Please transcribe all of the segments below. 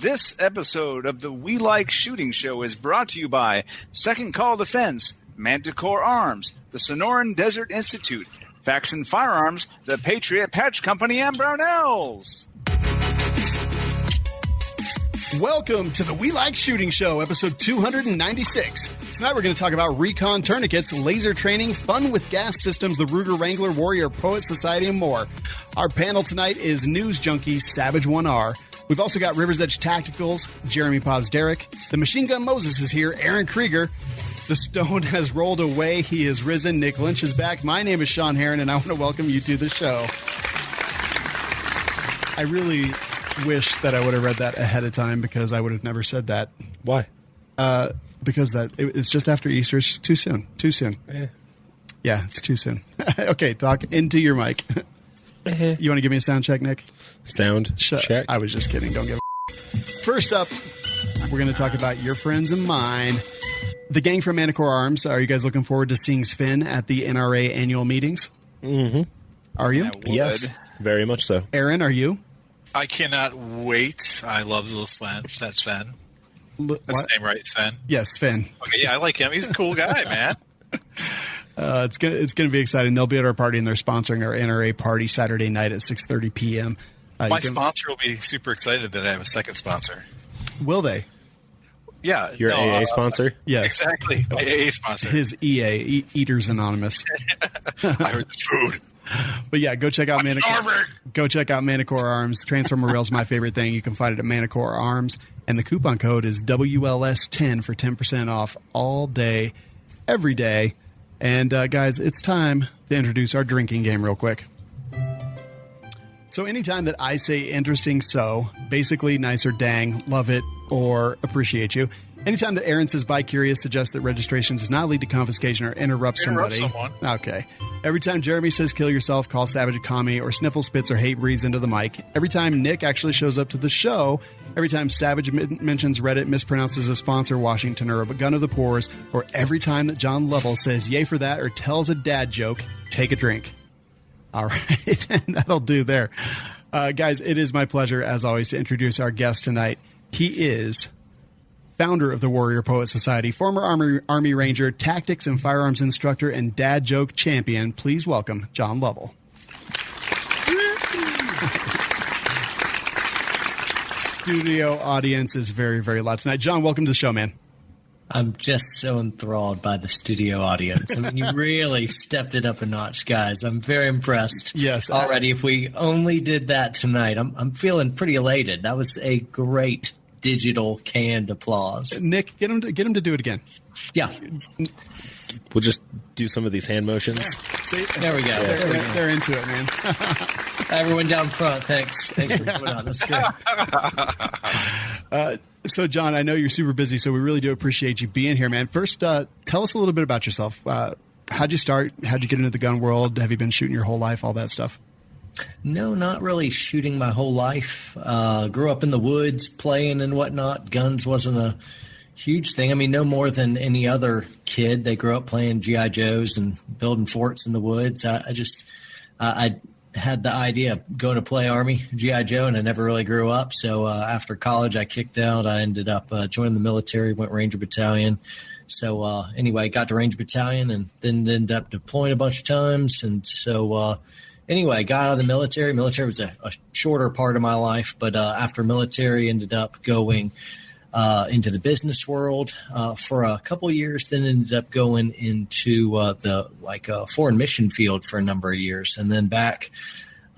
This episode of the We Like Shooting Show is brought to you by Second Call Defense, Manticore Arms, the Sonoran Desert Institute, Faxon Firearms, the Patriot Patch Company, and Brownells. Welcome to the We Like Shooting Show, episode 296. Tonight we're going to talk about recon tourniquets, laser training, fun with gas systems, the Ruger Wrangler Warrior Poet Society, and more. Our panel tonight is news junkie Savage 1R. We've also got River's Edge Tacticals, Jeremy Posderick. The Machine Gun Moses is here, Aaron Krieger. The stone has rolled away. He is risen. Nick Lynch is back. My name is Sean Heron, and I want to welcome you to the show. I really wish that I would have read that ahead of time because I would have never said that. Why? Because it's just after Easter. It's just too soon. Too soon. Yeah, it's too soon. Okay, talk into your mic. You want to give me a sound check, Nick? Sound check? I was just kidding. Don't give a First up, we're going to talk about your friends and mine. The gang from Manticore Arms. Are you guys looking forward to seeing Sven at the NRA annual meetings? Mm-hmm. Are you? Yes, very much so. Aaron, are you? I cannot wait. I love little Sven. That's Sven. That's his name, right? Sven? Yes, Sven. Okay, yeah, I like him. He's a cool guy, man. It's gonna be exciting. They'll be at our party, and they're sponsoring our NRA party Saturday night at 6:30 p.m. My sponsor will be super excited that I have a second sponsor. Will they? Yeah. Your AA sponsor? Yes. Exactly. My AA sponsor. His EA, Eaters Anonymous. I heard the food. But yeah, go check out Manticore Arms. Transformer Rail's my favorite thing. You can find it at Manticore Arms. And the coupon code is WLS10 for 10% off all day, every day. And guys, it's time to introduce our drinking game real quick. So anytime that I say interesting so, basically nice or dang, love it, or appreciate you. Anytime that Aaron says bi-curious suggests that registration does not lead to confiscation or interrupt somebody. Okay. Every time Jeremy says kill yourself, call Savage a commie, or sniffle, spits, or hate breathes into the mic. Every time Nick actually shows up to the show. Every time Savage mentions Reddit, mispronounces a sponsor, Washington, or a gun of the pores. Or every time that John Lovell says yay for that or tells a dad joke, take a drink. All right. And that'll do there. Guys, it is my pleasure, as always, to introduce our guest tonight. He is founder of the Warrior Poet Society, former Army Ranger, tactics and firearms instructor, and dad joke champion. Please welcome John Lovell. Studio audience is very, very loud tonight. John, welcome to the show, man. I'm just so enthralled by the studio audience. I mean, you really stepped it up a notch, guys. I'm very impressed. Yes. Already, if we only did that tonight, I'm feeling pretty elated. That was a great digital canned applause. Nick, get him to do it again. Yeah. We'll just do some of these hand motions. See, there we go. They're into it, man. Everyone down front, thanks for coming on. That's good. So, John, I know you're super busy, so we really do appreciate you being here, man. First, tell us a little bit about yourself. How'd you start? How'd you get into the gun world? Have you been shooting your whole life, all that stuff? No, not really shooting my whole life. Grew up in the woods, playing and whatnot. Guns wasn't a huge thing. I mean, no more than any other kid. They grew up playing G.I. Joes and building forts in the woods. I had the idea of going to play Army, G.I. Joe, and I never really grew up. So after college, I kicked out. I ended up joining the military, went Ranger Battalion. So anyway, got to Ranger Battalion and then ended up deploying a bunch of times. And so anyway, got out of the military. Military was a shorter part of my life, but after military, ended up going into the business world for a couple of years, then ended up going into the foreign mission field for a number of years. And then back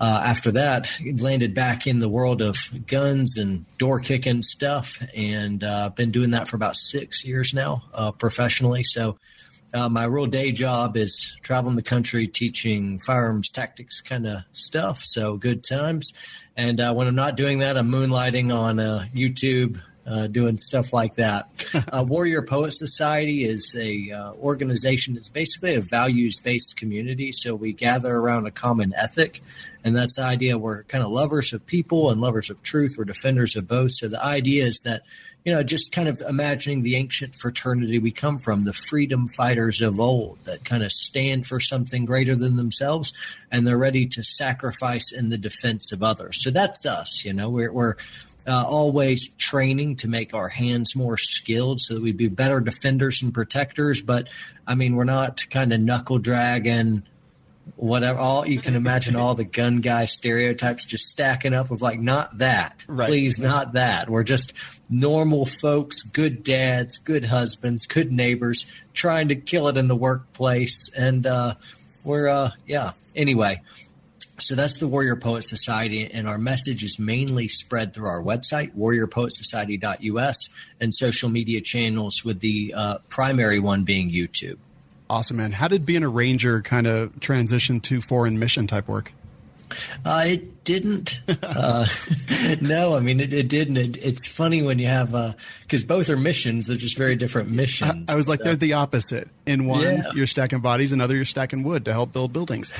after that, landed back in the world of guns and door kicking stuff. And been doing that for about 6 years now professionally. So my real day job is traveling the country, teaching firearms tactics kind of stuff. So good times. And when I'm not doing that, I'm moonlighting on YouTube, doing stuff like that. Warrior Poet Society is a organization. It's basically a values-based community. So we gather around a common ethic, and that's the idea. We're kind of lovers of people and lovers of truth. We're defenders of both. So the idea is that, just kind of imagining the ancient fraternity we come from, the freedom fighters of old that kind of stand for something greater than themselves, and they're ready to sacrifice in the defense of others. So that's us. We're always training to make our hands more skilled so that we'd be better defenders and protectors. But I mean, we're not kind of knuckle dragging, whatever. All you can imagine, all the gun guy stereotypes just stacking up of like, not that, right. Please, not that. We're just normal folks, good dads, good husbands, good neighbors, trying to kill it in the workplace. And anyway. So that's the Warrior Poet Society, and our message is mainly spread through our website, warriorpoetsociety.us, and social media channels, with the primary one being YouTube. Awesome, man. How did being a ranger kind of transition to foreign mission type work? It didn't. No, I mean, it didn't. It's funny when you have, because both are missions. They're just very different missions. I was like, they're the opposite. In one, you're stacking bodies. In another, you're stacking wood to help build buildings.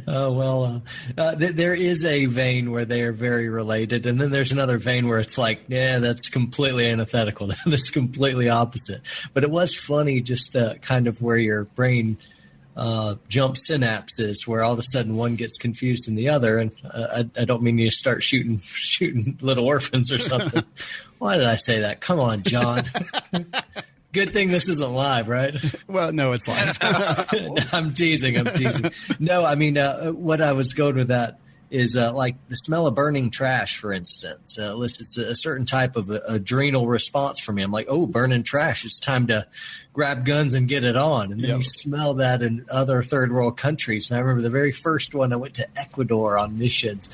There is a vein where they are very related, and then there's another vein where it's like, yeah, that's completely antithetical. That's completely opposite. But it was funny, just kind of where your brain jump synapses, where all of a sudden one gets confused in the other. And I don't mean you start shooting little orphans or something. Why did I say that? Come on, John. Good thing this isn't live, right? Well, no, it's live. I'm teasing. No, I mean, what I was going with that is like the smell of burning trash, for instance, elicits a certain type of adrenal response from me. I'm like, oh, burning trash. It's time to grab guns and get it on. And then you smell that in other third world countries. And I remember the very first one, I went to Ecuador on missions.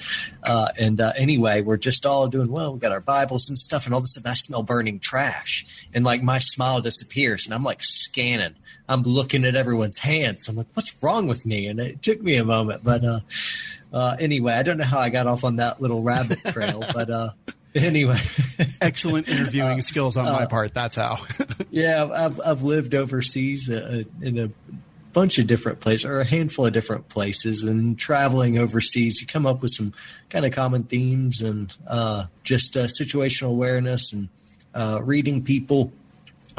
Anyway, we're just all doing well. We got our Bibles and stuff. And all of a sudden I smell burning trash. And like my smile disappears. And I'm like scanning. I'm looking at everyone's hands. I'm like, what's wrong with me? And it took me a moment. But anyway, I don't know how I got off on that little rabbit trail. But anyway. Excellent interviewing skills on my part. That's how. Yeah, I've lived overseas in a bunch of different places, or a handful of different places, and traveling overseas, you come up with some kind of common themes, and just situational awareness, and reading people,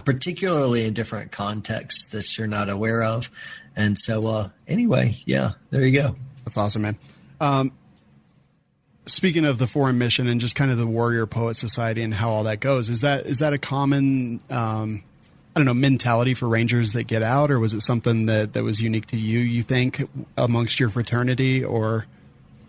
particularly in different contexts that you're not aware of. And so anyway, yeah, there you go. That's awesome, man. Speaking of the foreign mission and just kind of the Warrior Poet Society and how all that goes, is that a common, mentality for Rangers that get out, or was it something that was unique to you think, amongst your fraternity, or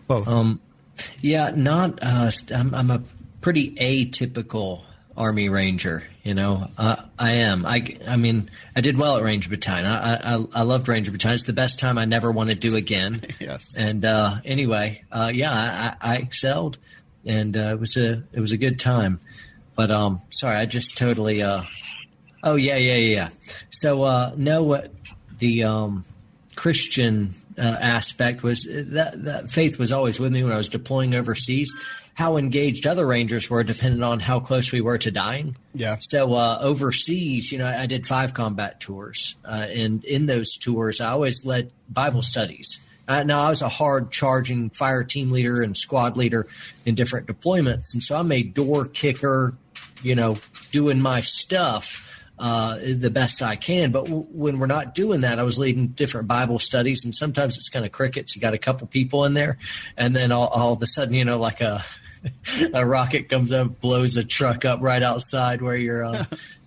both? Not, I'm a pretty atypical Army Ranger, I am. I mean, I did well at Ranger Battalion. I loved Ranger Battalion. It's the best time I never want to do again. Yes. And anyway, I excelled, and it was a good time. But sorry, I just totally. Oh yeah. So no, the Christian aspect was that faith was always with me when I was deploying overseas. How engaged other Rangers were depended on how close we were to dying. Yeah. So overseas, I did 5 combat tours, and in those tours, I always led Bible studies. Now, I was a hard-charging fire team leader and squad leader in different deployments, and so I'm a door kicker, doing my stuff the best I can. But when we're not doing that, I was leading different Bible studies, and sometimes it's kind of crickets. You got a couple people in there, and then all of a sudden, like a rocket comes up, blows a truck up right outside where you're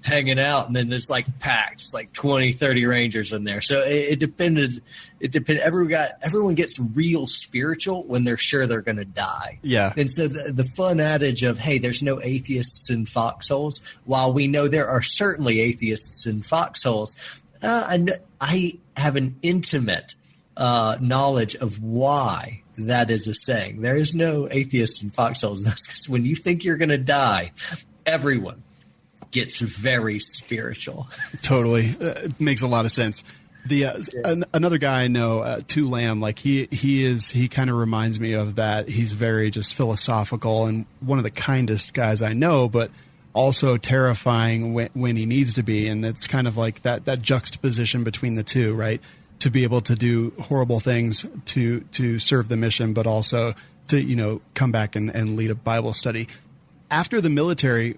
hanging out, and then it's like packed. It's like 20, 30 Rangers in there. So it depended. Everyone gets real spiritual when they're sure they're going to die. Yeah. And so the fun adage of, hey, there's no atheists in foxholes, while we know there are certainly atheists in foxholes, I have an intimate knowledge of why that is a saying. There is no atheist in foxholes. That's because when you think you're going to die, everyone gets very spiritual. Totally. It makes a lot of sense. Another guy I know, Tu Lam, like he kind of reminds me of that. He's very just philosophical and one of the kindest guys I know, but also terrifying when he needs to be. And it's kind of like that juxtaposition between the two, right? To be able to do horrible things to serve the mission, but also to, come back and lead a Bible study. After the military,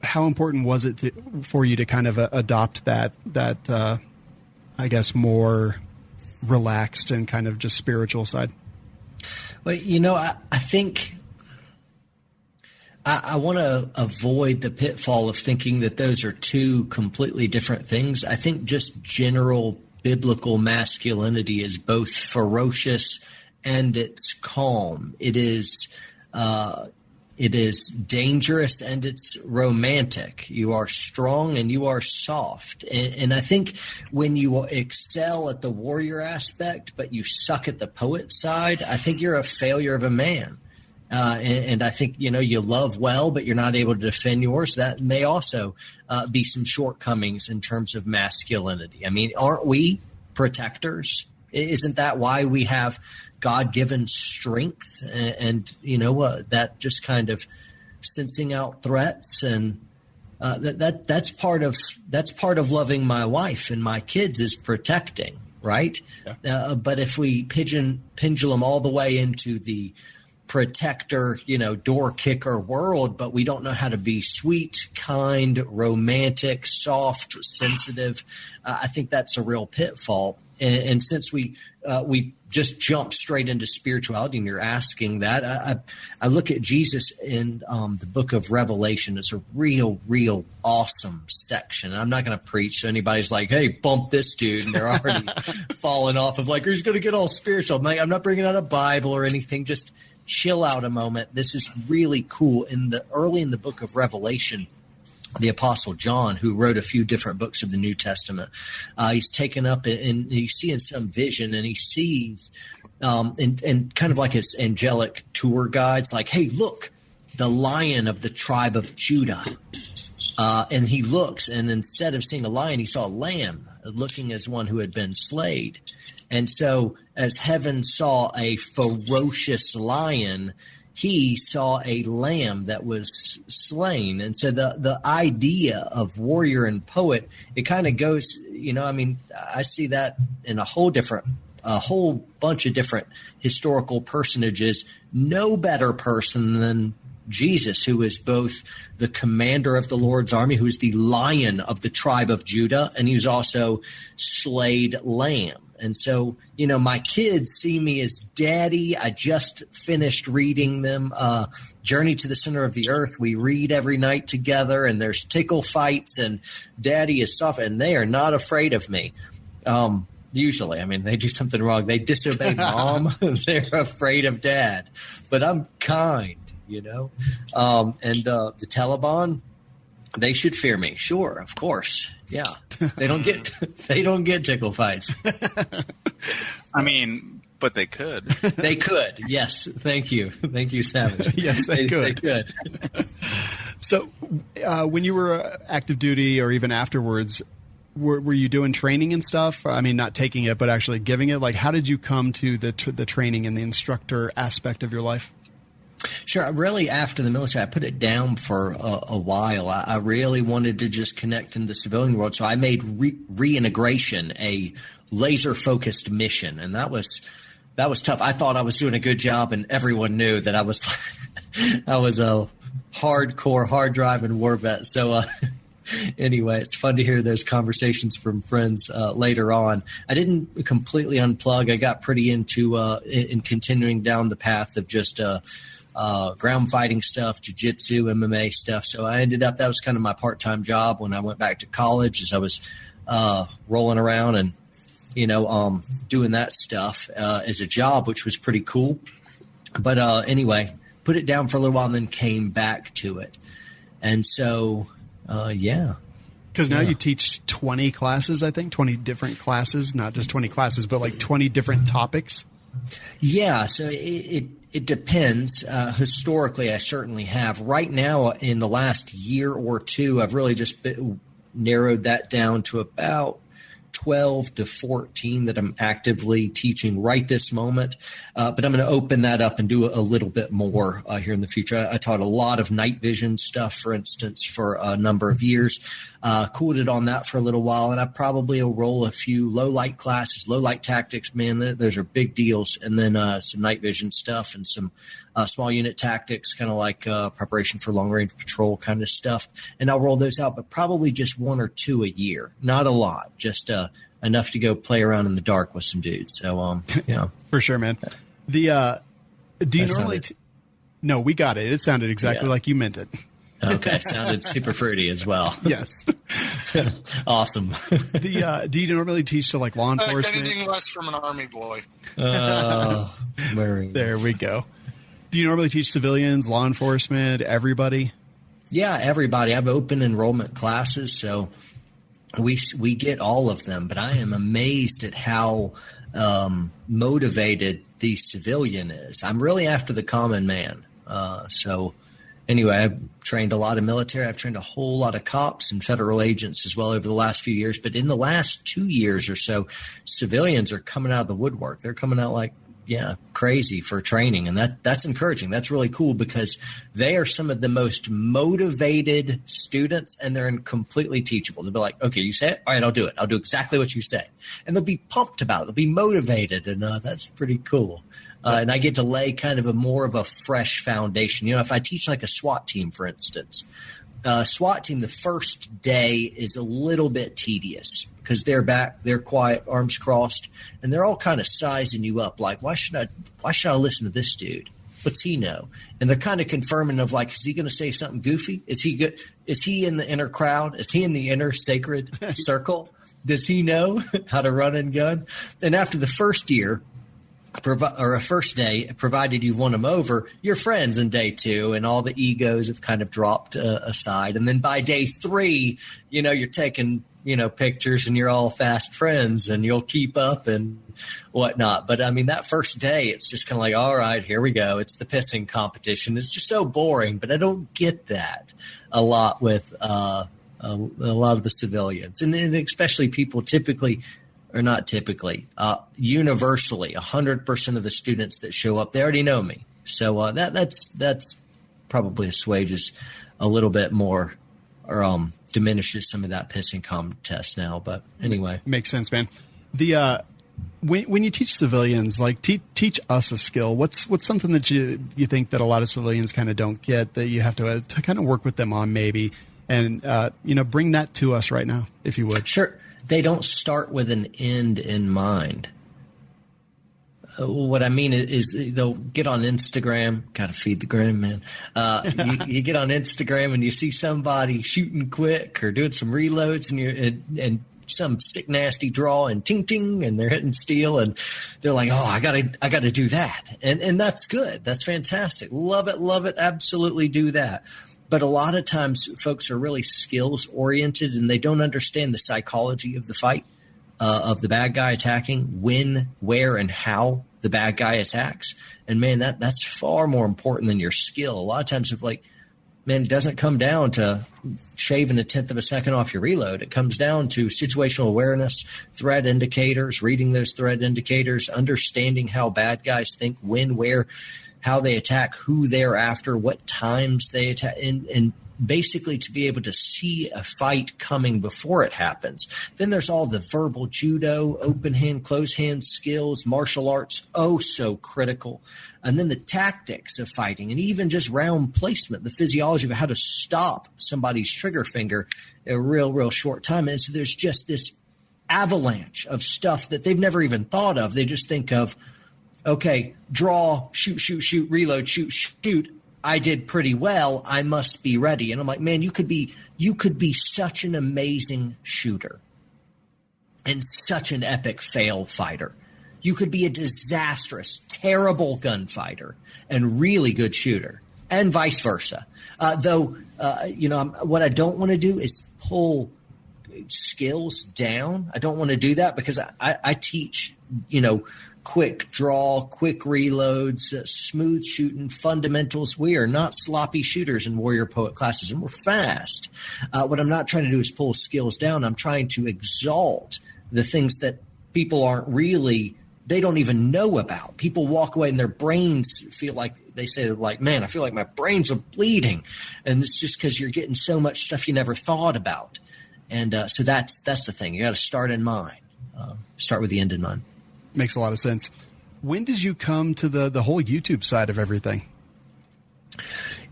how important was it for you to kind of adopt that I guess, more relaxed and kind of just spiritual side? Well, I think I want to avoid the pitfall of thinking that those are two completely different things. I think just general biblical masculinity is both ferocious and it's calm. It is dangerous and it's romantic. You are strong and you are soft. And I think when you excel at the warrior aspect, but you suck at the poet side, I think you're a failure of a man. And I think, you love well, but you're not able to defend yours. That may also be some shortcomings in terms of masculinity. I mean, aren't we protectors? Isn't that why we have God-given strength and that just kind of sensing out threats? And that's part of loving my wife and my kids is protecting, right? Yeah. But if we pendulum all the way into the protector, door kicker world, but we don't know how to be sweet, kind, romantic, soft, sensitive, I think that's a real pitfall. And since we just jump straight into spirituality, and you're asking that, I look at Jesus in the book of Revelation. It's a real awesome section. And I'm not going to preach, so anybody's like, hey, bump this dude, and they're already falling off of like, who's going to get all spiritual? I'm not bringing out a Bible or anything, just chill out a moment. This is really cool. Early in the book of Revelation, the Apostle John, who wrote a few different books of the New Testament, he's taken up and he's seeing some vision, and he sees and kind of like his angelic tour guides, like, hey, look, the Lion of the tribe of Judah. And he looks, and instead of seeing a lion, he saw a lamb looking as one who had been slayed. And so as heaven saw a ferocious lion, he saw a lamb that was slain. And so the idea of warrior and poet, it kind of goes, I see that in a whole bunch of different historical personages. No better person than Jesus, who is both the commander of the Lord's army, who is the Lion of the tribe of Judah, and he was also slayed lamb. And so, my kids see me as daddy. I just finished reading them Journey to the Center of the Earth. We read every night together, and there's tickle fights, and daddy is soft, and they are not afraid of me. Usually, they do something wrong. They disobey mom. They're afraid of dad. But I'm kind, And the Taliban, they should fear me. Sure, of course. Yeah. They don't get tickle fights. But they could. They could. Yes. Thank you. Thank you, Savage. Yes, they could. They could. So when you were active duty or even afterwards, were you doing training and stuff? Not taking it, but actually giving it? Like, how did you come to the training and the instructor aspect of your life? Sure. Really, after the military, I put it down for a while. I really wanted to just connect in the civilian world. So I made reintegration a laser-focused mission, and that was tough. I thought I was doing a good job, and everyone knew that I was a hardcore, hard-driving war vet. So anyway, it's fun to hear those conversations from friends later on. I didn't completely unplug. I got pretty into in continuing down the path of just ground fighting stuff, jiu-jitsu, MMA stuff. So I ended up, that was kind of my part-time job when I went back to college, as I was rolling around and, doing that stuff as a job, which was pretty cool. But anyway, put it down for a little while and then came back to it. And so, yeah. Because now you teach 20 classes, I think, 20 different classes, not just 20 classes, but like 20 different topics. Yeah. So it depends. Historically, I certainly have. Right now, in the last year or two, I've really just narrowed that down to about 12 to 14 that I'm actively teaching right this moment. But I'm going to open that up and do a little bit more here in the future. I taught a lot of night vision stuff, for instance, for a number of years. Cooled it on that for a little while, and I probably will roll a few low light classes, low light tactics. Man, those are big deals. And then some night vision stuff and some small unit tactics, kind of like preparation for long range patrol kind of stuff. And I'll roll those out, but probably just one or two a year. Not a lot, just enough to go play around in the dark with some dudes. So, yeah. For sure, man. Do you normally No, we got it. It sounded exactly like you meant it. Okay, sounded super fruity as well. Yes. Awesome. Do you normally teach to like law enforcement? Anything less from an Army boy. There we go. Do you normally teach civilians, law enforcement, everybody? Yeah, everybody. I have open enrollment classes, so we get all of them. But I am amazed at how motivated the civilian is. I'm really after the common man. So anyway, I've trained a lot of military. I've trained a whole lot of cops and federal agents as well over the last few years. But in the last 2 years or so, civilians are coming out of the woodwork. They're coming out like, crazy for training. And that's encouraging. That's really cool because they are some of the most motivated students and they're completely teachable. They'll be like, okay, you say it? All right, I'll do it. I'll do exactly what you say. And they'll be pumped about it. They'll be motivated. And that's pretty cool. And I get to lay kind of more of a fresh foundation. You know, if I teach like a SWAT team, for instance, SWAT team, the first day is a little bit tedious because they're back, they're quiet, arms crossed, and they're all kind of sizing you up. Like, why should I listen to this dude? What's he know? And they're kind of confirming of like, is he going to say something goofy? Is he good? Is he in the inner crowd? Is he in the inner sacred circle? Does he know how to run and gun? And after the first year, or a first day, provided you've won them over, you're friends in day 2 and all the egos have kind of dropped aside. And then by day 3, you're taking, pictures and you're all fast friends and you'll keep up and whatnot. But I mean, that first day, it's just kind of like, all right, here we go. It's the pissing competition. It's just so boring, but I don't get that a lot with a lot of the civilians and especially people typically – or not typically, universally, 100% of the students that show up, they already know me. So that's probably assuages a little bit more or diminishes some of that pissing contest now. But anyway. Makes sense, man. The when you teach civilians, like teach us a skill, what's something that you think that a lot of civilians kind of don't get that you have to kind of work with them on maybe and, bring that to us right now, if you would. Sure. They don't start with an end in mind. What I mean is they'll get on Instagram. Got to feed the gram, man. You get on Instagram and you see somebody shooting quick or doing some reloads and some sick nasty draw and ting ting and they're hitting steel and they're like, oh, I gotta do that. And that's good. That's fantastic. Love it. Absolutely do that. But a lot of times folks are really skills oriented and they don't understand the psychology of the fight, of the bad guy attacking, when, where, and how the bad guy attacks. And man, that's far more important than your skill. A lot of times it doesn't come down to shaving 1/10 of a second off your reload. It comes down to situational awareness, threat indicators, reading those threat indicators, understanding how bad guys think, when, where, how they attack, who they're after, what times they attack, and basically to be able to see a fight coming before it happens. Then there's all the verbal judo, open hand, closed hand skills, martial arts, so critical. And then the tactics of fighting and even just round placement, the physiology of how to stop somebody's trigger finger in a real short time. And so there's just this avalanche of stuff that they've never even thought of. They just think of, okay, draw, shoot, reload, shoot. I did pretty well. I must be ready. And I'm like, man, you could be such an amazing shooter and such an epic fail fighter. You could be a disastrous, terrible gunfighter and really good shooter, and vice versa. What I don't want to do is pull skills down. I don't want to do that because I teach, quick draw, quick reloads, smooth shooting, fundamentals. We are not sloppy shooters in Warrior Poet classes, and we're fast. What I'm not trying to do is pull skills down. I'm trying to exalt the things that people they don't even know about. People walk away and their brains feel like, they say like, man, I feel like my brains are bleeding. And it's just because you're getting so much stuff you never thought about. And so that's the thing. You got to start in mind. Start with the end in mind. Makes a lot of sense. When did you come to the whole YouTube side of everything?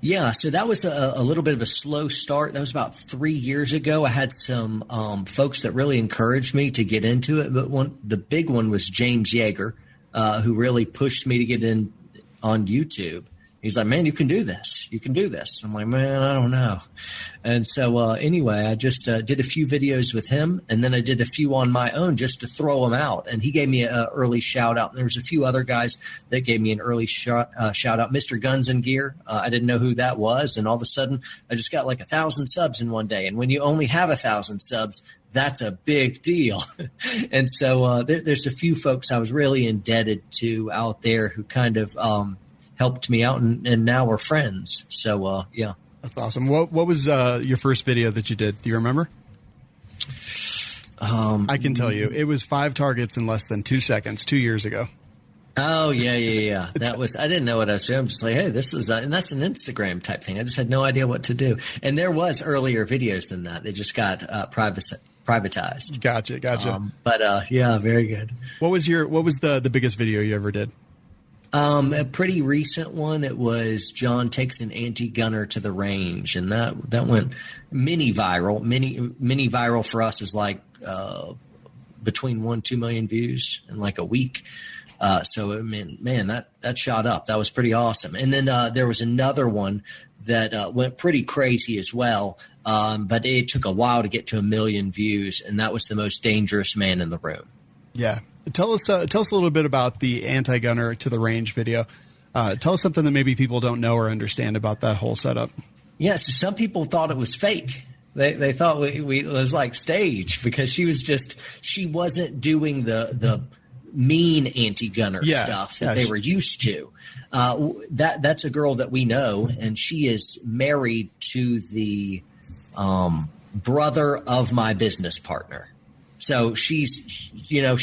Yeah, so that was a little bit of a slow start. That was about 3 years ago. I had some folks that really encouraged me to get into it. But the big one was James Yeager, who really pushed me to get in on YouTube. He's like, man, you can do this. You can do this. I'm like, man, I don't know. And so anyway, I just did a few videos with him, and then I did a few on my own just to throw them out. And he gave me an early shout out. And there was a few other guys that gave me an early shout out. Mr. Guns and Gear. I didn't know who that was. And all of a sudden, I just got like 1,000 subs in one day. And when you only have 1,000 subs, that's a big deal. And so there's a few folks I was really indebted to out there who kind of helped me out, and now we're friends. So, yeah. That's awesome. What was your first video that you did? Do you remember? I can tell you. It was 5 targets in less than 2 seconds 2 years ago. Oh, yeah. That was, I didn't know what I was doing. I'm just like, hey, this is, and that's an Instagram type thing. I just had no idea what to do. And there was earlier videos than that. They just got privatized. Gotcha. But yeah, very good. What was the biggest video you ever did? A pretty recent one. It was John takes an anti-gunner to the range, and that went mini viral. Mini viral for us is like between 1-2 million views in like a week. So I mean, man, that shot up. That was pretty awesome. And then there was another one that went pretty crazy as well. But it took a while to get to 1 million views, and that was the most dangerous man in the room. Yeah. Tell us a little bit about the anti-gunner to the range video. Tell us something that maybe people don't know or understand about that whole setup. Yeah, so some people thought it was fake. They thought it was like staged because she wasn't doing the mean anti-gunner stuff that they were used to. That's a girl that we know, and she is married to the brother of my business partner. So she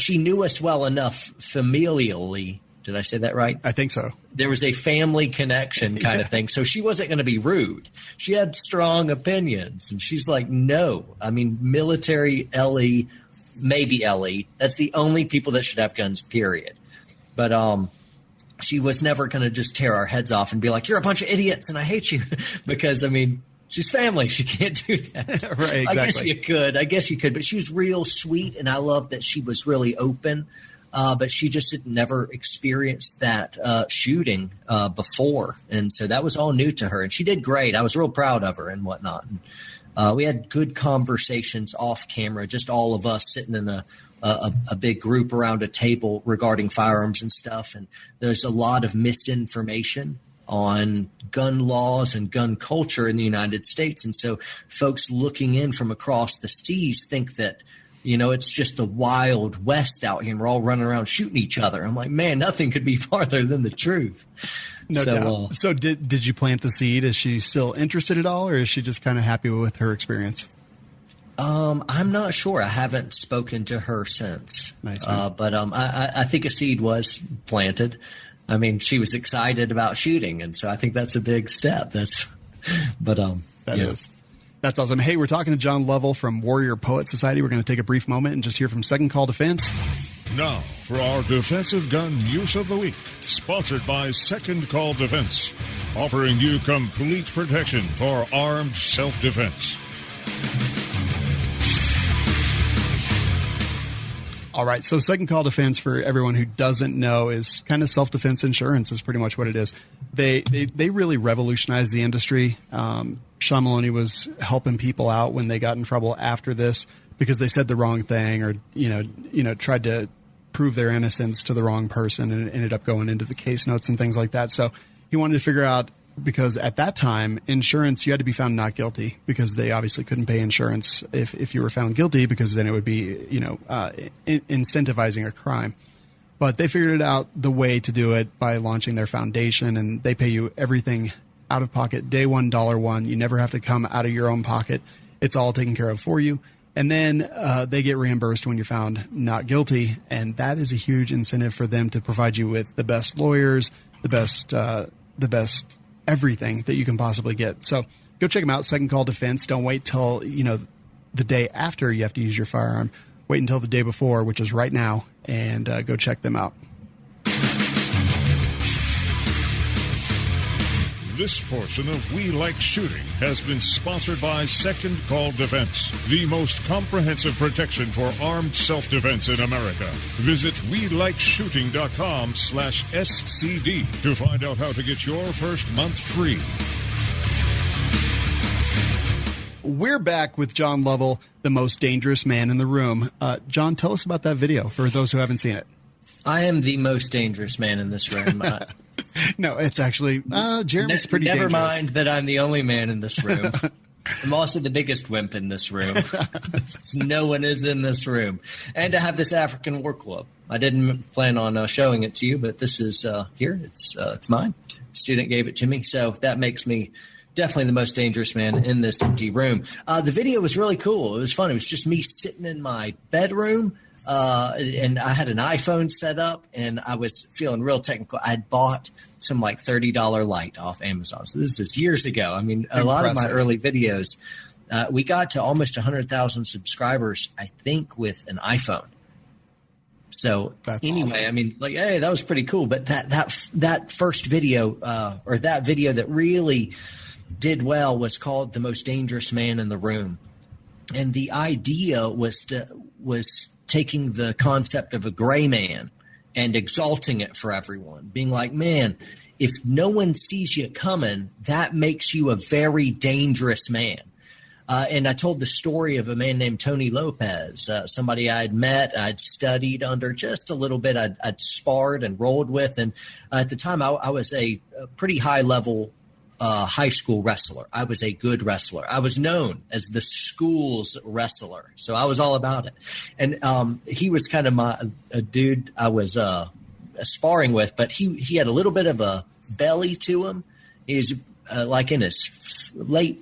knew us well enough familially. Did I say that right? I think so. There was a family connection kind of thing. So she wasn't going to be rude. She had strong opinions. And she's like, no. I mean, military LE, maybe LE. That's the only people that should have guns, period. But she was never going to just tear our heads off and be like, you're a bunch of idiots and I hate you. Because, I mean, she's family. She can't do that. Right, exactly. I guess you could. But she was real sweet, and I love that she was really open. But she just had never experienced that shooting before. And so that was all new to her. And she did great. I was real proud of her and whatnot. And, we had good conversations off camera, just all of us sitting in a big group around a table regarding firearms and stuff. And there's a lot of misinformation on gun laws and gun culture in the United States. And so folks looking in from across the seas think that, it's just the Wild West out here and we're all running around shooting each other. I'm like, man, nothing could be farther than the truth. No doubt. So did you plant the seed? Is she still interested at all, or is she just kind of happy with her experience? I'm not sure. I haven't spoken to her since. Nice. But I think a seed was planted. I mean, she was excited about shooting, and so I think that's a big step. That is. That's awesome. Hey, we're talking to John Lovell from Warrior Poet Society. We're going to take a brief moment and just hear from Second Call Defense. Now, for our defensive gun use of the week, sponsored by Second Call Defense, offering you complete protection for armed self-defense. All right, so Second Call Defense, for everyone who doesn't know, is kind of self-defense insurance is pretty much what it is. They really revolutionized the industry. Sean Maloney was helping people out when they got in trouble after this because they said the wrong thing or tried to prove their innocence to the wrong person, and it ended up going into the case notes and things like that. So he wanted to figure out, because at that time, insurance, you had to be found not guilty because they obviously couldn't pay insurance if you were found guilty, because then it would be, incentivizing a crime. But they figured out the way to do it by launching their foundation, and they pay you everything out of pocket, day one, $1. You never have to come out of your own pocket. It's all taken care of for you. And then they get reimbursed when you're found not guilty. And that is a huge incentive for them to provide you with the best lawyers, the best everything that you can possibly get. So go check them out. Second Call Defense. Don't wait till, the day after you have to use your firearm. Wait until the day before, which is right now, and go check them out. This portion of We Like Shooting has been sponsored by Second Call Defense, the most comprehensive protection for armed self-defense in America. Visit WeLikeShooting.com/SCD to find out how to get your first month free. We're back with John Lovell, the most dangerous man in the room. John, tell us about that video for those who haven't seen it. I am the most dangerous man in this room. No, it's actually Jeremy's pretty Never dangerous. mind that I'm the only man in this room. I'm also the biggest wimp in this room. No one is in this room. And I have this African war club. I didn't plan on showing it to you, but this is here. It's mine. Student gave it to me, so that makes me definitely the most dangerous man in this empty room. The video was really cool. It was fun. It was just me sitting in my bedroom, and I had an iPhone set up, and I was feeling real technical. I had bought some like $30 light off Amazon. So this is years ago. I mean, a lot of my early videos, we got to almost 100,000 subscribers, I think, with an iPhone. So anyway, awesome. I mean, like, hey, that was pretty cool. But that first video, or that video that really did well, was called "The Most Dangerous Man in the Room," and the idea was taking the concept of a gray man and exalting it for everyone, being like, man, if no one sees you coming, that makes you a very dangerous man. And I told the story of a man named Tony Lopez, somebody I'd met, I'd studied under just a little bit, I'd sparred and rolled with. And at the time, I was a pretty high-level high school wrestler. I was a good wrestler. I was known as the school's wrestler. So I was all about it. And he was kind of a dude I was sparring with, but he had a little bit of a belly to him. He was like in his late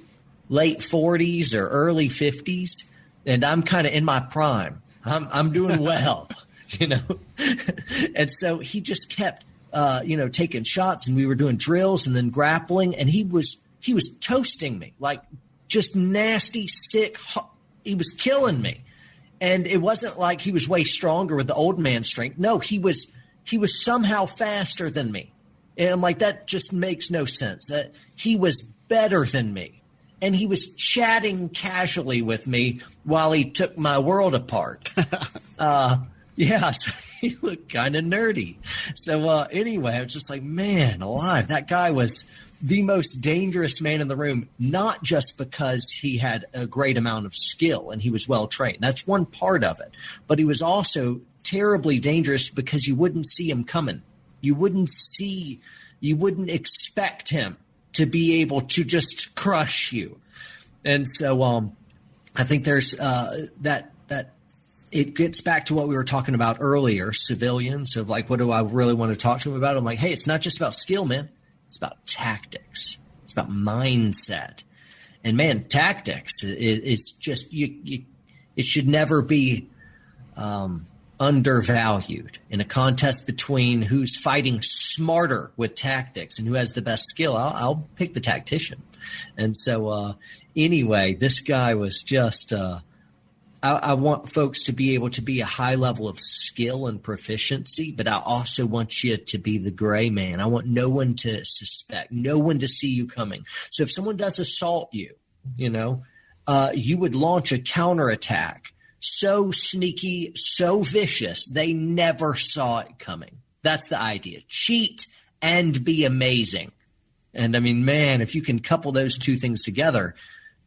40s or early 50s. And I'm kind of in my prime. I'm doing well, you know? And so he just kept taking shots, and we were doing drills and then grappling, and he was toasting me, like just nasty, sick. He was killing me. And it wasn't like he was way stronger with the old man strength. No, he was somehow faster than me. And I'm like, that just makes no sense. That he was better than me. And he was chatting casually with me while he took my world apart. Yeah, so he looked kind of nerdy. So anyway, I was just like, man alive, that guy was the most dangerous man in the room, not just because he had a great amount of skill and he was well trained. That's one part of it. But he was also terribly dangerous because you wouldn't see him coming. You wouldn't expect him to be able to just crush you. And so I think there's that it gets back to what we were talking about earlier, civilians, of like, what do I really want to talk to them about? I'm like, hey, it's not just about skill, man. It's about tactics. It's about mindset. And man, tactics is just, it should never be undervalued. In a contest between who's fighting smarter with tactics and who has the best skill, I'll pick the tactician. And so anyway, this guy was just I want folks to be able to be a high level of skill and proficiency, but I also want you to be the gray man. I want no one to suspect, no one to see you coming. So if someone does assault you, you would launch a counterattack so sneaky, so vicious, they never saw it coming. That's the idea. Cheat and be amazing. And I mean, man, if you can couple those two things together,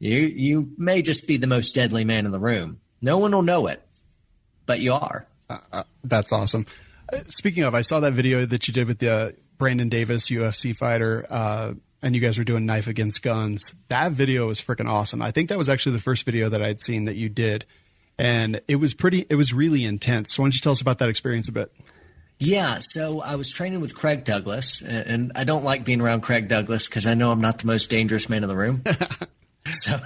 you may just be the most deadly man in the room. No one will know it, but you are. That's awesome. Speaking of, I saw that video that you did with the Brandon Davis, UFC fighter, and you guys were doing knife against guns. That video was freaking awesome. I think that was actually the first video that I'd seen that you did, and it was really intense. So why don't you tell us about that experience a bit? Yeah, so I was training with Craig Douglas, and I don't like being around Craig Douglas because I know I'm not the most dangerous man in the room.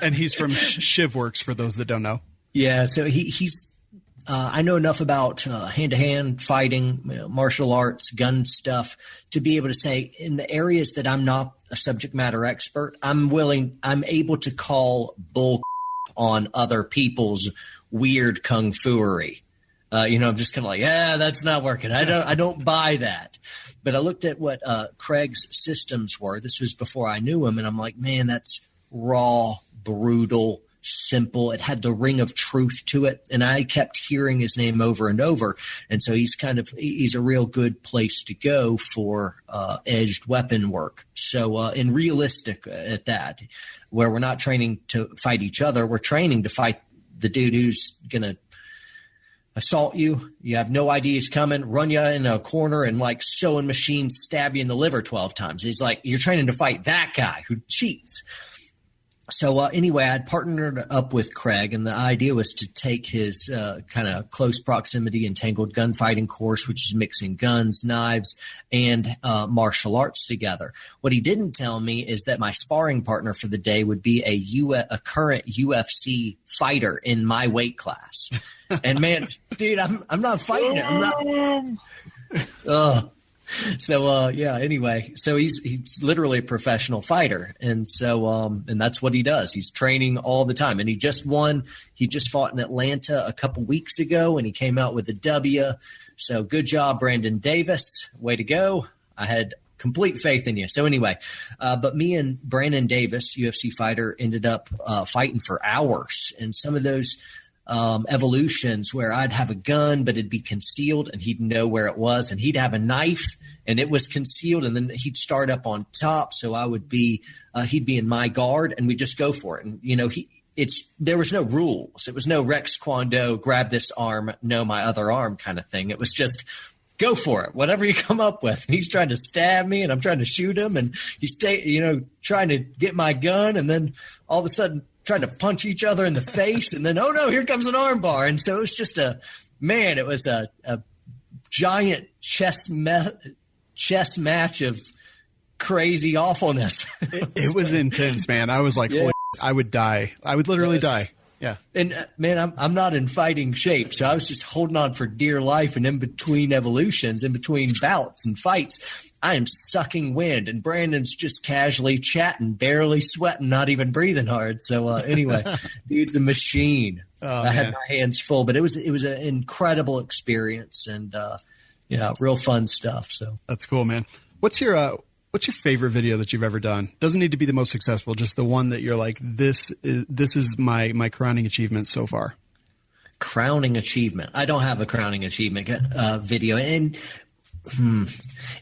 And he's from ShivWorks, for those that don't know. Yeah, so he's I know enough about hand-to-hand fighting, martial arts, gun stuff to be able to say in the areas that I'm not a subject matter expert, I'm able to call bull on other people's weird kung fu-ery. I'm just kind of like, yeah, that's not working. I don't buy that. But I looked at what Craig's systems were. This was before I knew him, and I'm like, man, that's raw, brutal, simple. It had the ring of truth to it, and I kept hearing his name over and over. And so he's a real good place to go for edged weapon work. So and realistic at that, where we're not training to fight each other, we're training to fight the dude who's gonna assault you. You have no idea he's coming, run you in a corner, and like sewing machines stab you in the liver 12 times. He's like, you're training to fight that guy who cheats. So anyway, I'd partnered up with Craig, and the idea was to take his kind of close proximity entangled gunfighting course, which is mixing guns, knives, and martial arts together. What he didn't tell me is that my sparring partner for the day would be a current UFC fighter in my weight class. And man, dude, I'm not fighting it. I'm not. So anyway, so he's literally a professional fighter. And so, and that's what he does. He's training all the time, and he just won. He just fought in Atlanta a couple weeks ago, and he came out with a W. So good job, Brandon Davis. Way to go. I had complete faith in you. So anyway, but me and Brandon Davis, UFC fighter, ended up fighting for hours. And some of those evolutions where I'd have a gun, but it'd be concealed, and he'd know where it was, and he'd have a knife and it was concealed, and then he'd start up on top. So I would be, he'd be in my guard, and we'd just go for it. And, there was no rules. It was no Rex Kwon Do, grab this arm, no, my other arm kind of thing. It was just go for it, whatever you come up with. And he's trying to stab me, and I'm trying to shoot him, and he's, trying to get my gun. And then all of a sudden, trying to punch each other in the face, and then, oh no, here comes an arm bar. And so it was just it was a giant chess match of crazy awfulness. It was intense, man. I was like, holy, I would die. I would literally die. Yeah. And man, I'm not in fighting shape. So I was just holding on for dear life. And in between evolutions, in between bouts and fights, I am sucking wind, and Brandon's just casually chatting, barely sweating, not even breathing hard. So anyway, dude's a machine. I had my hands full, but it was an incredible experience, and real fun stuff. So that's cool, man. What's your favorite video that you've ever done? Doesn't need to be the most successful, just the one that you're like, this is my crowning achievement so far. Crowning achievement. I don't have a crowning achievement video, and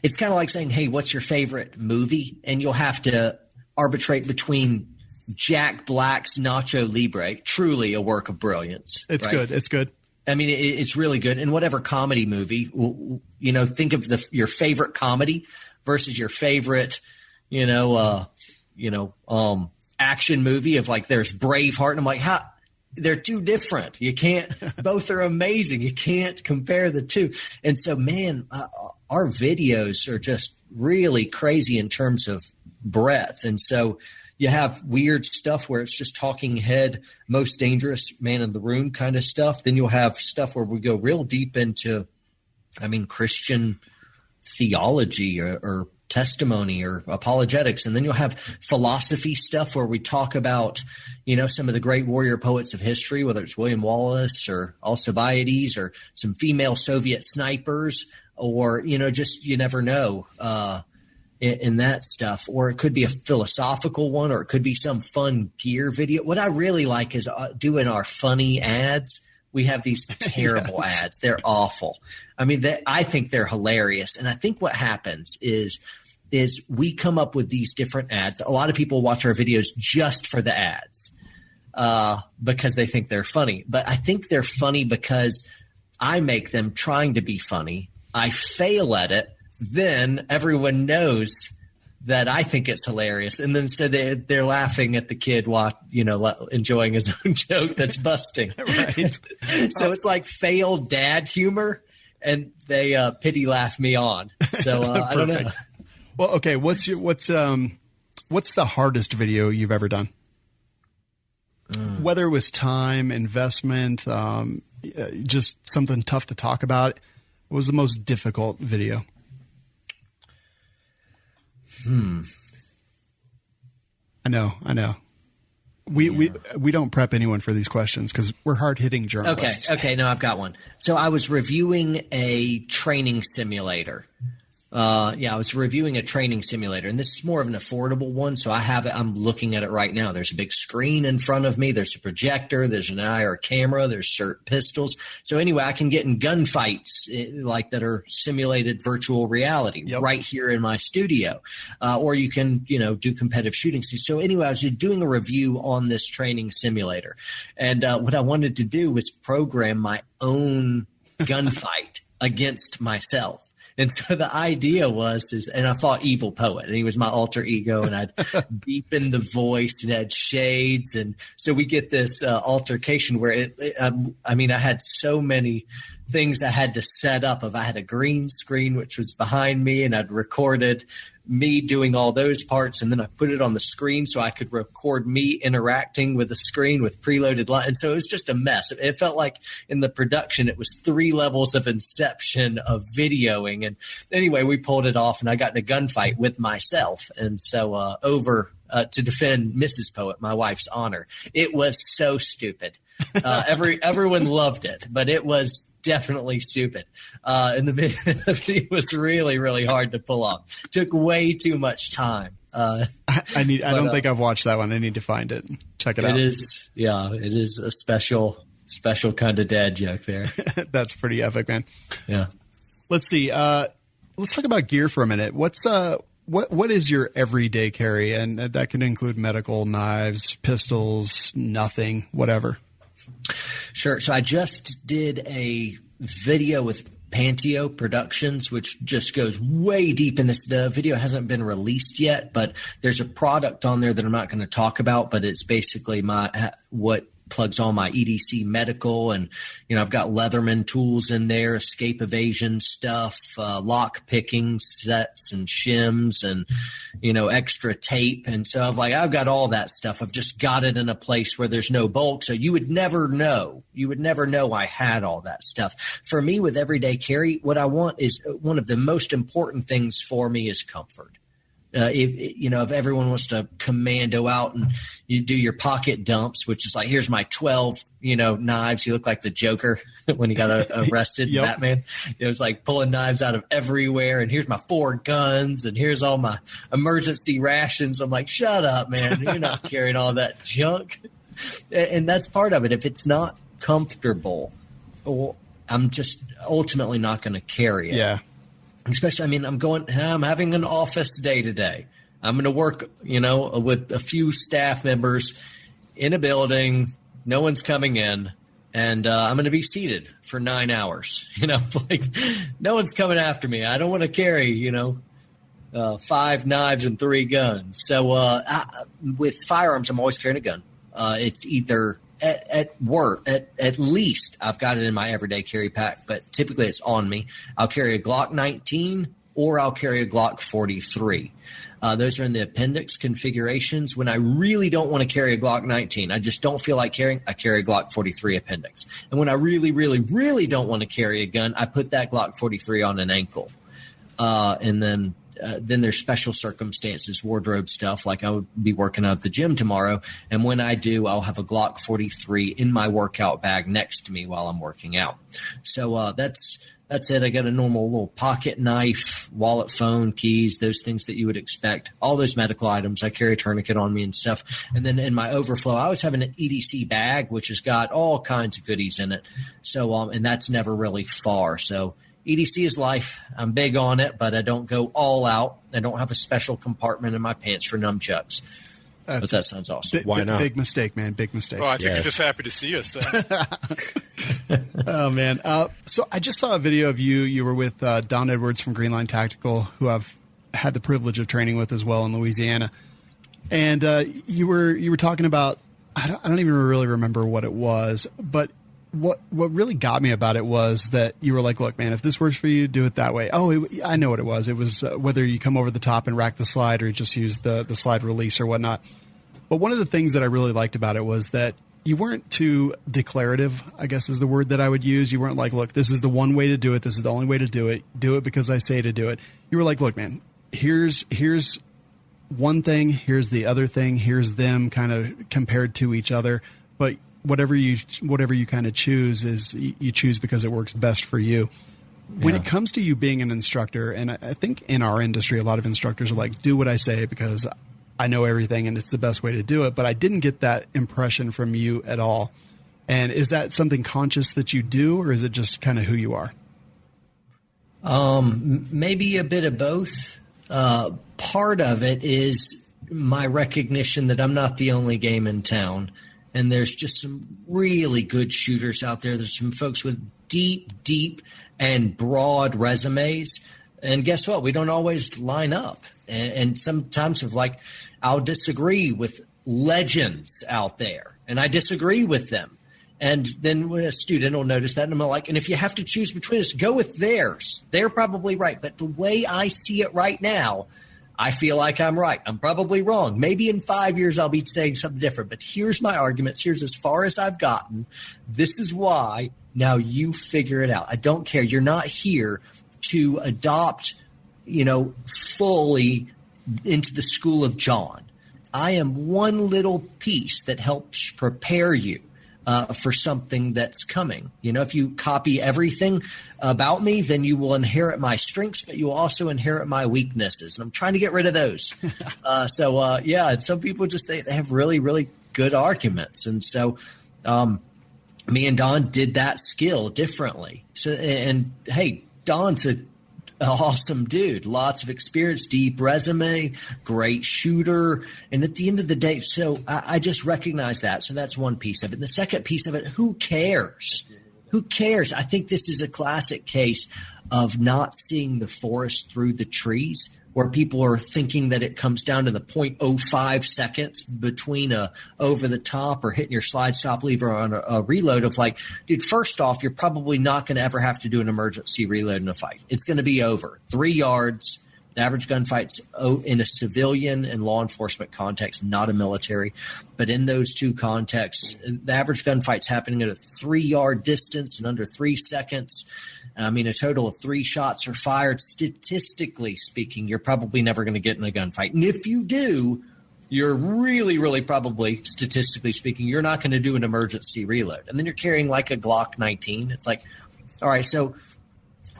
it's kind of like saying, hey, what's your favorite movie? And you'll have to arbitrate between Jack Black's Nacho Libre, truly a work of brilliance. It's right? good. It's good. I mean, it's really good. And whatever comedy movie, think of your favorite comedy versus your favorite, action movie of like, there's Braveheart. And I'm like, how? They're too different. You can't, both are amazing. You can't compare the two. And so, man, our videos are just really crazy in terms of breadth. And so you have weird stuff where it's just talking head, most dangerous man in the room kind of stuff. Then you'll have stuff where we go real deep into, Christian theology or testimony or apologetics. And then you'll have philosophy stuff where we talk about, some of the great warrior poets of history, whether it's William Wallace or Alcibiades or some female Soviet snipers, or, just, you never know, in that stuff. Or it could be a philosophical one, or it could be some fun gear video. What I really like is doing our funny ads. We have these terrible ads. They're awful. I think they're hilarious. And I think what happens is we come up with these different ads. A lot of people watch our videos just for the ads because they think they're funny. But I think they're funny because I make them trying to be funny. I fail at it. Then everyone knows that I think it's hilarious. And then so they're laughing at the kid enjoying his own joke that's busting. Right. So it's like failed dad humor, and they pity laugh me on. So I don't know. Well, okay. What's the hardest video you've ever done? Whether it was time, investment, just something tough to talk about. What was the most difficult video? I know. We don't prep anyone for these questions because we're hard-hitting journalists. Okay. No, I've got one. So I was reviewing a training simulator. I was reviewing a training simulator, and this is more of an affordable one. So I have it. I'm looking at it right now. There's a big screen in front of me. There's a projector. There's an IR camera. There's certain pistols. So anyway, I can get in gunfights like that are simulated virtual reality right here in my studio, or you can do competitive shooting. So anyway, I was doing a review on this training simulator, and what I wanted to do was program my own gunfight against myself. And so the idea and I thought Evil Poet, and he was my alter ego, and I'd deepen the voice and had shades. And so we get this altercation where I had so many things I had to set up. I had a green screen, which was behind me, and I'd recorded me doing all those parts, and then I put it on the screen so I could record me interacting with the screen with preloaded lines. And so it was just a mess. It felt like in the production it was 3 levels of inception of videoing. And anyway, we pulled it off, and I got in a gunfight with myself. And so to defend Mrs. Poet, my wife's honor. It was so stupid. Everyone loved it, but it was definitely stupid. And the video was really, really hard to pull off. Took way too much time. I don't think I've watched that one. I need to find it and check it out. It is a special kind of dad joke there. That's pretty epic, man. Yeah. Let's see. Let's talk about gear for a minute. What is your everyday carry? And that can include medical, knives, pistols, nothing, whatever. Sure. So I just did a video with Panteo Productions, which just goes way deep in this. The video hasn't been released yet, but there's a product on there that I'm not going to talk about, but it's basically what plugs all my EDC medical, and I've got Leatherman tools in there, escape evasion stuff, lock picking sets and shims, and extra tape. And so I've got all that stuff. I've just got it in a place where there's no bulk, so you would never know I had all that stuff. For me, with everyday carry, what I want is one of the most important things for me is comfort. If everyone wants to commando out and you do your pocket dumps, which is like, here's my 12, knives. You look like the Joker when he got arrested, yep. Batman. It was like pulling knives out of everywhere. And here's my 4 guns, and here's all my emergency rations. I'm like, shut up, man. You're not carrying all that junk. And that's part of it. If it's not comfortable, I'm just ultimately not going to carry it. Yeah. Especially, I'm having an office day today. I'm going to work, with a few staff members in a building. No one's coming in, and I'm going to be seated for 9 hours. No one's coming after me. I don't want to carry, 5 knives and 3 guns. So with firearms, I'm always carrying a gun. It's either at work, at least I've got it in my everyday carry pack, but typically it's on me. I'll carry a Glock 19 or I'll carry a Glock 43. Those are in the appendix configurations. When I really don't want to carry a Glock 19, I just don't feel like carrying, I carry a Glock 43 appendix. And when I really, really, really don't want to carry a gun, I put that Glock 43 on an ankle. And then there's special circumstances, wardrobe stuff, like I would be working out at the gym tomorrow. And when I do, I'll have a Glock 43 in my workout bag next to me while I'm working out. So that's it. I got a normal little pocket knife, wallet, phone, keys, those things that you would expect, all those medical items. I carry a tourniquet on me and stuff. And then in my overflow, I always have an EDC bag, which has got all kinds of goodies in it. So, and that's never really far. So EDC is life. I'm big on it, but I don't go all out. I don't have a special compartment in my pants for nunchucks. But that sounds awesome. Why not? Big mistake, man. Big mistake. Well, I think you're just happy to see us then. Oh, man. So I just saw a video of you. You were with Don Edwards from Greenline Tactical, who I've had the privilege of training with as well in Louisiana. And you were talking about, I don't even really remember what it was, but what really got me about it was that you were like, look, man, if this works for you, do it that way. Oh, I know what it was. It was whether you come over the top and rack the slide or just use the slide release or whatnot. But one of the things that I really liked about it was that you weren't too declarative, I guess is the word that I would use. You weren't like, look, this is the one way to do it. This is the only way to do it. Do it because I say to do it. You were like, look, man, here's one thing, here's the other thing, here's them kind of compared to each other. But whatever you kind of choose is you choose because it works best for you. When it comes to you being an instructor, and I think in our industry, a lot of instructors are like, do what I say because I know everything and it's the best way to do it. But I didn't get that impression from you at all. And is that something conscious that you do, or is it just kind of who you are? Maybe a bit of both. Part of it is my recognition that I'm not the only game in town. And there's just some really good shooters out there. There's some folks with deep and broad resumes. And guess what? We don't always line up. And sometimes I'll disagree with legends out there, and I disagree with them. And then a student will notice that, and I'm like, and if you have to choose between us, go with theirs. They're probably right. But the way I see it right now, I feel like I'm right. I'm probably wrong. Maybe in 5 years I'll be saying something different. But here's my arguments. Here's as far as I've gotten. This is why. Now you figure it out. I don't care. You're not here to adopt, fully into the school of John. I am one little piece that helps prepare you for something that's coming. If you copy everything about me, then you will inherit my strengths, but you will also inherit my weaknesses. And I'm trying to get rid of those. And some people just, they have really, really good arguments. And so me and Don did that skill differently. So, and hey, Don's an awesome dude, lots of experience, deep resume, great shooter. And at the end of the day, so I just recognize that. So that's one piece of it. And the second piece of it, who cares? Who cares? I think this is a classic case of not seeing the forest through the trees, where people are thinking that it comes down to the 0.05 seconds between a over the top or hitting your slide stop lever on a reload of like, dude, first off, you're probably not going to ever have to do an emergency reload in a fight. It's going to be over 3 yards. The average gunfight's in a civilian and law enforcement context, not a military. But in those two contexts, the average gunfight's happening at a 3-yard distance in under 3 seconds. I mean, a total of 3 shots are fired. Statistically speaking, you're probably never going to get in a gunfight. And if you do, you're really, really probably, statistically speaking, you're not going to do an emergency reload. And then you're carrying like a Glock 19. It's like, all right, so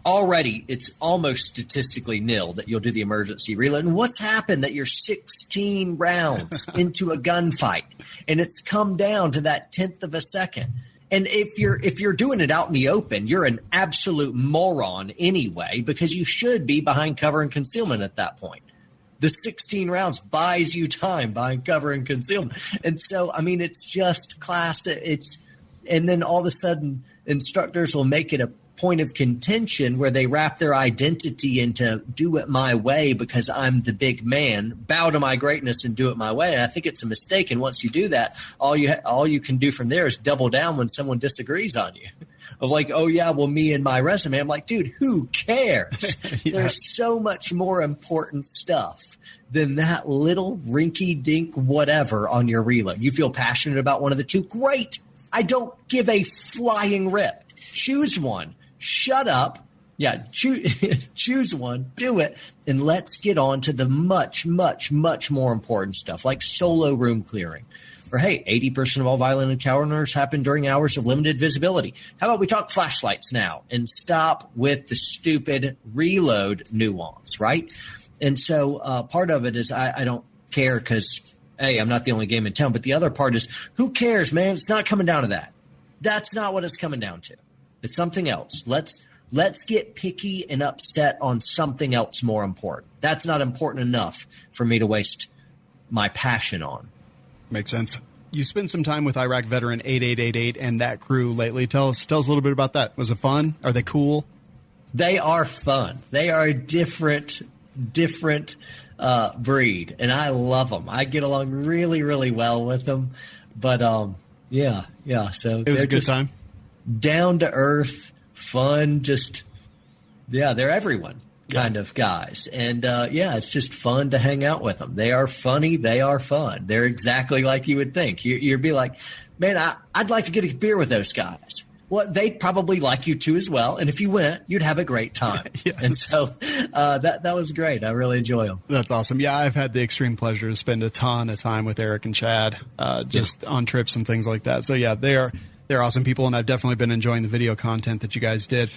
already it's almost statistically nil that you'll do the emergency reload. And what's happened that you're 16 rounds into a gunfight and it's come down to that 10th of a second? And if you're doing it out in the open, you're an absolute moron anyway, because you should be behind cover and concealment at that point. The 16 rounds buys you time behind cover and concealment. And so, I mean, it's just classic. And then all of a sudden instructors will make it a point of contention where they wrap their identity into do it my way because I'm the big man, bow to my greatness and do it my way. And I think it's a mistake. And once you do that, all you can do from there is double down when someone disagrees on you. Of like, oh yeah, well, me and my resume. I'm like, dude, who cares? Yeah. There's so much more important stuff than that little rinky dink whatever on your reload. You feel passionate about one of the two? Great. I don't give a flying rip. Choose one. Shut up. Yeah, choose one, do it, and let's get on to the much, much, much more important stuff like solo room clearing. Or, hey, 80% of all violent encounters happen during hours of limited visibility. How about we talk flashlights now and stop with the stupid reload nuance, right? And so part of it is I don't care because, hey, I'm not the only game in town. But the other part is, who cares, man? It's not coming down to that. That's not what it's coming down to. It's something else. Let's get picky and upset on something else more important. That's not important enough for me to waste my passion on. Makes sense. You spent some time with Iraq veteran 8888 and that crew lately. Tell us a little bit about that. Was it fun? Are they cool? They are fun. They are a different breed, and I love them. I get along really, really well with them. But yeah. So it was a good time. Down to earth, fun, they're everyone kind of guys. And it's just fun to hang out with them. They are funny. They are fun. They're exactly like you would think. You'd be like, man, I'd like to get a beer with those guys. well, they'd probably like you too as well. And if you went, you'd have a great time. Yes. And so that was great. I really enjoy them. That's awesome. Yeah, I've had the extreme pleasure to spend a ton of time with Eric and Chad, just on trips and things like that. So yeah, they're awesome people, and I've definitely been enjoying the video content that you guys did.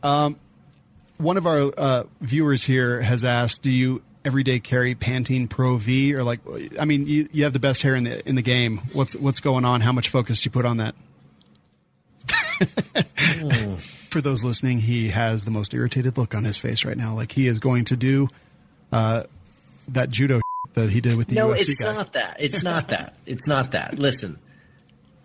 One of our viewers here has asked, do you everyday carry Pantene Pro V, or you have the best hair in the game. What's going on? How much focus do you put on that? For those listening, he has the most irritated look on his face right now. Like he is going to do that judo that he did with the UFC guy. No, it's not that. It's not that. It's not that. Listen,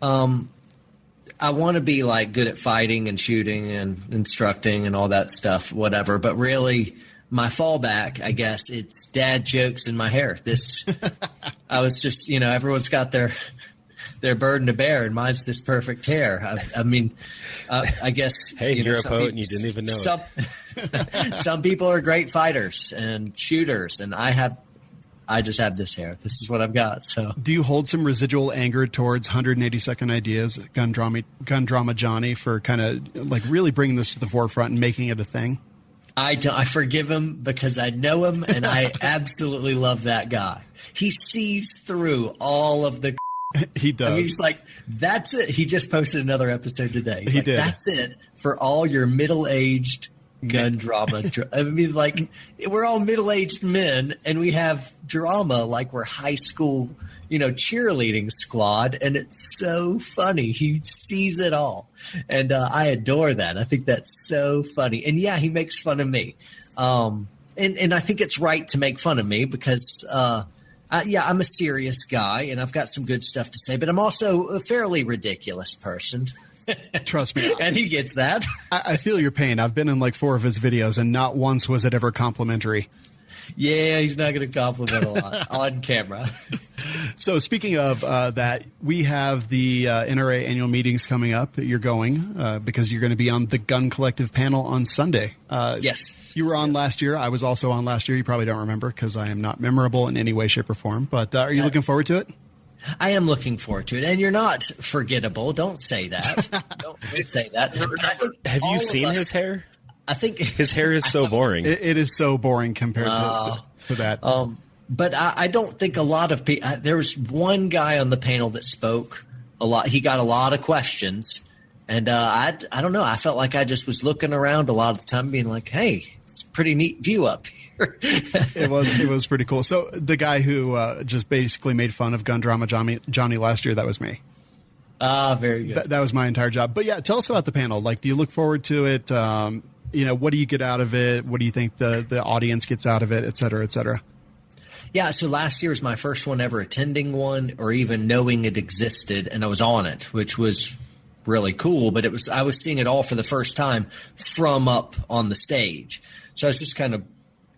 I want to be like good at fighting and shooting and instructing and all that stuff, whatever. But really, my fallback, I guess, it's dad jokes in my hair. I was just, everyone's got their burden to bear, and mine's this perfect hair. I guess. Hey, you're a poet and you didn't even know it. Some people are great fighters and shooters, and I just have this hair. This is what I've got. So, do you hold some residual anger towards 180-second ideas, Gun Drama Johnny, for kind of like really bringing this to the forefront and making it a thing? I forgive him because I know him, and I absolutely love that guy. He sees through all of the. He does. He's like, that's it. He just posted another episode today. He did. That's it for all your middle-aged gun drama. We're all middle-aged men, and we have drama like we're high school, cheerleading squad, and it's so funny. He sees it all, and I adore that. I think that's so funny. And yeah, he makes fun of me, and I think it's right to make fun of me because I'm a serious guy, and I've got some good stuff to say, but I'm also a fairly ridiculous person. Trust me. And he gets that. I feel your pain. I've been in like 4 of his videos, and not once was it ever complimentary. Yeah, he's not going to compliment a lot on camera. So speaking of that, we have the NRA annual meetings coming up. You're going because you're going to be on the Gun Collective panel on Sunday. Yes. You were on last year. I was also on last year. You probably don't remember because I am not memorable in any way, shape, or form. But are you looking forward to it? I am looking forward to it. And you're not forgettable. Don't say that. Don't say that. Have you seen his hair? I think his hair is so boring. It is so boring compared to that. But I don't think a lot of people. There was one guy on the panel that spoke a lot. He got a lot of questions, and I don't know. I felt like I just was looking around a lot of the time, being like, "Hey, it's a pretty neat view up here." It was pretty cool. So the guy who just basically made fun of Gun Drama Johnny last year, that was me. Very good. That was my entire job. But yeah, tell us about the panel. Like, do you look forward to it? What do you get out of it? What do you think the audience gets out of it, et cetera, et cetera? Yeah, so last year was my first one ever attending one or even knowing it existed, and I was on it, which was really cool. But I was seeing it all for the first time from up on the stage. So I was just kind of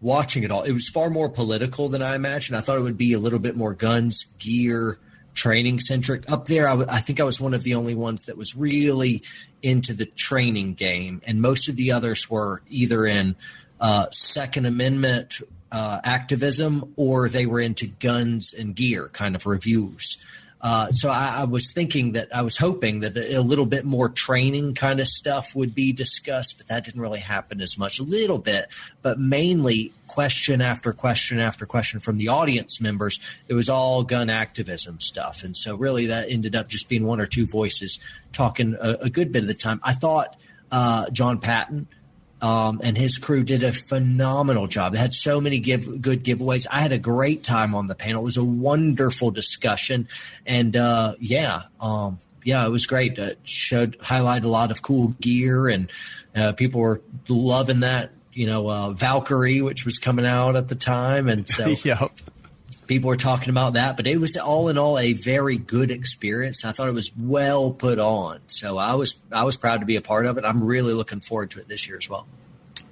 watching it all. It was far more political than I imagined. I thought it would be a little bit more guns, gear, training centric. Up there, I think I was one of the only ones that was really into the training game, and most of the others were either in Second Amendment activism, or they were into guns and gear kind of reviews. So I was hoping that a little bit more training kind of stuff would be discussed, but that didn't really happen as much. A little bit, but mainly question after question after question from the audience members. It was all gun activism stuff. And so really that ended up just being 1 or 2 voices talking a good bit of the time. I thought John Patton and his crew did a phenomenal job. They had so many good giveaways. I had a great time on the panel. It was a wonderful discussion, and it was great. Highlighted a lot of cool gear, and people were loving that. Valkyrie, which was coming out at the time, and so yep. People were talking about that. But it was all in all a very good experience. I thought it was well put on. So I was proud to be a part of it. I'm really looking forward to it this year as well.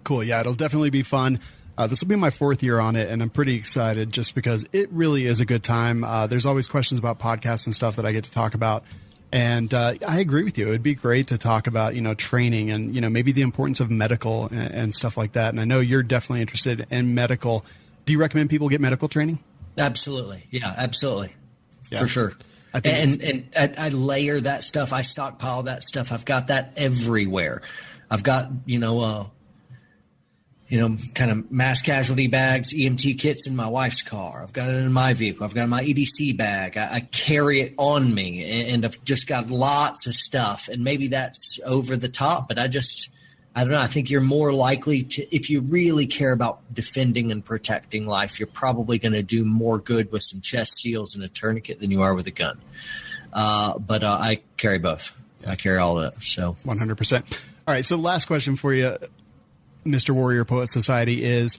Cool. Yeah, it'll definitely be fun. This will be my 4th year on it, and I'm pretty excited just because it really is a good time. There's always questions about podcasts and stuff that I get to talk about. And I agree with you. It would be great to talk about, training and, maybe the importance of medical and stuff like that. And I know you're definitely interested in medical. Do you recommend people get medical training? Absolutely. Yeah, absolutely. Yeah. For sure. I layer that stuff. I stockpile that stuff. I've got that everywhere. I've got, kind of mass casualty bags, EMT kits in my wife's car. I've got it in my vehicle. I've got it in my EDC bag. I carry it on me, and I've just got lots of stuff. And maybe that's over the top, but I don't know. I think you're more likely to, if you really care about defending and protecting life, you're probably going to do more good with some chest seals and a tourniquet than you are with a gun. But I carry both. I carry all of it. So 100%. All right. So last question for you, Mr. Warrior Poet Society, is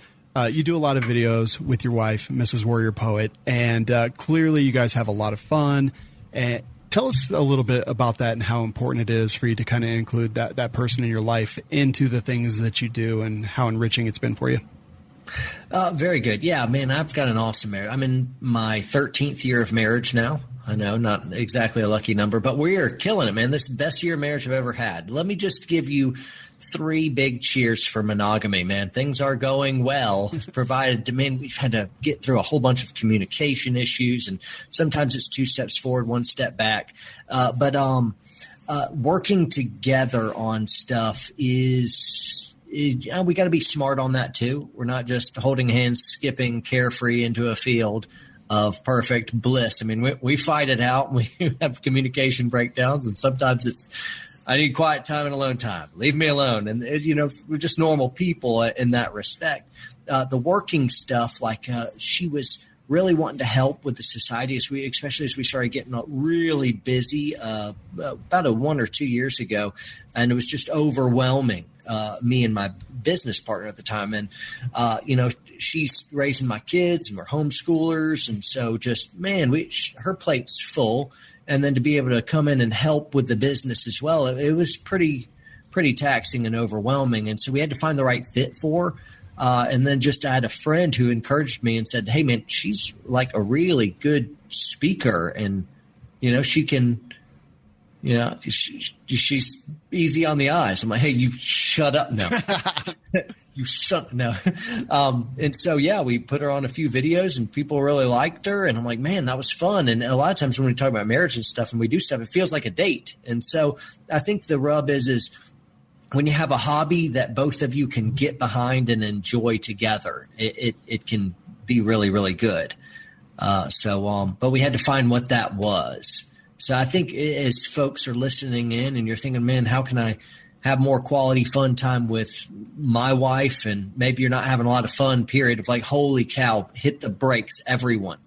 you do a lot of videos with your wife, Mrs. Warrior Poet, and clearly you guys have a lot of fun. And tell us a little bit about that and how important it is for you to kind of include that person in your life into the things that you do and how enriching it's been for you. Very good. Yeah, man, I've got an awesome marriage. I'm in my 13th year of marriage now. I know, not exactly a lucky number, but we are killing it, man. This is the best year of marriage I've ever had. Let me just give you 3 big cheers for monogamy, man. Things are going well, provided, we've had to get through a whole bunch of communication issues, and sometimes it's 2 steps forward, 1 step back. But working together on stuff is we got to be smart on that too. We're not just holding hands, skipping carefree into a field of perfect bliss. I mean, we fight it out. We have communication breakdowns, and sometimes it's, I need quiet time and alone time. Leave me alone. And, we're just normal people in that respect. The working stuff, she was really wanting to help with the society, especially as we started getting really busy about 1 or 2 years ago. And it was just overwhelming, me and my business partner at the time. And, she's raising my kids, and we're homeschoolers. And so just, man, her plate's full. And then to be able to come in and help with the business as well, it was pretty taxing and overwhelming. And so we had to find the right fit for her. And then I had a friend who encouraged me and said, hey, man, she's like a really good speaker. And, she can, she's easy on the eyes. I'm like, hey, you shut up. No. You suck. No. And so, we put her on a few videos, and people really liked her. And I'm like, man, that was fun. And a lot of times when we talk about marriage and stuff and we do stuff, it feels like a date. And so I think the rub is when you have a hobby that both of you can get behind and enjoy together, it can be really, really good. But we had to find what that was. So I think as folks are listening in and you're thinking, man, how can I have more quality fun time with my wife? And maybe you're not having a lot of fun, period, of like, holy cow, hit the brakes, everyone.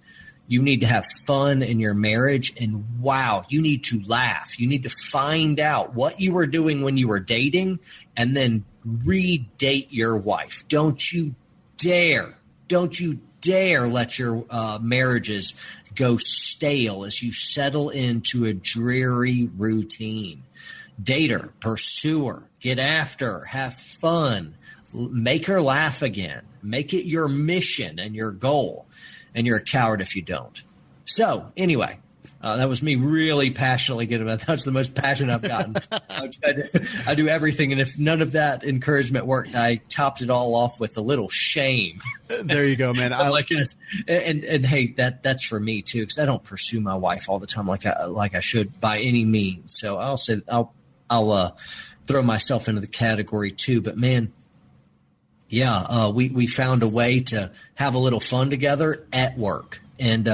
You need to have fun in your marriage, and wow, you need to laugh. You need to find out what you were doing when you were dating and then redate your wife. Don't you dare let your marriages go stale as you settle into a dreary routine. Date her, pursue her, get after her, have fun, make her laugh again, make it your mission and your goal, and you're a coward if you don't. So anyway, that was me really passionately getting about that. That's the most passionate I've gotten. I do everything, and if none of that encouragement worked, I topped it all off with a little shame. There you go, man. I like this, and hey, that's for me too, because I don't pursue my wife all the time like I should by any means. So I'll throw myself into the category too. But man, we found a way to have a little fun together at work, and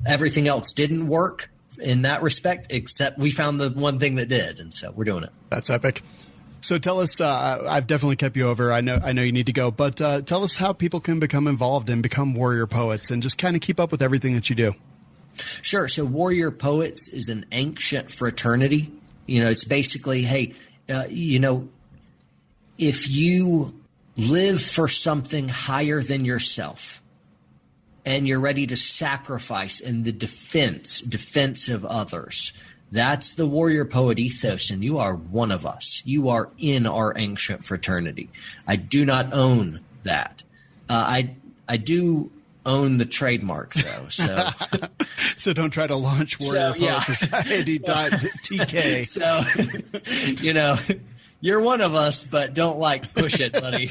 everything else didn't work in that respect, except we found the one thing that did, and so we're doing it. That's epic. So tell us, I've definitely kept you over. I know you need to go, but tell us how people can become involved and become warrior poets and just kind of keep up with everything that you do. Sure. So Warrior Poets is an ancient fraternity. It's basically, hey, if you live for something higher than yourself and you're ready to sacrifice in the defense of others, that's the Warrior Poet ethos, and you are one of us. You are in our ancient fraternity. I do not own that. I do own the trademark, though. So so don't try to launch Warrior Poet Society .tk. So, you're one of us, but don't push it, buddy.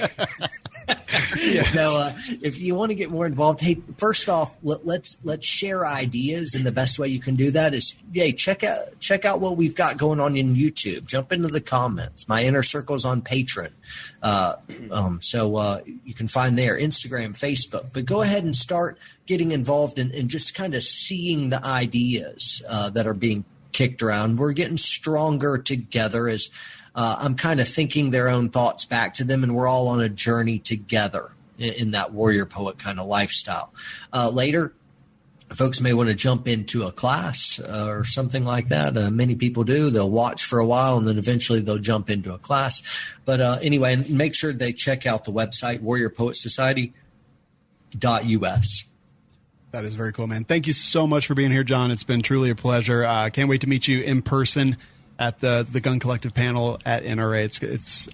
Yes. Now, if you want to get more involved, hey, first off, let's share ideas, and the best way you can do that is, check out what we've got going on in YouTube. Jump into the comments. My inner circle's on Patreon, so you can find there, Instagram, Facebook. But go ahead and start getting involved and just kind of seeing the ideas that are being kicked around. We're getting stronger together as I'm kind of thinking their own thoughts back to them, and we're all on a journey together in that warrior poet kind of lifestyle. Later, folks may want to jump into a class or something like that. Many people do. They'll watch for a while, and then eventually they'll jump into a class. But anyway, make sure they check out the website, warriorpoetsociety.us. That is very cool, man. Thank you so much for being here, John. It's been truly a pleasure. Can't wait to meet you in person at the Gun Collective panel at NRA.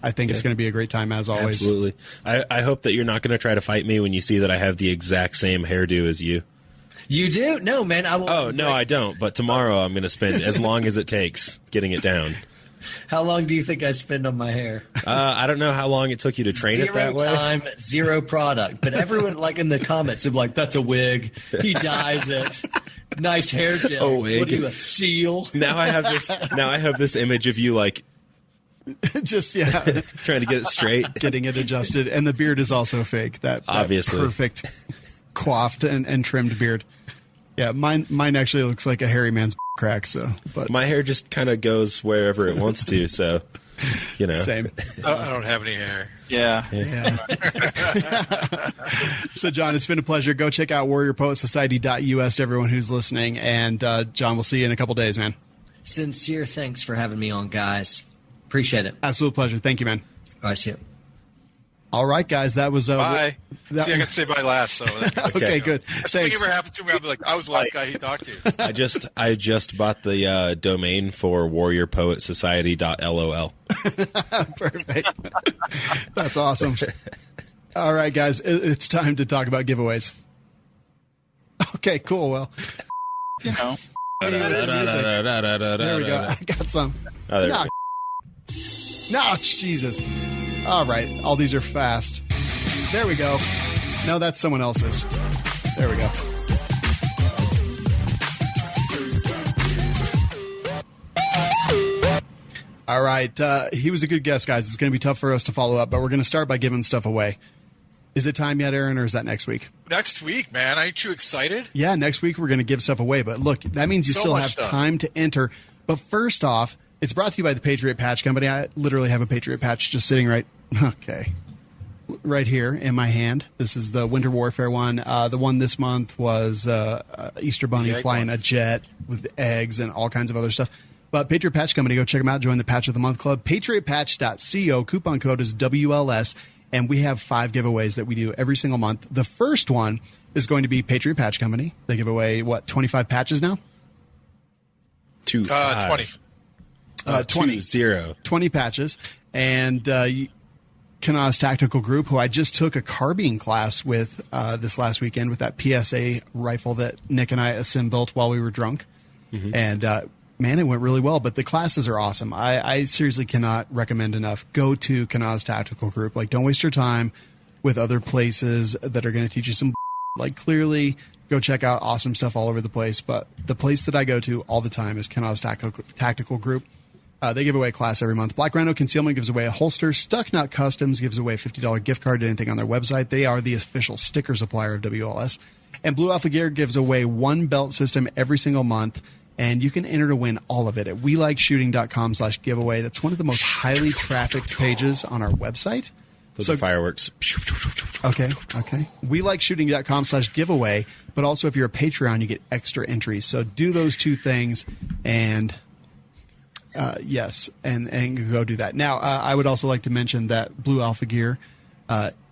I think it's going to be a great time, as always. Absolutely. I hope that you're not going to try to fight me when you see that I have the exact same hairdo as you. You do? No, man. I will. Oh, no, I don't. But tomorrow I'm going to spend as long as it takes getting it down. How long do you think I spend on my hair? I don't know how long it took you to train it that way. 0 time, 0 product. But everyone, like in the comments, is like, "That's a wig. He dyes it. Nice hair gel. A wig. What are you, a seal?" Now I have this image of you like just trying to get it straight, getting it adjusted, and the beard is also fake. That obviously perfect coiffed and trimmed beard. Yeah, mine actually looks like a hairy man's crack. So, but my hair just kind of goes wherever it wants to. So, same. I don't have any hair. Yeah. So, John, it's been a pleasure. Go check out warriorpoetsociety.us to everyone who's listening. And John, we'll see you in a couple days, man. Sincere thanks for having me on, guys. Appreciate it. Absolute pleasure. Thank you, man. All right, see you. All right, guys. That was bye. See, I got to say bye last. So okay, good. If something ever happened to me, I'll be like, I was the last guy he talked to. I just bought the domain for warriorpoetsociety.lol. Perfect. That's awesome. All right, guys. It's time to talk about giveaways. Okay, cool. Well, there we go. I got some. Oh, there we go. No, Jesus. All right. All these are fast. There we go. No, that's someone else's. There we go. All right. He was a good guest, guys. It's going to be tough for us to follow up, but we're going to start by giving stuff away. Is it time yet, Aaron, or is that next week? Next week, man. Aren't you excited? Yeah, next week we're going to give stuff away. But look, that means you still have time to enter. But first off, it's brought to you by the Patriot Patch Company. I literally have a Patriot Patch just sitting right here in my hand. This is the Winter Warfare one. The one this month was Easter Bunny flying a jet with eggs and all kinds of other stuff. But Patriot Patch Company, go check them out. Join the Patch of the Month Club. PatriotPatch.co. Coupon code is WLS. And we have 5 giveaways that we do every single month. The first one is going to be Patriot Patch Company. They give away, 25 patches now? 20. 20 patches. And Kanaz Tactical Group, who I just took a carbine class with this last weekend with that PSA rifle that Nick and I assembled while we were drunk. Mm-hmm. And man, it went really well. But the classes are awesome. I seriously cannot recommend enough. Go to Kanaz Tactical Group. Don't waste your time with other places that are going to teach you some clearly go check out awesome stuff all over the place. But the place that I go to all the time is Kanaz Tactical Group. They give away a class every month. Black Rhino Concealment gives away a holster. Stucknut Customs gives away a $50 gift card to anything on their website. They are the official sticker supplier of WLS. And Blue Alpha Gear gives away 1 belt system every single month. And you can enter to win all of it at welikeshooting.com/giveaway. That's one of the most highly trafficked pages on our website. Those are fireworks. Okay. welikeshooting.com/giveaway. But also, if you're a Patreon, you get extra entries. So do those 2 things and... yes, and go do that. Now, I would also like to mention that Blue Alpha Gear,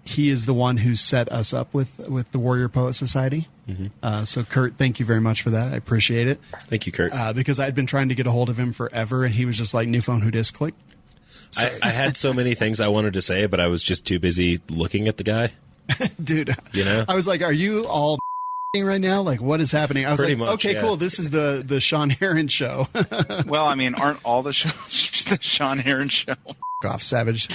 he is the one who set us up with the Warrior Poet Society. Mm-hmm. So, Kurt, thank you very much for that. I appreciate it. Thank you, Kurt. Because I'd been trying to get a hold of him forever, and he was just like, new phone, who dis, click. So. I had so many things I wanted to say, but I was just too busy looking at the guy. Dude, I was like, are you all right now? What is happening? I was Pretty like, much, okay, cool. This is the Sean Heron show. Well, I mean, aren't all the shows the Sean Heron show? off, Savage.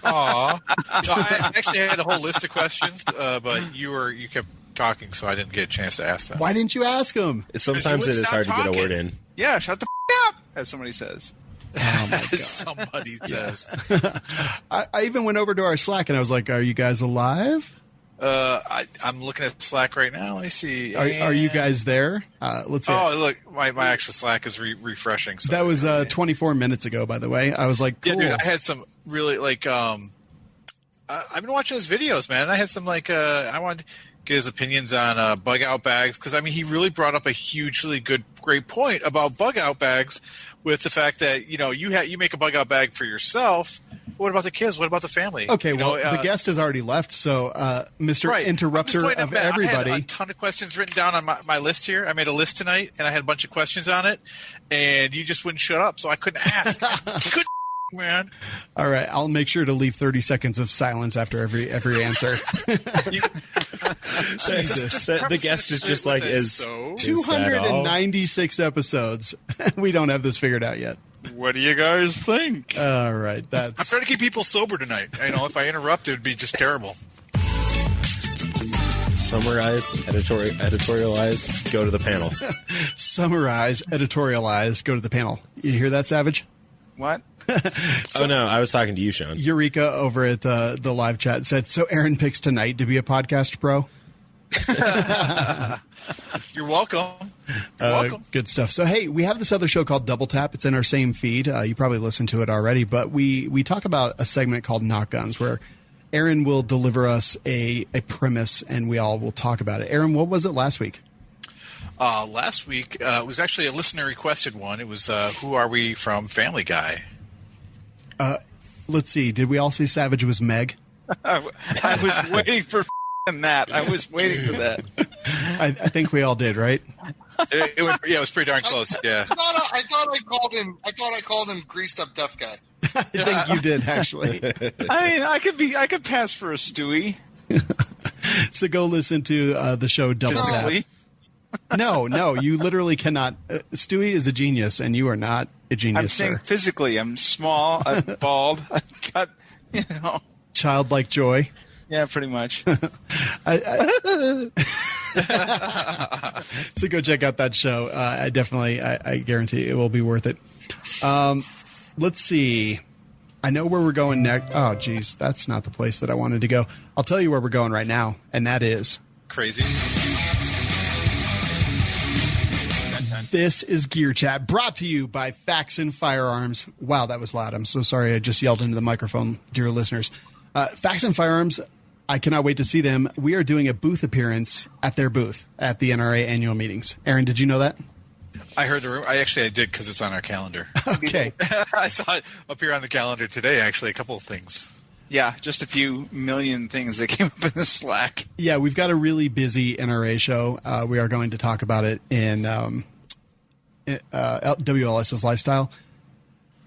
Aw. So I actually had a whole list of questions, but you kept talking, so I didn't get a chance to ask them. Why didn't you ask him? Sometimes it is hard to get a word in. Yeah, shut the up, as somebody says. Oh my God. Somebody says. I even went over to our Slack and I was like, "Are you guys alive? I'm looking at Slack right now. Let me see. Are you guys there? Let's see. Oh, look, my actual Slack is refreshing. So that was 24 minutes ago, by the way. I was like, cool. Yeah, dude, I had some really I've been watching his videos, man. And I had some I wanted to get his opinions on bug out bags because he really brought up a hugely great point about bug out bags with the fact that you make a bug out bag for yourself. What about the kids? What about the family? Okay, the guest has already left, so Mr. Right. Interrupter of everybody. I had a ton of questions written down on my list here. I made a list tonight, and I had a bunch of questions on it, and you just wouldn't shut up, so I couldn't ask. Good man. All right, I'll make sure to leave 30 seconds of silence after every answer. Jesus, the guest is just like, is 296 episodes. We don't have this figured out yet. What do you guys think? All right, I'm trying to keep people sober tonight. If I interrupt, it would be just terrible. Summarize, editorialize, go to the panel. Summarize, editorialize, go to the panel. You hear that, Savage? What? Oh, no, I was talking to you, Sean. Eureka over at the live chat said, so Aaron picks tonight to be a podcast pro? You're welcome. Welcome. Good stuff. So, hey, we have this other show called Double Tap. It's in our same feed. You probably listened to it already, but we talk about a segment called Knock Guns where Aaron will deliver us a premise and we all will talk about it. Aaron, what was it last week? Last week, it was actually a listener requested one. It was Who Are We from Family Guy? Let's see. Did we all say Savage was Meg? I was waiting for that. I was waiting for that. I think we all did, right? It was pretty darn close. Yeah. I thought I called him greased up deaf guy. I think you did, actually. I could pass for a Stewie. So go listen to the show Double Tap. No, you literally cannot. Stewie is a genius, and you are not a genius, I'm saying sir. physically, I'm small, I'm bald, I've got, childlike joy. Yeah, pretty much. So go check out that show. I guarantee it will be worth it. Let's see. I know where we're going next. Oh, geez, that's not the place that I wanted to go. I'll tell you where we're going right now, and that is crazy. This is Gear Chat, brought to you by Faxon Firearms. Wow, that was loud. I'm so sorry. I just yelled into the microphone, dear listeners. Faxon Firearms, I cannot wait to see them. We are doing a booth appearance at their booth at the NRA annual meetings. Aaron, did you know that? I heard the rumor. I did because it's on our calendar. Okay. I saw it appear on the calendar today, actually, a couple of things. Yeah, just a few million things that came up in the Slack. Yeah, we've got a really busy NRA show. We are going to talk about it in WLS's Lifestyle.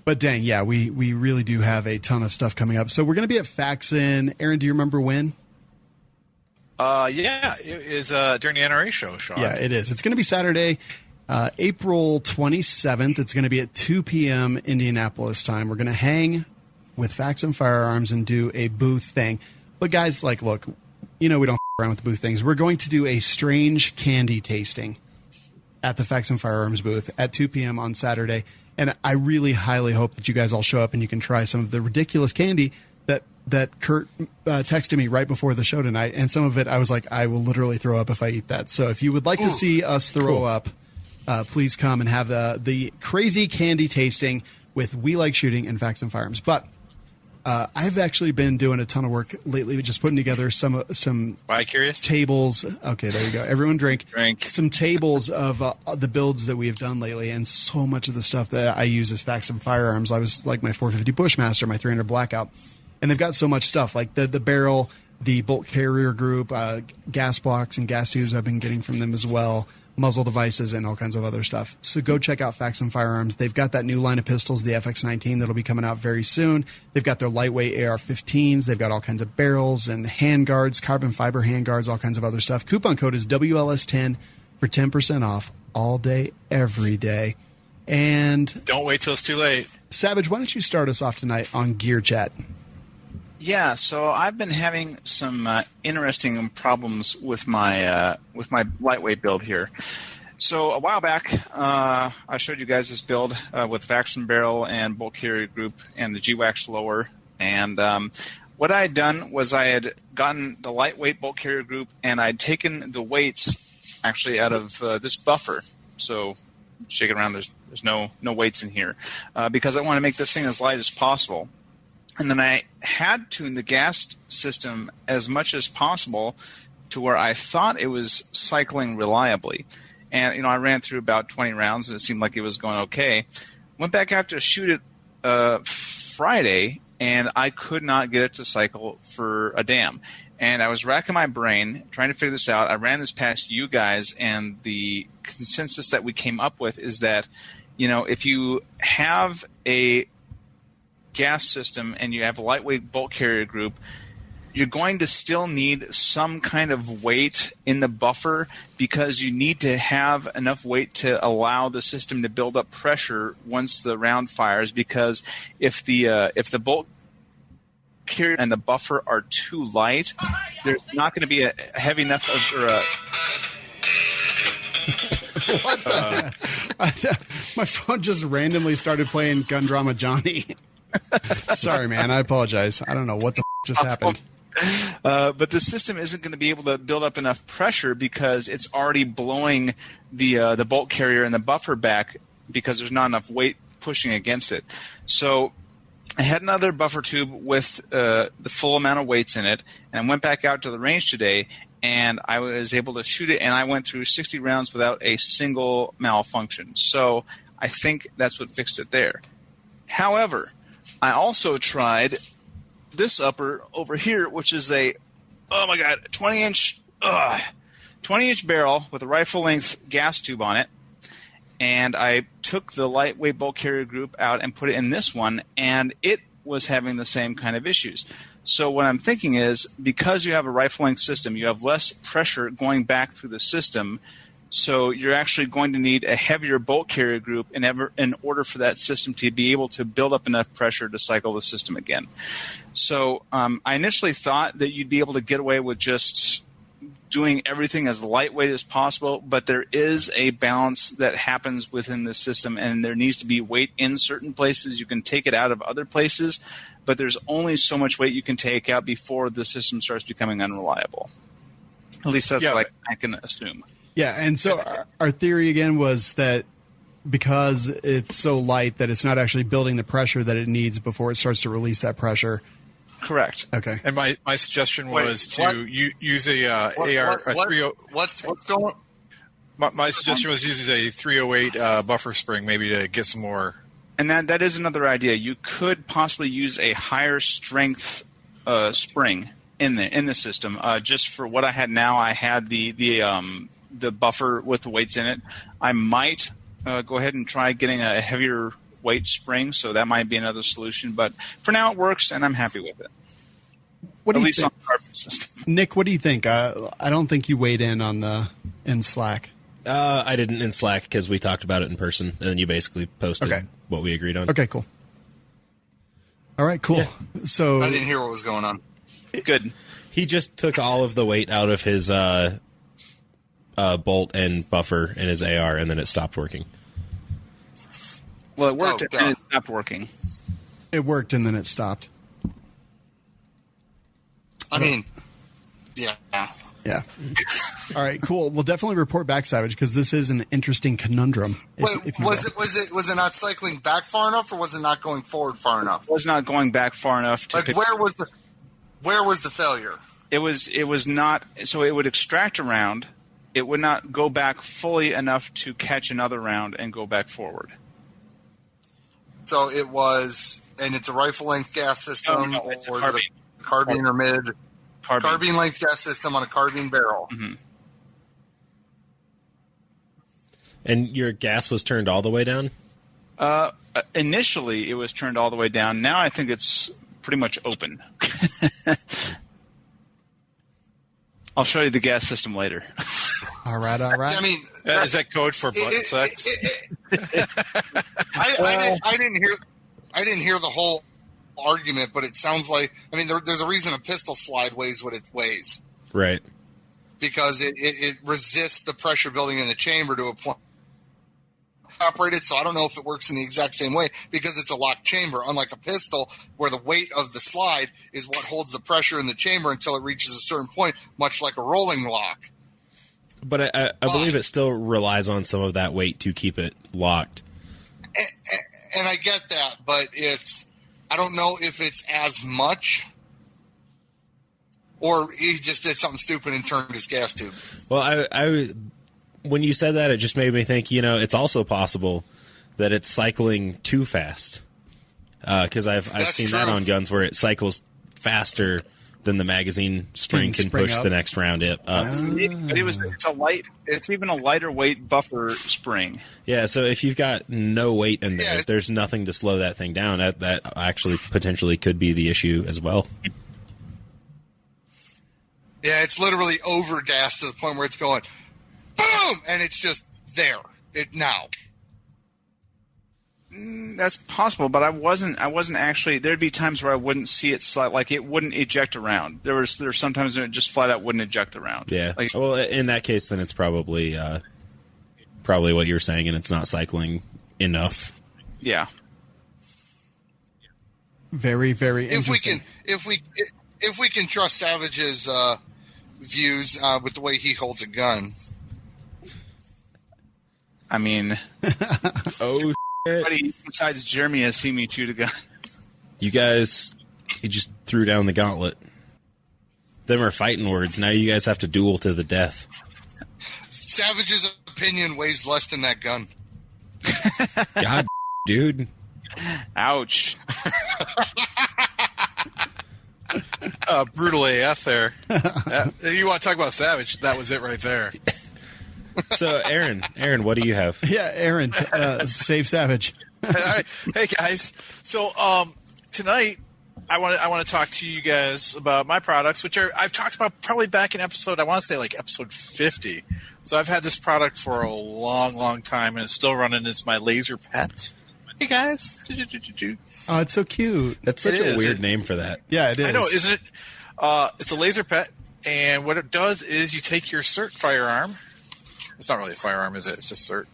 But dang, yeah, we really do have a ton of stuff coming up. So we're going to be at Faxon. Aaron, do you remember when? Yeah, it is during the NRA show, Sean. Yeah, it is. It's going to be Saturday, April 27th. It's going to be at 2 p.m. Indianapolis time. We're going to hang with Faxon Firearms and do a booth thing. But guys, look, we don't f around with the booth things. We're going to do a strange candy tasting at the Faxon Firearms booth at 2 p.m. on Saturday. And I really highly hope that you guys all show up and you can try some of the ridiculous candy that Kurt texted me right before the show tonight. And some of it, I was like, I will literally throw up if I eat that. So if you would like to see us throw up, please come and have the crazy candy tasting with We Like Shooting and Faxon Firearms. But I've actually been doing a ton of work lately, just putting together some Bi-curious tables. Okay, there you go. Everyone drink. Some tables of the builds that we have done lately, and so much of the stuff that I use is Faxon Firearms. I was like my 450 Bushmaster, my 300 Blackout, and they've got so much stuff like the barrel, the bolt carrier group, gas blocks and gas tubes I've been getting from them as well, muzzle devices, and all kinds of other stuff. So go check out Faxon Firearms. They've got that new line of pistols, the FX19, that'll be coming out very soon. They've got their lightweight AR-15s. They've got all kinds of barrels and handguards, carbon fiber handguards, all kinds of other stuff. Coupon code is WLS10 for 10% off all day, every day. And don't wait till it's too late. Savage, why don't you start us off tonight on Gear Chat? Yeah, so I've been having some interesting problems with my lightweight build here. So a while back, I showed you guys this build with Faxon barrel and bolt carrier group and the G-Wax lower. And what I had done was I had gotten the lightweight bolt carrier group and I'd taken the weights actually out of this buffer. So shake it around. There's no weights in here because I want to make this thing as light as possible. And then I had tuned the gas system as much as possible to where I thought it was cycling reliably. And, I ran through about 20 rounds, and it seemed like it was going okay. Went back out to shoot it Friday, and I could not get it to cycle for a damn. And I was racking my brain trying to figure this out. I ran this past you guys, and the consensus that we came up with is that, if you have a gas system and you have a lightweight bolt carrier group, you're going to still need some kind of weight in the buffer because you need to have enough weight to allow the system to build up pressure once the round fires. Because if the bolt carrier and the buffer are too light, there's not going to be a heavy enough What the? My phone just randomly started playing Gun Drama Johnny. Sorry, man. I apologize. I don't know what the just happened. But the system isn't going to be able to build up enough pressure because it's already blowing the bolt carrier and the buffer back because there's not enough weight pushing against it. So I had another buffer tube with the full amount of weights in it, and I went back out to the range today, and I was able to shoot it, and I went through 60 rounds without a single malfunction. So I think that's what fixed it there. However, I also tried this upper over here, which is a 20-inch barrel with a rifle length gas tube on it, and I took the lightweight bolt carrier group out and put it in this one, and it was having the same kind of issues. So what I'm thinking is, because you have a rifle length system, you have less pressure going back through the system, so you're actually going to need a heavier bolt carrier group in order for that system to be able to build up enough pressure to cycle the system again. So I initially thought that you'd be able to get away with just doing everything as lightweight as possible, but there is a balance that happens within the system, and there needs to be weight in certain places. You can take it out of other places, but there's only so much weight you can take out before the system starts becoming unreliable. At least that's what I can assume. Yeah, and so our theory again was that because it's so light that it's not actually building the pressure that it needs before it starts to release that pressure. Correct. Okay. And my suggestion was to use a AR. What's going? My suggestion was use a 308 buffer spring, maybe to get some more. And that is another idea. You could possibly use a higher strength spring in the system. Just for what I had now, I had the buffer with the weights in it. I might go ahead and try getting a heavier weight spring, so that might be another solution. But for now, it works, and I'm happy with it. What do At you least think? on the carbon system. Nick, what do you think? I don't think you weighed in in Slack. I didn't in Slack because we talked about it in person, and then you basically posted what we agreed on. Okay, cool. All right, cool. Yeah. So I didn't hear what was going on. Good. He just took all of the weight out of his bolt and buffer in his AR, and then it stopped working. Well, it worked, and it stopped working. It worked, and then it stopped. I mean, yeah. Yeah. All right, cool. We'll definitely report back, Savage, because this is an interesting conundrum. Wait, was it not cycling back far enough, or was it not going forward far enough? It was not going back far enough to where was the failure? It was not. So it would extract a round. It would not go back fully enough to catch another round and go back forward. So it was, and it's a rifle length gas system, No, it's or a is it a carbine or mid? Carbine length gas system on a carbine barrel. Mm-hmm. And your gas was turned all the way down? Initially, it was turned all the way down. Now I think it's pretty much open. I'll show you the gas system later. All right. I mean, is that code for butt sex? I didn't hear the whole argument, but it sounds like, I mean, there's a reason a pistol slide weighs what it weighs. Right. Because it resists the pressure building in the chamber to a point operated. So I don't know if it works in the exact same way because it's a locked chamber, unlike a pistol where the weight of the slide is what holds the pressure in the chamber until it reaches a certain point, much like a rolling lock. But I believe it still relies on some of that weight to keep it locked. And I get that, but I don't know if it's as much, or he just did something stupid and turned his gas tube. Well, I when you said that, it just made me think, it's also possible that it's cycling too fast. Because I've seen that on guns where it cycles faster than the magazine spring can push the next round up. It's even a lighter weight buffer spring. Yeah, so if you've got no weight in there, if there's nothing to slow that thing down, that actually potentially could be the issue as well. Yeah, it's literally overgassed to the point where it's going boom, and it's just there now. That's possible, but I wasn't actually. There'd be times where I wouldn't see it slide, like it wouldn't eject around. There's sometimes when it just flat out wouldn't eject around. Yeah. Like, well, in that case, then it's probably what you're saying, and it's not cycling enough. Yeah. Very, very interesting. If we can trust Savage's views with the way he holds a gun. I mean, oh. Everybody besides Jeremy has seen me shoot a gun. You just threw down the gauntlet. Them are fighting words. Now you guys have to duel to the death. Savage's opinion weighs less than that gun. God, dude. Ouch. Brutal AF there. You want to talk about Savage? That was it right there. So, Aaron, what do you have? Yeah, Aaron, save Savage. All right. Hey guys. So tonight I want to talk to you guys about my products, which I've talked about probably back in episode 50. So I've had this product for a long, long time, and it's still running. It's my laser pet. Hey guys. Oh, it's so cute. That's such a weird name for that. Yeah, it is. I know, isn't it? It's a laser pet, and what it does is you take your SIRT firearm. It's not really a firearm, is it? It's just SIRT.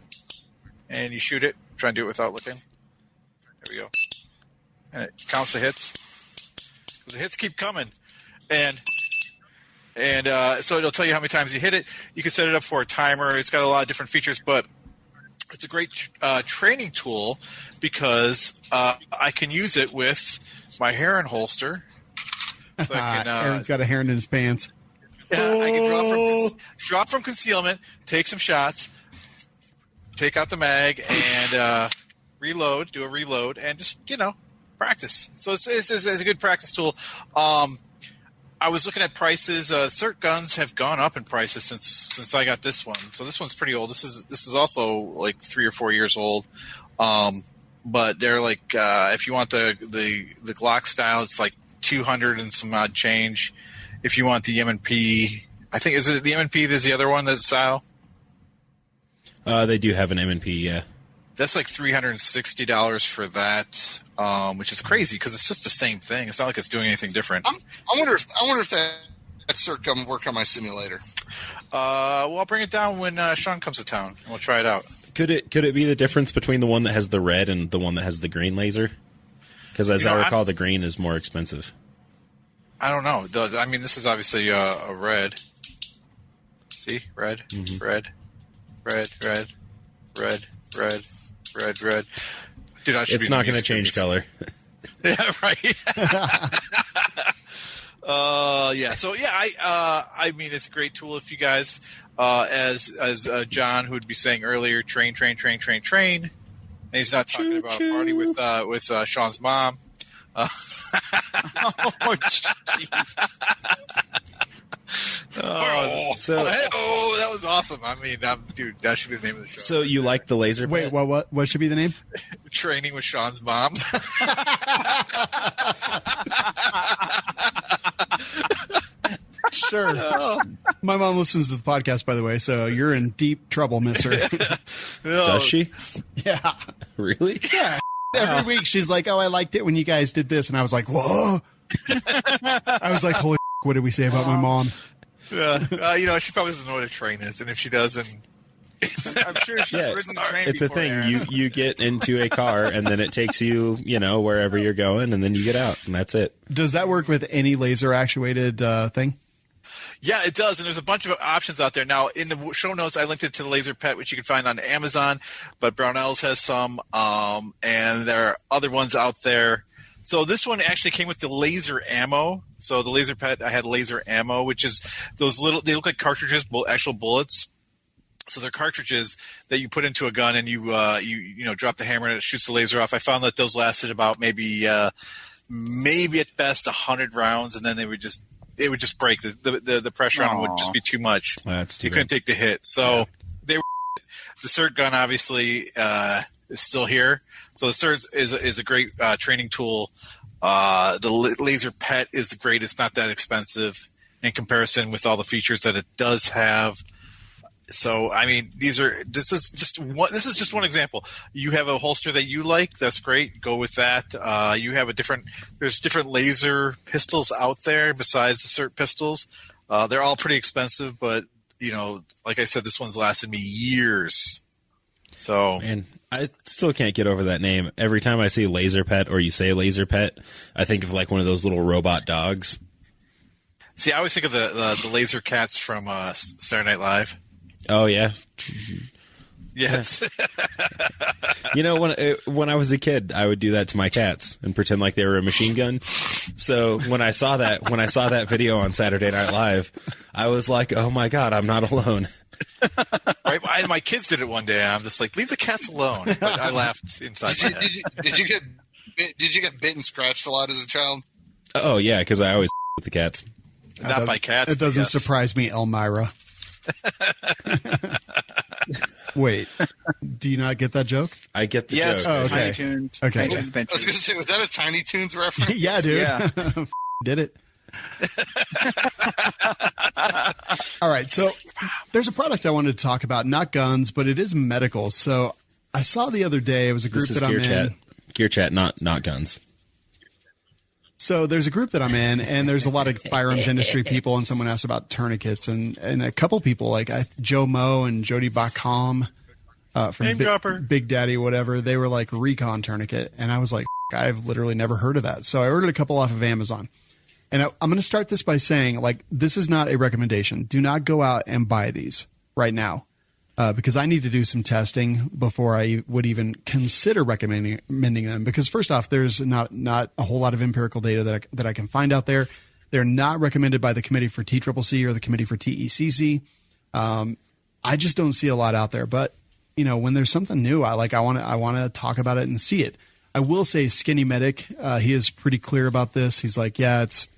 And you shoot it. Try and do it without looking. There we go. And it counts the hits. The hits keep coming. And so it'll tell you how many times you hit it. You can set it up for a timer. It's got a lot of different features, but it's a great training tool because I can use it with my Heron holster. So Aaron's got a Heron in his pants. Yeah, I can drop from concealment, take some shots, take out the mag, and reload, do a reload, and just, practice. So it's a good practice tool. I was looking at prices. SIRT guns have gone up in prices since I got this one. So this one's pretty old. This is also like 3 or 4 years old. But they're like, if you want the Glock style, it's like 200 and some odd change. If you want the M&P, I think, is it the M&P? There's the other one that's style. They do have an M&P, yeah. That's like $360 for that, which is crazy because it's just the same thing. It's not like it's doing anything different. I wonder if that SIRT gun will work on my simulator. Well, I'll bring it down when Sean comes to town, and we'll try it out. Could it be the difference between the one that has the red and the one that has the green laser? Because as I recall, the green is more expensive. I don't know. I mean, this is obviously a red. See? Red, red, red, red, red, red, red, red. Dude, it's not going to change color. Yeah, right. Yeah. So yeah, I mean, it's a great tool if you guys, as John, who would be saying earlier, train. And he's not talking about a party with Sean's mom. Oh, jeez. That was awesome. I mean, dude, that should be the name of the show. So you like the laser pet? Wait, what should be the name? Training with Sean's mom. Sure. My mom listens to the podcast, by the way, so you're in deep trouble, mister. Does she? Yeah. Really? Yeah. Every week she's like, oh, I liked it when you guys did this. And I was like, whoa. I was like, holy what did we say about my mom? She probably doesn't know what a train is. And if she doesn't, I'm sure she's ridden a train it's a before, thing. Aaron. You get into a car, and then it takes you, wherever you're going, and then you get out, and that's it. Does that work with any laser actuated thing? Yeah, it does, and there's a bunch of options out there. Now, in the show notes, I linked it to the Laser Pet, which you can find on Amazon, but Brownells has some, and there are other ones out there. So this one actually came with the laser ammo. So the Laser Pet, I had laser ammo, which is those little – they look like cartridges, actual bullets. So they're cartridges that you put into a gun, and you drop the hammer and it shoots the laser off. I found that those lasted about maybe at best 100 rounds, and then it would just break. The pressure on them would just be too much. That's too you couldn't take the hit. So they were the SIRT gun obviously is still here. So the SIRT is a great training tool. The Laser Pet is great. It's not that expensive in comparison with all the features that it does have. So, I mean, this is just one example. You have a holster that you like. That's great. Go with that. You have there's different laser pistols out there besides the SIRT pistols. They're all pretty expensive, but, like I said, this one's lasted me years. So. Man, I still can't get over that name. Every time I see Laser Pet or you say Laser Pet, I think of like one of those little robot dogs. See, I always think of the laser cats from Saturday Night Live. Oh yeah, yes. When I was a kid, I would do that to my cats and pretend like they were a machine gun. So when I saw that video on Saturday Night Live, I was like, "Oh my god, I'm not alone." Right, my kids did it one day. I'm just like, "Leave the cats alone." But I laughed inside. Did you get bit and scratched a lot as a child? Oh yeah, because I always with the cats. Not by cats. It doesn't yes. surprise me, Elmira. Wait, do you not get that joke? I get the yes, joke. Oh, okay. Tiny Toons. Okay. I was going to say, was that a Tiny Toons reference? Yeah, dude. Yeah. Did it. All right, so there's a product I wanted to talk about, not guns, but it is medical. So I saw the other day, it was a group This is that I'm Gear in. Chat. Gear Chat, not guns. So there's a group that I'm in, and there's a lot of firearms industry people, and someone asked about tourniquets, and a couple people, like Joe Mo and Jody Bacom from Big Daddy, whatever, they were like recon tourniquet, and I was like, I've literally never heard of that. So I ordered a couple off of Amazon. And I'm going to start this by saying, like, this is not a recommendation. Do not go out and buy these right now because I need to do some testing before I would even consider recommending them. Because first off, there's not a whole lot of empirical data that I can find out there. They're not recommended by the Committee for TCCC or the Committee for TECC. I just don't see a lot out there. But when there's something new, I want to talk about it and see it. I will say Skinny Medic, he is pretty clear about this. He's like, yeah, it's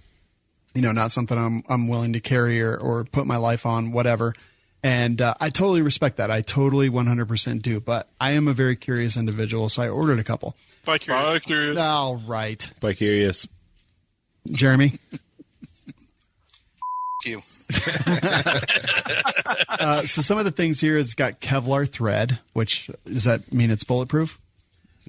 not something I'm willing to carry or put my life on, whatever. And I totally respect that. I totally 100% do. But I am a very curious individual, so I ordered a couple. By curious. All right. By curious. Jeremy? You. So some of the things here, it's got Kevlar thread, which does that mean it's bulletproof?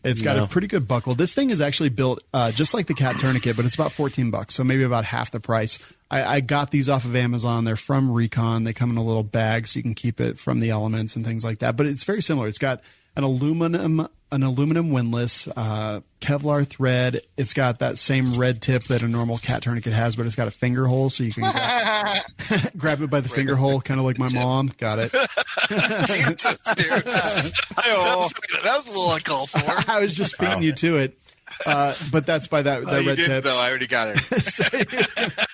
It's got a pretty good buckle. This thing is actually built just like the cat tourniquet, but it's about $14, so maybe about half the price. I got these off of Amazon. They're from Recon. They come in a little bag so you can keep it from the elements and things like that. But it's very similar. It's got an aluminum windlass, Kevlar thread. It's got that same red tip that a normal cat tourniquet has, but it's got a finger hole so you can grab it by the finger hole, kind of like my mom. Got it. Jesus, dude. That was a little uncalled for. I was just feeding you to it. But that's by that red tip. Though. I already got it. So you can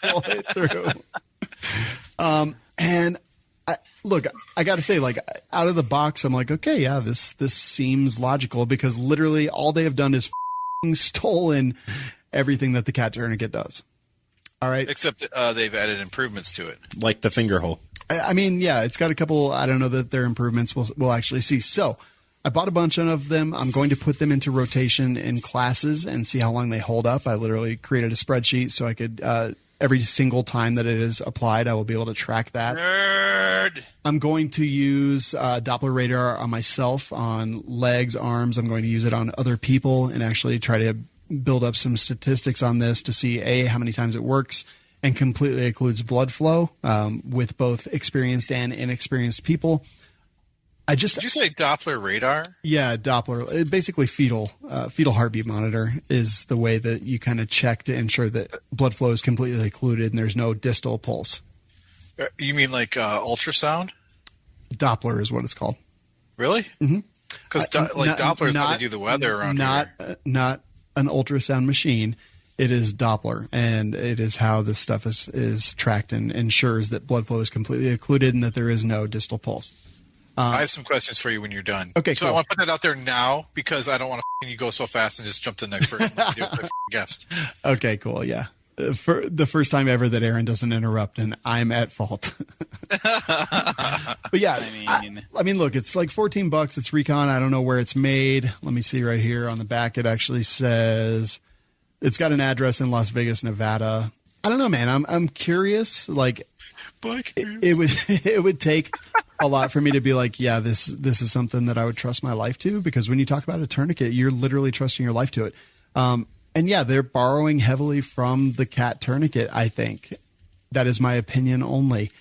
pull it through. And I got to say, like, out of the box, I'm like, okay, yeah, this seems logical because literally all they have done is stolen everything that the cat tourniquet does. All right. Except they've added improvements to it. Like the finger hole. I mean, yeah, it's got a couple, I don't know that they're improvements we'll actually see. So I bought a bunch of them. I'm going to put them into rotation in classes and see how long they hold up. I literally created a spreadsheet so I could every single time that it is applied, I will be able to track that. Nerd. I'm going to use Doppler radar on myself, on legs, arms. I'm going to use it on other people and actually try to build up some statistics on this to see, A, how many times it works, and completely includes blood flow with both experienced and inexperienced people. Did you say Doppler radar? Yeah, Doppler. Basically, fetal heartbeat monitor is the way that you kind of check to ensure that blood flow is completely occluded and there's no distal pulse. You mean like ultrasound? Doppler is what it's called. Really? Mm-hmm. Because Doppler is how they do the weather around here. Not an ultrasound machine. It is Doppler, and it is how this stuff is tracked and ensures that blood flow is completely occluded and that there is no distal pulse. I have some questions for you when you're done. Okay, so cool. I want to put that out there now because I don't want to you go so fast and just jump to the next person. Guest. Okay, cool. Yeah. For the first time ever that Aaron doesn't interrupt, and I'm at fault. But yeah, I mean, look, it's like $14. It's Recon. I don't know where it's made. Let me see right here on the back. It actually says it's got an address in Las Vegas, Nevada. I don't know, man. I'm curious. Like, it would take a lot for me to be like, yeah, this is something that I would trust my life to, because when you talk about a tourniquet, you're literally trusting your life to it. And yeah, they're borrowing heavily from the cat tourniquet, I think. That is my opinion only.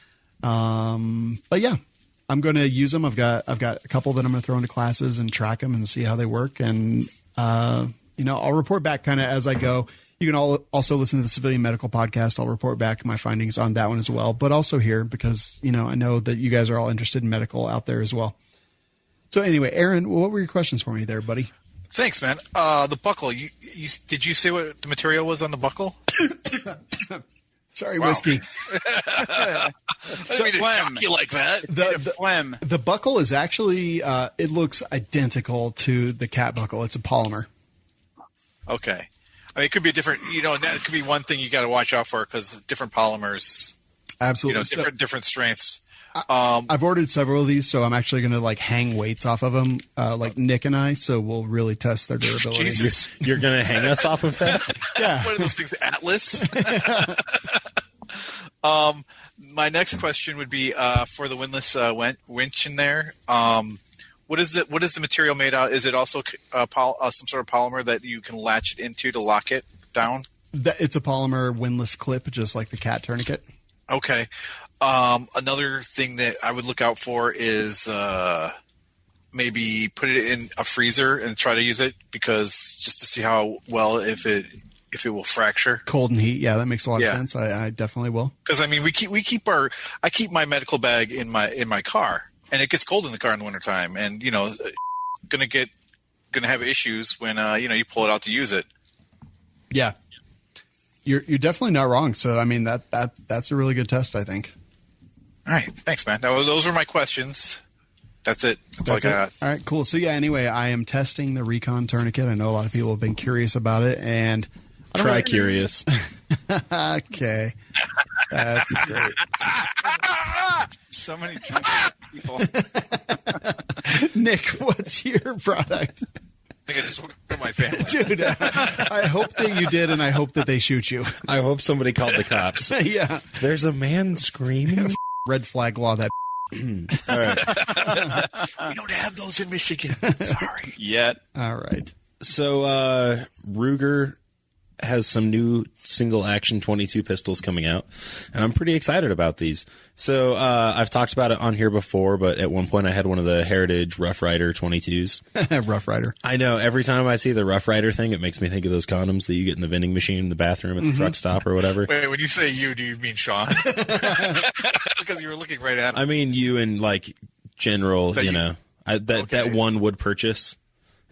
But yeah, I'm going to use them. I've got a couple that I'm going to throw into classes and track them and see how they work. And, I'll report back kind of as I go. You can also listen to the Civilian Medical Podcast. I'll report back my findings on that one as well, but also here because, I know that you guys are all interested in medical out there as well. So anyway, Aaron, what were your questions for me there, buddy? Thanks, man. The buckle. Did you say what the material was on the buckle? Sorry, whiskey. I didn't mean to shock you like that. The buckle is actually it looks identical to the cat buckle. It's a polymer. Okay. I mean, it could be a different. That could be one thing you got to watch out for because different polymers. Absolutely. Different strengths. I've ordered several of these, so I'm actually going to hang weights off of them, like Nick and I. So we'll really test their durability. Jesus. You're going to hang us off of that? Yeah. What are those things? Atlas. My next question would be for the windlass winch in there. What is it? What is the material made out? Is it also some sort of polymer that you can latch it into to lock it down? It's a polymer windlass clip, just like the cat tourniquet. Okay. Another thing that I would look out for is maybe put it in a freezer and try to use it because just to see how well if it will fracture. Cold and heat, yeah, that makes a lot of sense. I definitely will. Because I mean, I keep my medical bag in my car, and it gets cold in the car in the wintertime, and gonna have issues when you pull it out to use it. Yeah. You're definitely not wrong. So I mean that's a really good test, I think. All right, thanks, man. Those were my questions. That's it. That's all I got. All right, cool. So yeah, anyway, I am testing the Recon tourniquet. I know a lot of people have been curious about it, and curious. Okay, that's great. So many drunk people. Nick, what's your product? I think I just woke up my family. Dude, I hope that you did, and I hope that they shoot you. I hope somebody called the cops. Yeah. There's a man screaming. Red flag law that. All right. We don't have those in Michigan. Sorry. Yet. All right. So Ruger has some new single action 22 pistols coming out, and I'm pretty excited about these. So I've talked about it on here before, but at one point I had one of the Heritage Rough Rider 22s. Rough Rider. I know, every time I see the Rough Rider thing, it makes me think of those condoms that you get in the vending machine in the bathroom at the truck stop or whatever. Wait, when you say you, do you mean Sean? Because you were looking right at him. I mean you in general, that one would purchase.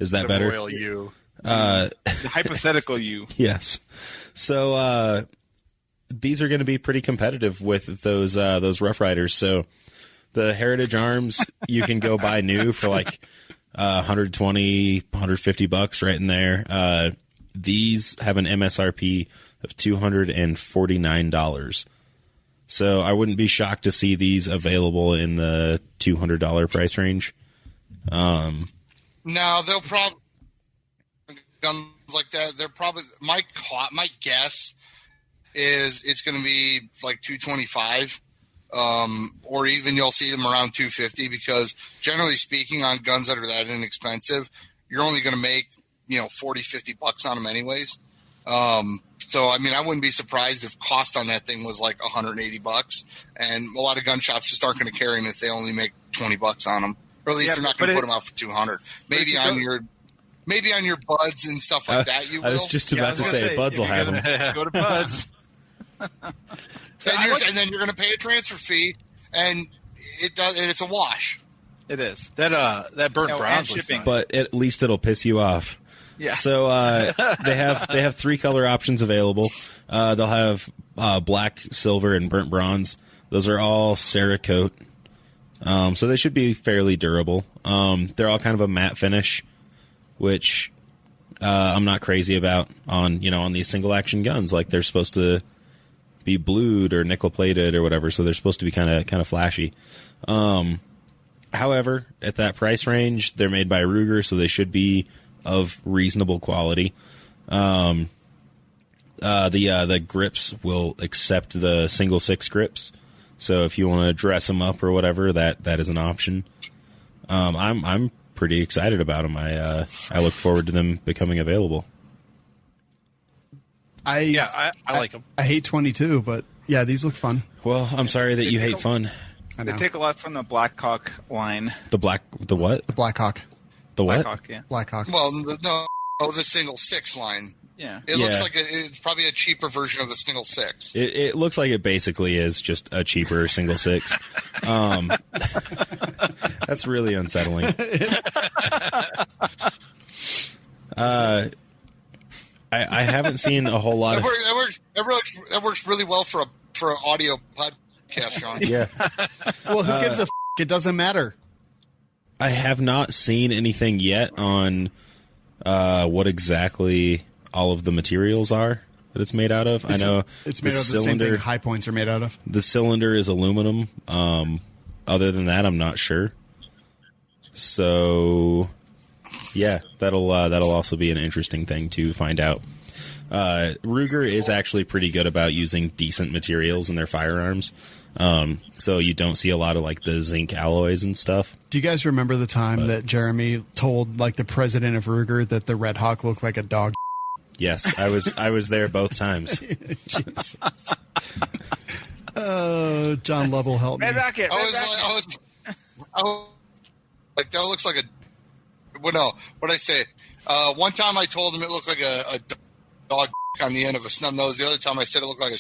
Is that better? Royal you. The hypothetical you. Yes. So these are going to be pretty competitive with those Rough Riders. So the Heritage Arms you can go buy new for $120, $150 right in there. These have an MSRP of $249. So I wouldn't be shocked to see these available in the $200 price range. No, they'll probably guns like that. They're probably my guess is it's going to be like $225, or even you'll see them around $250, because generally speaking, on guns that are that inexpensive, you're only going to make $40-50 on them anyways. So I mean, I wouldn't be surprised if cost on that thing was like $180, and a lot of gun shops just aren't going to carry them if they only make $20 on them, or at least they're not going to put them out for $200. Maybe on your buds and stuff like that. You will. I was just about to say Buds will have them. Go to Buds. And then you're going to pay a transfer fee, and it's a wash. It is that burnt bronze shipping, but at least it'll piss you off. Yeah. So they have 3 color options available. They'll have black, silver, and burnt bronze. Those are all Cerakote, so they should be fairly durable. They're all kind of a matte finish, which I'm not crazy about on these single action guns. Like, they're supposed to be blued or nickel plated or whatever, so they're supposed to be kind of flashy. However, at that price range, they're made by Ruger, so they should be of reasonable quality. The grips will accept the single 6 grips, so if you want to dress them up or whatever, that is an option. I'm pretty excited about them. I look forward to them becoming available. I like them. I hate 22, but yeah, these look fun. Well, I'm sorry that you hate fun. They take a lot from the Blackhawk line. The what? The Blackhawk. The what? Blackhawk, yeah. Blackhawk. Well, the single 6 line. Yeah. It looks like it's probably a cheaper version of the single 6. It looks like it basically is just a cheaper single 6. That's really unsettling. I haven't seen a whole lot of... That works really well for an audio podcast, Sean. Yeah. Well, who gives a f***? It doesn't matter. I have not seen anything yet on what exactly all of the materials are that it's made out of. I know it's made out of the same thing high points are made out of. The cylinder is aluminum. Other than that, I'm not sure. So, yeah, that'll also be an interesting thing to find out. Ruger is actually pretty good about using decent materials in their firearms. So you don't see a lot of like the zinc alloys and stuff. Do you guys remember the time that Jeremy told like the president of Ruger that the Red Hawk looked like a dog? Yes, I was there both times. Jesus. John Lovell helped me. Red Rocket. I was like, that looks like a. Well, no, what'd I say? One time I told him it looked like a dog on the end of a snub nose. The other time I said it looked like a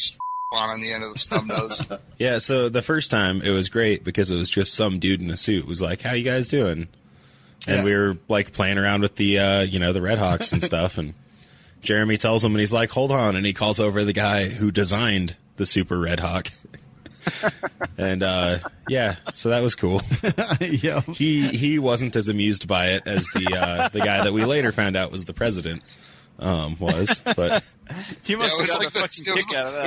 on the end of the snub nose. Yeah, so the first time it was great because it was just some dude in a suit was like, "How you guys doing?" And we were like playing around with the the Red Hawks and stuff, and Jeremy tells him, and he's like, "Hold on," and he calls over the guy who designed the Super Red Hawk. And so that was cool. Yeah. He wasn't as amused by it as the guy that we later found out was the president was, but he must have got a fucking kick out of that.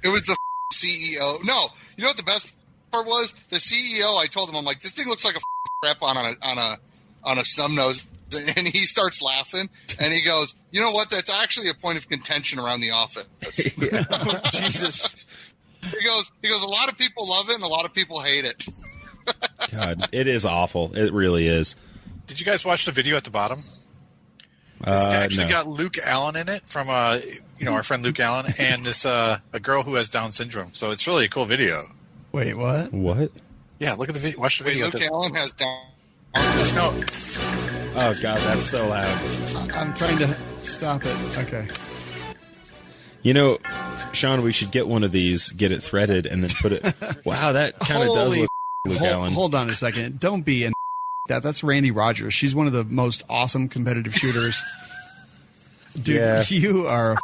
It was the CEO. No, you know what the best part was? The CEO. I told him, I'm like, this thing looks like a strap on a snub nose, and he starts laughing, and he goes, "You know what? That's actually a point of contention around the office." Oh, Jesus. He goes. A lot of people love it, and a lot of people hate it. God, it is awful. It really is. Did you guys watch the video at the bottom? It's actually got Luke Allen in it from our friend Luke Allen, and this a girl who has Down syndrome. So it's really a cool video. Wait, what? What? Yeah, look at the video. Watch the video. Luke Allen has Down. No. Oh God, that's so loud. I'm trying to stop it. Okay. Sean, we should get one of these, get it threaded, and then put it. Wow, that kind of does look Luke Allen. Hold on a second. Don't be an that. That's Randy Rogers. She's one of the most awesome competitive shooters. Dude, you are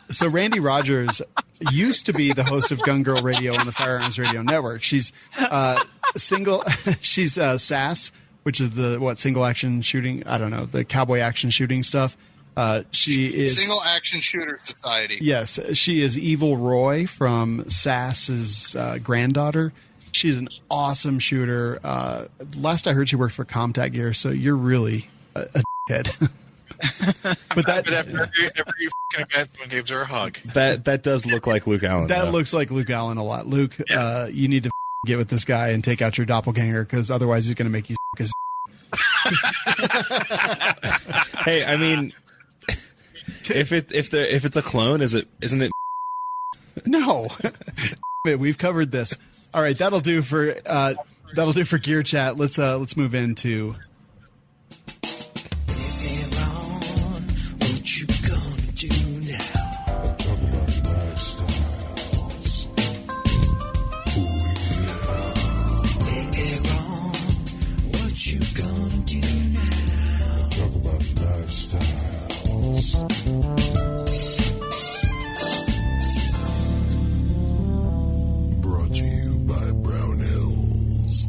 So Randy Rogers used to be the host of Gun Girl Radio on the Firearms Radio Network. She's she's SAS, which is the single action shooting, I don't know, the cowboy action shooting stuff. She is Single Action Shooter Society. Yes, she is Evil Roy from Sass's granddaughter. She's an awesome shooter. Last I heard, she worked for Comtac Gear, so you're really a head. But that every fucking event, one gives her a hug. That does look like Luke Allen. that though. looks like Luke Allen a lot. Luke, you need to get with this guy and take out your doppelganger because otherwise he's going to make you his. Hey, I mean, if it's a clone, isn't it? No, we've covered this. All right, that'll do for Gear Chat. Let's move into. What you gonna do now? Talk about lifestyles. Aaron, what you gonna do now? Talk about lifestyles. Brought to you by Brownells.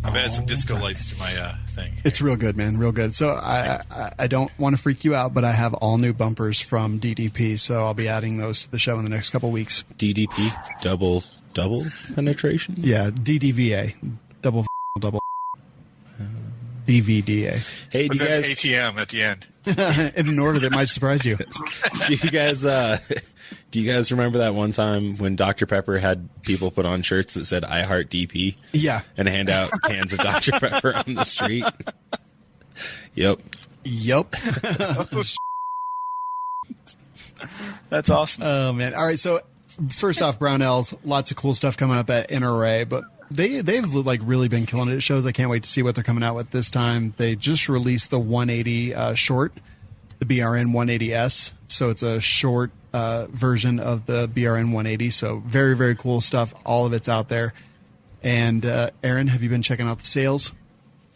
I've added some disco lights to my thing. It's real good, man. Real good. So I don't want to freak you out, but I have all new bumpers from DDP, so I'll be adding those to the show in the next couple weeks. DDP double penetration. Yeah, DDVA, double DVDA. Hey, do Put you that guys ATM at the end. In an order that might surprise you. do you guys remember that one time when Dr. Pepper had people put on shirts that said "I heart DP"? Yeah. And hand out cans of Dr. Pepper on the street? Yep. That's awesome. Oh man! All right, so first off, Brownells, lots of cool stuff coming up at NRA, but they've like really been killing it at shows. I can't wait to see what they're coming out with this time. They just released the 180 short, the BRN 180S. So it's a short version of the BRN 180. So very, very cool stuff. All of it's out there. And Aaron, have you been checking out the sales?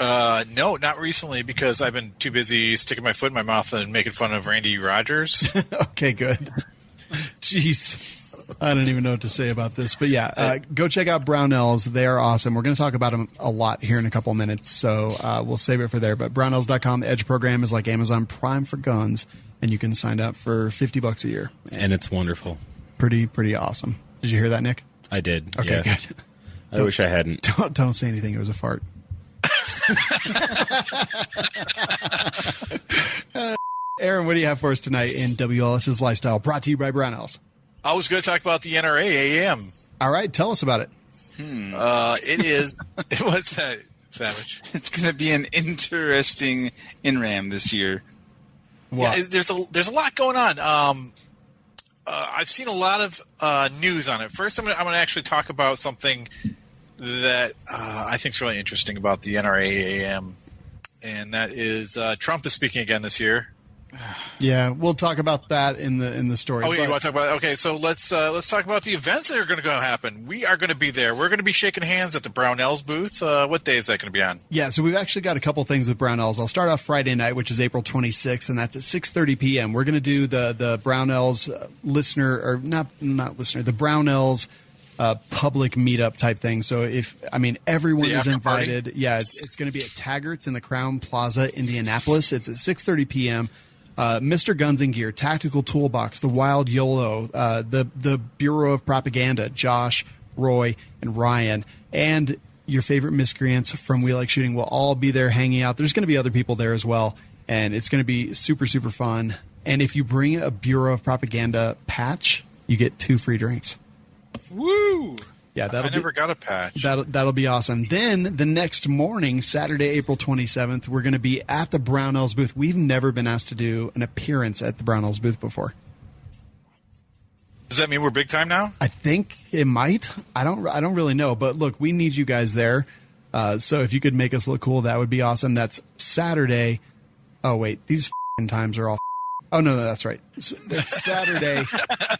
No, not recently because I've been too busy sticking my foot in my mouth and making fun of Randy Rogers. Okay, good. Jeez. I don't even know what to say about this. But yeah, go check out Brownells. They are awesome. We're going to talk about them a lot here in a couple minutes, so we'll save it for there. But Brownells.com, the Edge program is like Amazon Prime for guns, and you can sign up for $50 a year. And it's wonderful. Pretty awesome. Did you hear that, Nick? I did. Okay, yeah. good. I wish I hadn't. Don't say anything. It was a fart. Aaron, what do you have for us tonight in WLS's Lifestyle, brought to you by Brownells? I was going to talk about the NRA AM. All right, tell us about it. It is. What's that, Savage? It's going to be an interesting NRAM this year. What? Yeah, there's a lot going on. I've seen a lot of news on it. First, I'm going to actually talk about something that I think is really interesting about the NRA AM, and that is Trump is speaking again this year. Yeah, we'll talk about that in the story. Oh, yeah, you want to talk about it? Okay, so let's talk about the events that are going to go happen. We are going to be there. We're going to be shaking hands at the Brownells booth. What day is that going to be on? Yeah, so we've actually got a couple things with Brownells. I'll start off Friday night, which is April 26th, and that's at 6:30 p.m. We're going to do the Brownells listener, or not listener, the Brownells public meetup type thing. So everyone is invited. Party? Yeah, it's going to be at Taggart's in the Crown Plaza, Indianapolis. It's at 6:30 p.m. Mr. Guns and Gear, Tactical Toolbox, the Wild YOLO, the Bureau of Propaganda, Josh, Roy, and Ryan, and your favorite miscreants from We Like Shooting will all be there hanging out. There's going to be other people there as well, and it's going to be super, super fun. And if you bring a Bureau of Propaganda patch, you get 2 free drinks. Woo! Yeah, I never got a patch. That'll be awesome. Then the next morning, Saturday, April 27th, we're going to be at the Brownells booth. We've never been asked to do an appearance at the Brownells booth before. Does that mean we're big time now? I think it might. I don't really know. But look, we need you guys there. So if you could make us look cool, that would be awesome. That's Saturday. Oh, wait. These times are all. Oh, no, that's right. It's Saturday,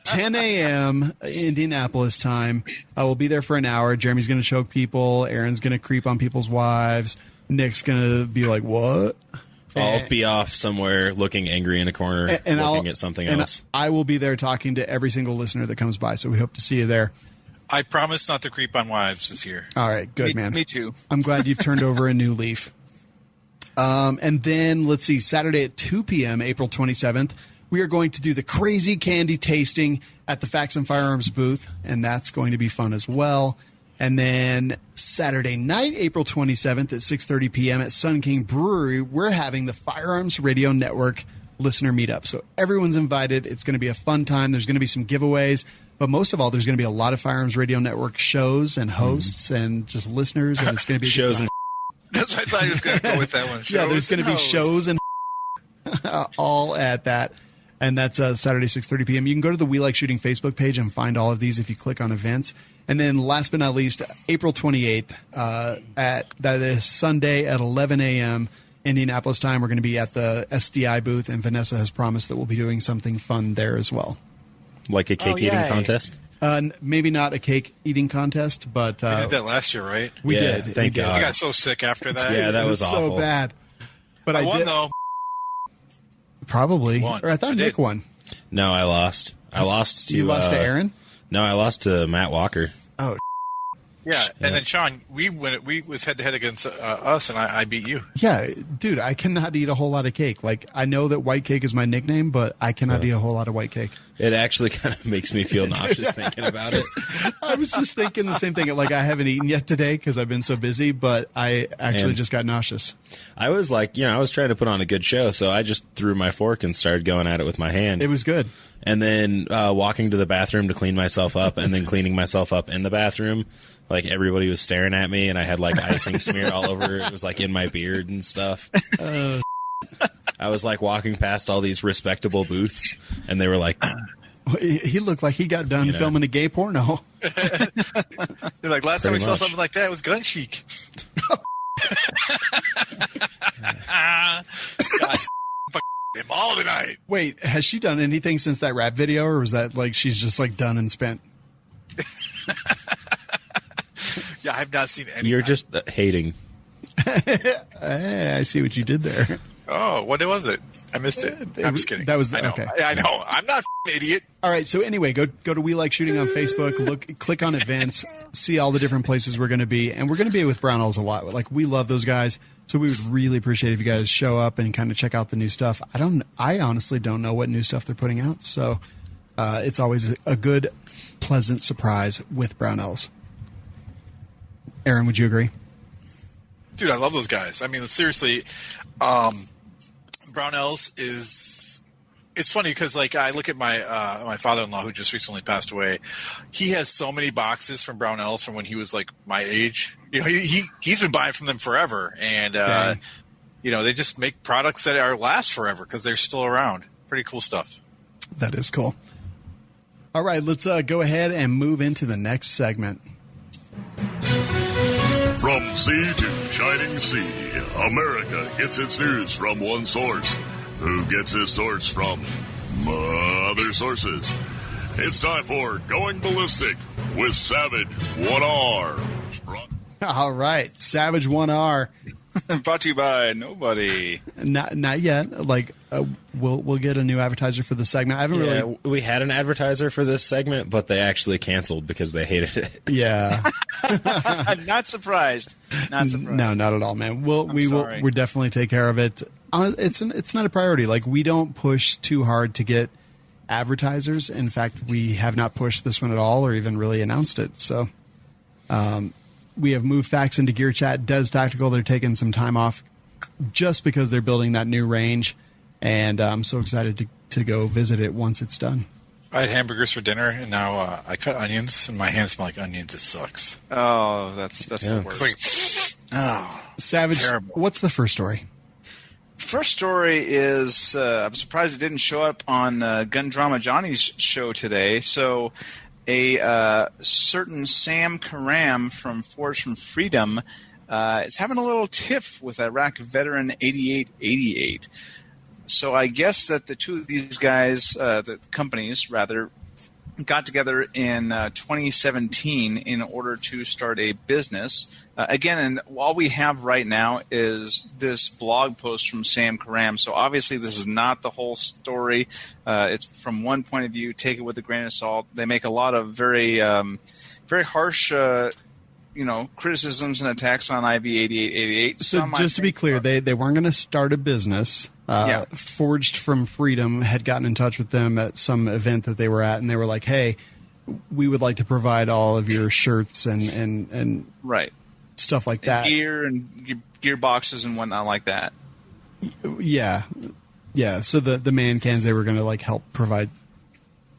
10 a.m. Indianapolis time. We'll be there for an hour. Jeremy's going to choke people. Aaron's going to creep on people's wives. Nick's going to be like, what? I'll be off somewhere looking angry in a corner, and looking at something else. I will be there talking to every single listener that comes by, so we hope to see you there. I promise not to creep on wives this year. All right, good, man. Me too. I'm glad you've turned over a new leaf. And then, let's see, Saturday at 2 p.m., April 27th, we are going to do the crazy candy tasting at the Facts and Firearms booth, and that's going to be fun as well. And then Saturday night, April 27th at 6:30 p.m. at Sun King Brewery, we're having the Firearms Radio Network listener meetup. So everyone's invited. It's going to be a fun time. There's going to be some giveaways. But most of all, there's going to be a lot of Firearms Radio Network shows and hosts and just listeners. And it's going to be a shows good time. That's what I thought he was going to go with that one. Yeah, there's going to be shows and all at that. And that's Saturday, 6:30 p.m. You can go to the We Like Shooting Facebook page and find all of these if you click on events. And then last but not least, April 28th, that is Sunday at 11 a.m. Indianapolis time. We're going to be at the SDI booth, and Vanessa has promised that we'll be doing something fun there as well. Like a cake eating contest? Maybe not a cake eating contest, but we did that last year, right? We did. Thank God. I got so sick after that. Yeah, that was awful. So bad. But I I won did, though. Probably. Won. Or I thought Nick won. No, I lost. I lost to... You lost to Aaron? No, I lost to Matt Walker. Oh, Yeah, and then Sean, we was head to head against us, and I beat you. yeah, dude, I cannot eat a whole lot of cake. Like, I know that white cake is my nickname, but I cannot eat a whole lot of white cake. It actually kind of makes me feel nauseous thinking about it. I was just thinking the same thing. Like, I haven't eaten yet today because I've been so busy, but I actually just got nauseous. I was like, I was trying to put on a good show, so I just threw my fork and started going at it with my hand. It was good. And then walking to the bathroom to clean myself up, and then cleaning myself up in the bathroom. Like, everybody was staring at me, and I had, like, icing smear all over. It was, like, in my beard and stuff. I was, like, walking past all these respectable booths, and they were like... He looked like he got done filming a gay porno. You're like, last time we saw something like that, it was Gun Chic. God, them all tonight. Wait, has she done anything since that rap video, or was that, like, she's just, like, done and spent? Yeah, I've not seen any. You're just hating. I see what you did there. Oh, what was it? I missed it. I'm just kidding. That was I know. okay. I know. I'm not an idiot. All right. So anyway, go to We Like Shooting on Facebook. Click on events, see all the different places we're going to be, and we're going to be with Brownells a lot. Like, we love those guys, so we would really appreciate if you guys show up and kind of check out the new stuff. I honestly don't know what new stuff they're putting out, so it's always a good, pleasant surprise with Brownells. Aaron, would you agree? Dude, I love those guys. I mean, seriously, Brownells is... It's funny because, like, I look at my my father-in-law who just recently passed away. He has so many boxes from Brownells from when he was, like, my age. You know, he's been buying from them forever. And, they just make products that last forever because they're still around. Pretty cool stuff. That is cool. All right, let's go ahead and move into the next segment. From sea to shining sea, America gets its news from one source, who gets his source from other sources. It's time for Going Ballistic with Savage 1R. All right, Savage 1R. Brought to you by nobody. Not yet. Like, we'll get a new advertiser for the segment. I haven't really. We had an advertiser for this segment, but they actually canceled because they hated it. Yeah. Not surprised. Not surprised. No, not at all, man. We'll definitely take care of it. It's not a priority. Like, we don't push too hard to get advertisers. In fact, we have not pushed this one at all, or even really announced it. So, we have moved Fax into Gear Chat. Des Tactical, they're taking some time off just because they're building that new range, and I'm so excited to go visit it once it's done. I had hamburgers for dinner, and now I cut onions, and my hands smell like onions. It sucks. Oh, that's the worst. It's like, Savage, terrible. What's the first story? First story is I'm surprised it didn't show up on Gun Drama Johnny's show today. So a certain Sam Karam from Forge from Freedom is having a little tiff with Iraq veteran 8888. So I guess that the two of these guys, the companies rather, got together in 2017 in order to start a business. Again, and all we have right now is this blog post from Sam Karam. So obviously this is not the whole story. It's from one point of view. Take it with a grain of salt. They make a lot of very harsh criticisms and attacks on IV8888. So just to be clear, they weren't going to start a business. Forged from Freedom had gotten in touch with them at some event that they were at, and they were like, hey, we would like to provide all of your shirts and right stuff like that, gear and gear boxes and whatnot like that. Yeah. So the man cans, they were going to like help provide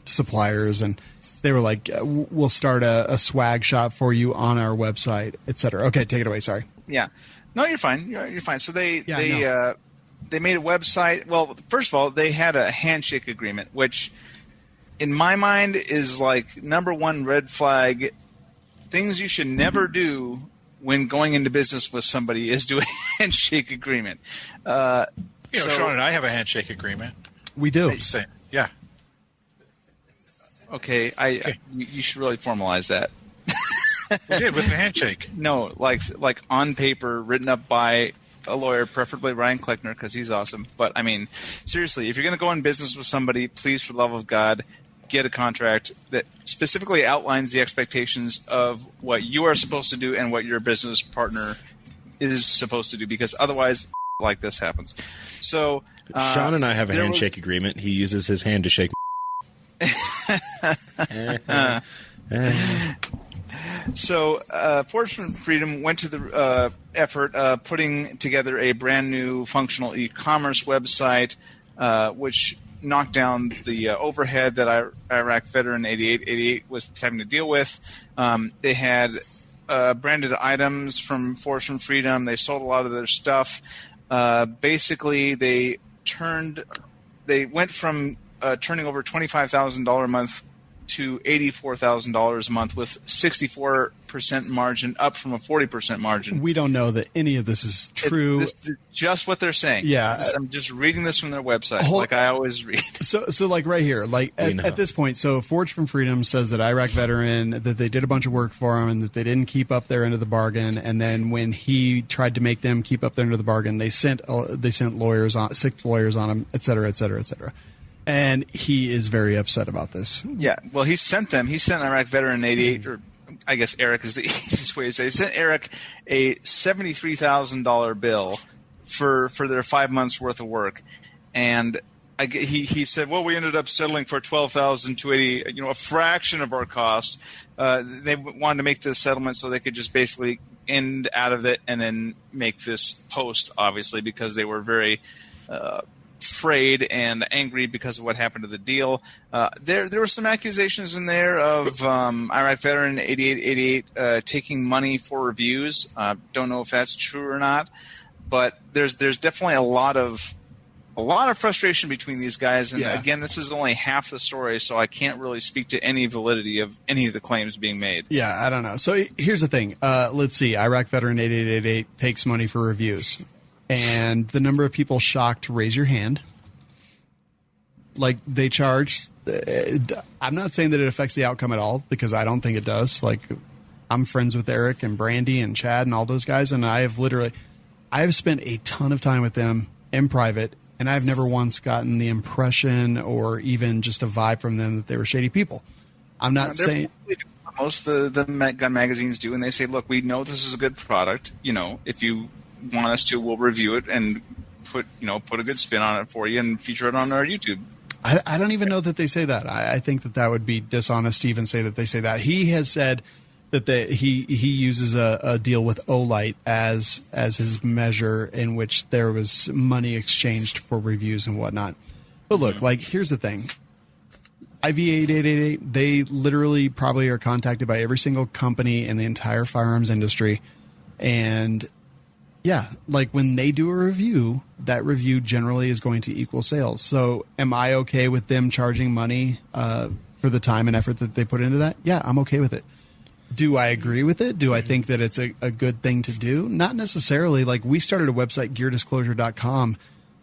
suppliers, and they were like, we'll start a swag shop for you on our website, etc. Okay, take it away. Sorry. Yeah. No, you're fine. You're fine. So they made a website. Well, first of all, they had a handshake agreement, which in my mind is like number one red flag. Things you should never do when going into business with somebody is do a handshake agreement. Sean and I have a handshake agreement. We do. Same. Yeah. Okay, you should really formalize that. We did with the handshake. No, like on paper, written up by a lawyer, preferably Ryan Kleckner, because he's awesome. But I mean, seriously, if you're going to go in business with somebody, please, for the love of God, get a contract that specifically outlines the expectations of what you are supposed to do and what your business partner is supposed to do, because otherwise, like this happens. So Sean and I have a handshake agreement. He uses his hand to shake. So, Forge from Freedom went to the effort of putting together a brand new functional e-commerce website, which knocked down the overhead that Iraq Veteran 8888 was having to deal with. They had branded items from Forge from Freedom. They sold a lot of their stuff. Basically, they went from turning over $25,000 a month to $84,000 a month with 64% margin, up from a 40% margin. We don't know that any of this is true. This is just what they're saying. Yeah. I'm just reading this from their website, like I always read. So like right here, like at this point, so Forge from Freedom says that Iraq Veteran, that they did a bunch of work for him and that they didn't keep up their end of the bargain. And then when he tried to make them keep up their end of the bargain, they sent lawyers on, 6 lawyers on him, et cetera, et cetera, et cetera. And he is very upset about this. Yeah. Well, he sent Iraq Veteran 88, or I guess Eric is the easiest way to say it. He sent Eric a $73,000 bill for their 5 months worth of work. And he said, well, we ended up settling for $12,280, a fraction of our costs. They wanted to make the settlement so they could just basically end out of it and then make this post, obviously, because they were very afraid and angry because of what happened to the deal. There were some accusations in there of Iraq Veteran 8888 taking money for reviews. Don't know if that's true or not, but there's definitely a lot of frustration between these guys. And again, this is only half the story, so I can't really speak to any validity of any of the claims being made. Yeah, I don't know. So here's the thing. Let's see. Iraq Veteran 8888 takes money for reviews. And the number of people shocked, raise your hand. Like, they charge. I'm not saying that it affects the outcome at all, because I don't think it does. Like, I'm friends with Eric and Brandy and Chad and all those guys, and I have spent a ton of time with them in private, and I've never once gotten the impression or even just a vibe from them that they were shady people. I'm not saying most of the gun magazines do, and they say, look, we know this is a good product. If you want us to, we'll review it and put a good spin on it for you and feature it on our YouTube. I don't even know that they say that. I think that would be dishonest to even say that they say that. He has said that he uses a deal with Olight as his measure in which there was money exchanged for reviews and whatnot. But look, like, here's the thing. IV8888, they literally probably are contacted by every single company in the entire firearms industry. And yeah, like, when they do a review, that review generally is going to equal sales. So am I okay with them charging money for the time and effort that they put into that? Yeah, I'm okay with it. Do I agree with it? Do I think that it's a good thing to do? Not necessarily. Like, we started a website, geardisclosure.com,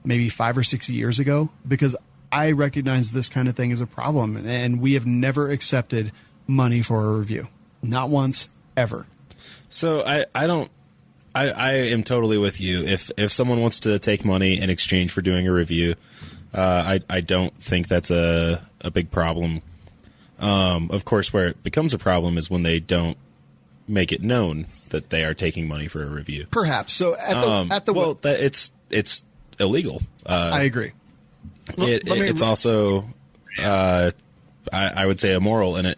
maybe 5 or 6 years ago, because I recognize this kind of thing as a problem. And we have never accepted money for a review. Not once, ever. So I am totally with you. If someone wants to take money in exchange for doing a review, I don't think that's a big problem. Of course, where it becomes a problem is when they don't make it known that they are taking money for a review. Perhaps. So it's illegal. I agree. It's also, I would say, immoral, and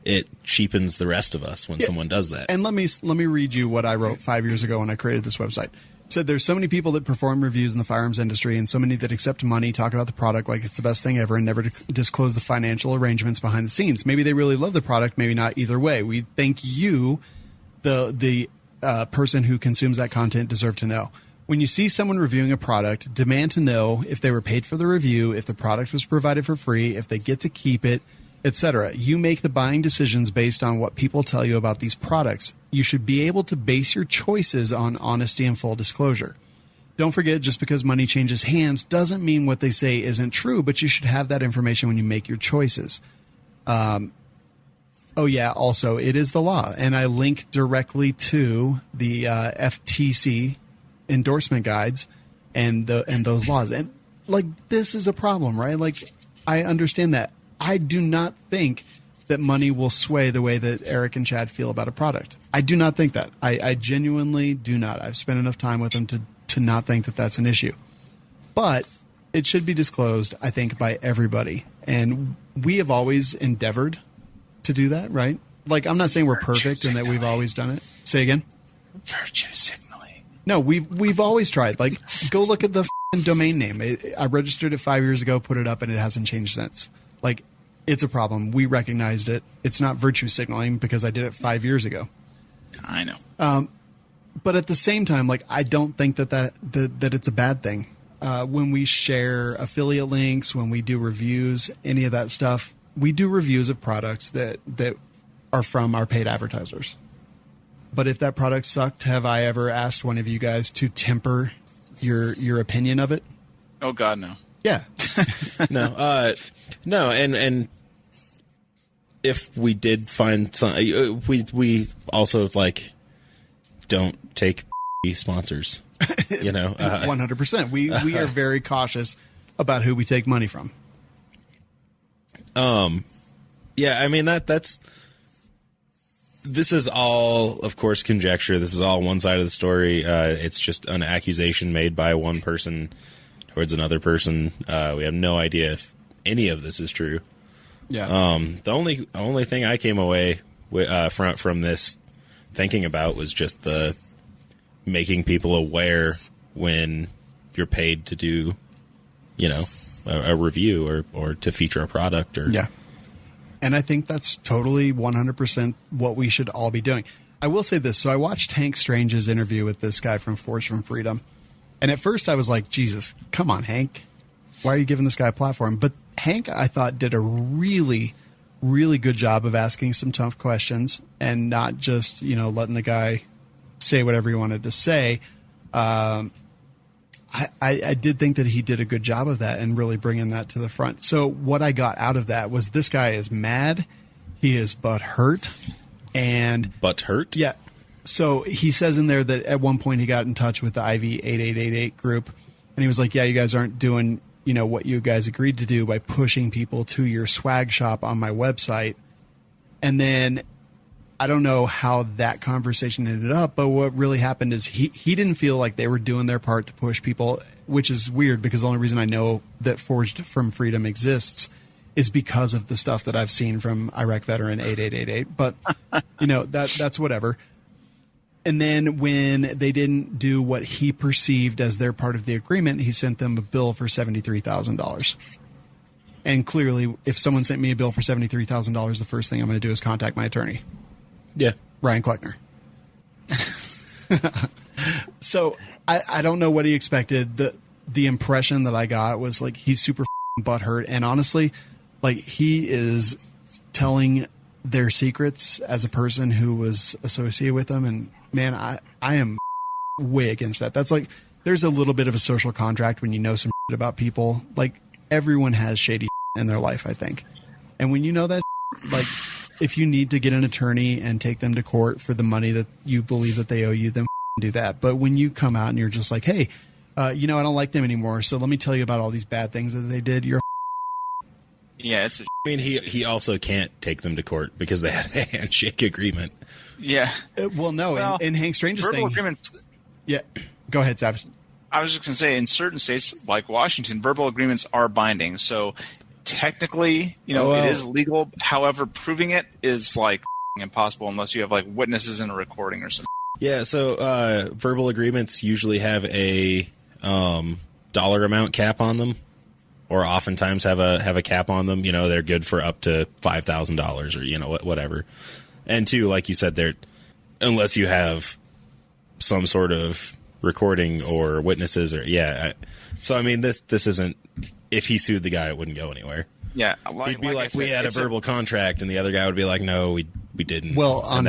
it cheapens the rest of us when someone does that. And let me read you what I wrote 5 years ago when I created this website. It said there's so many people that perform reviews in the firearms industry and so many that accept money, talk about the product like it's the best thing ever, and never disclose the financial arrangements behind the scenes. Maybe they really love the product, maybe not. Either way, we think you, the person who consumes that content, deserve to know. When you see someone reviewing a product, demand to know if they were paid for the review, if the product was provided for free, if they get to keep it, etc. You make the buying decisions based on what people tell you about these products. You should be able to base your choices on honesty and full disclosure. Don't forget, just because money changes hands doesn't mean what they say isn't true, but you should have that information when you make your choices. Oh yeah, also, it is the law. And I link directly to the FTC endorsement guides and those laws. And like, this is a problem, right? Like, I understand that. I do not think that money will sway the way that Eric and Chad feel about a product. I do not think that. I genuinely do not. I've spent enough time with them to not think that that's an issue. But it should be disclosed, I think, by everybody. And we have always endeavored to do that, right? Like, I'm not saying we're perfect and that we've always done it. Say again? Virtue signaling. No, we've always tried. Like, go look at the domain name. I registered it 5 years ago, put it up, and it hasn't changed since. Like, it's a problem. We recognized it. It's not virtue signaling because I did it 5 years ago. I know. But at the same time, like, I don't think that it's a bad thing. When we share affiliate links, when we do reviews, any of that stuff, we do reviews of products that are from our paid advertisers. But if that product sucked, have I ever asked one of you guys to temper your opinion of it? Oh God, no. Yeah. No, and if we did find some, we also like don't take sponsors. 100%. We are very cautious about who we take money from. Yeah, I mean that's. This is all, of course, conjecture. This is all one side of the story. It's just an accusation made by one person towards another person. We have no idea if any of this is true. Yeah. The only thing I came away with, from this thinking about was just the making people aware when you're paid to do, a review or to feature a product or yeah. And I think that's totally 100% what we should all be doing. I will say this. So I watched Hank Strange's interview with this guy from Force from Freedom. And at first I was like, Jesus, come on, Hank. Why are you giving this guy a platform? But Hank, I thought, did a really, really good job of asking some tough questions and not just, letting the guy say whatever he wanted to say. I did think that he did a good job of that and really bringing that to the front. So what I got out of that was this guy is mad. He is butthurt. And butthurt? Yeah. So he says in there that at one point he got in touch with the IV 8888 group and he was like, yeah, you guys aren't doing, what you guys agreed to do by pushing people to your swag shop on my website. And then I don't know how that conversation ended up, but what really happened is he didn't feel like they were doing their part to push people, which is weird because the only reason I know that Forged from Freedom exists is because of the stuff that I've seen from Iraq Veteran 8888. But, that's whatever. And then when they didn't do what he perceived as their part of the agreement, he sent them a bill for $73,000. And clearly, if someone sent me a bill for $73,000, the first thing I'm going to do is contact my attorney. Yeah. Ryan Kleckner. So I don't know what he expected. The impression that I got was like he's super butthurt. And honestly, like he is telling their secrets as a person who was associated with them. And man, I am way against that. That's like there's a little bit of a social contract when you know some about people. Like everyone has shady in their life, I think. And when you know that, like, if you need to get an attorney and take them to court for the money that you believe that they owe you, then do that. But when you come out and you're just like, hey, I don't like them anymore, so let me tell you about all these bad things that they did, you're yeah, I mean, he also can't take them to court because they had a handshake agreement. Yeah. Well, in Hank Strange's verbal thing. Agreements, yeah. Go ahead, Savage. I was just going to say, in certain states like Washington, verbal agreements are binding. So technically, it is legal. However, proving it is like impossible unless you have like witnesses in a recording or something. Yeah, so verbal agreements usually have a dollar amount cap on them, or oftentimes have a cap on them. They're good for up to $5,000 or whatever. And two, like you said, they're unless you have some sort of recording or witnesses or So I mean, this isn't. If he sued the guy, it wouldn't go anywhere. Yeah, he'd be like we had a verbal contract, and the other guy would be like, no, we didn't. Well, on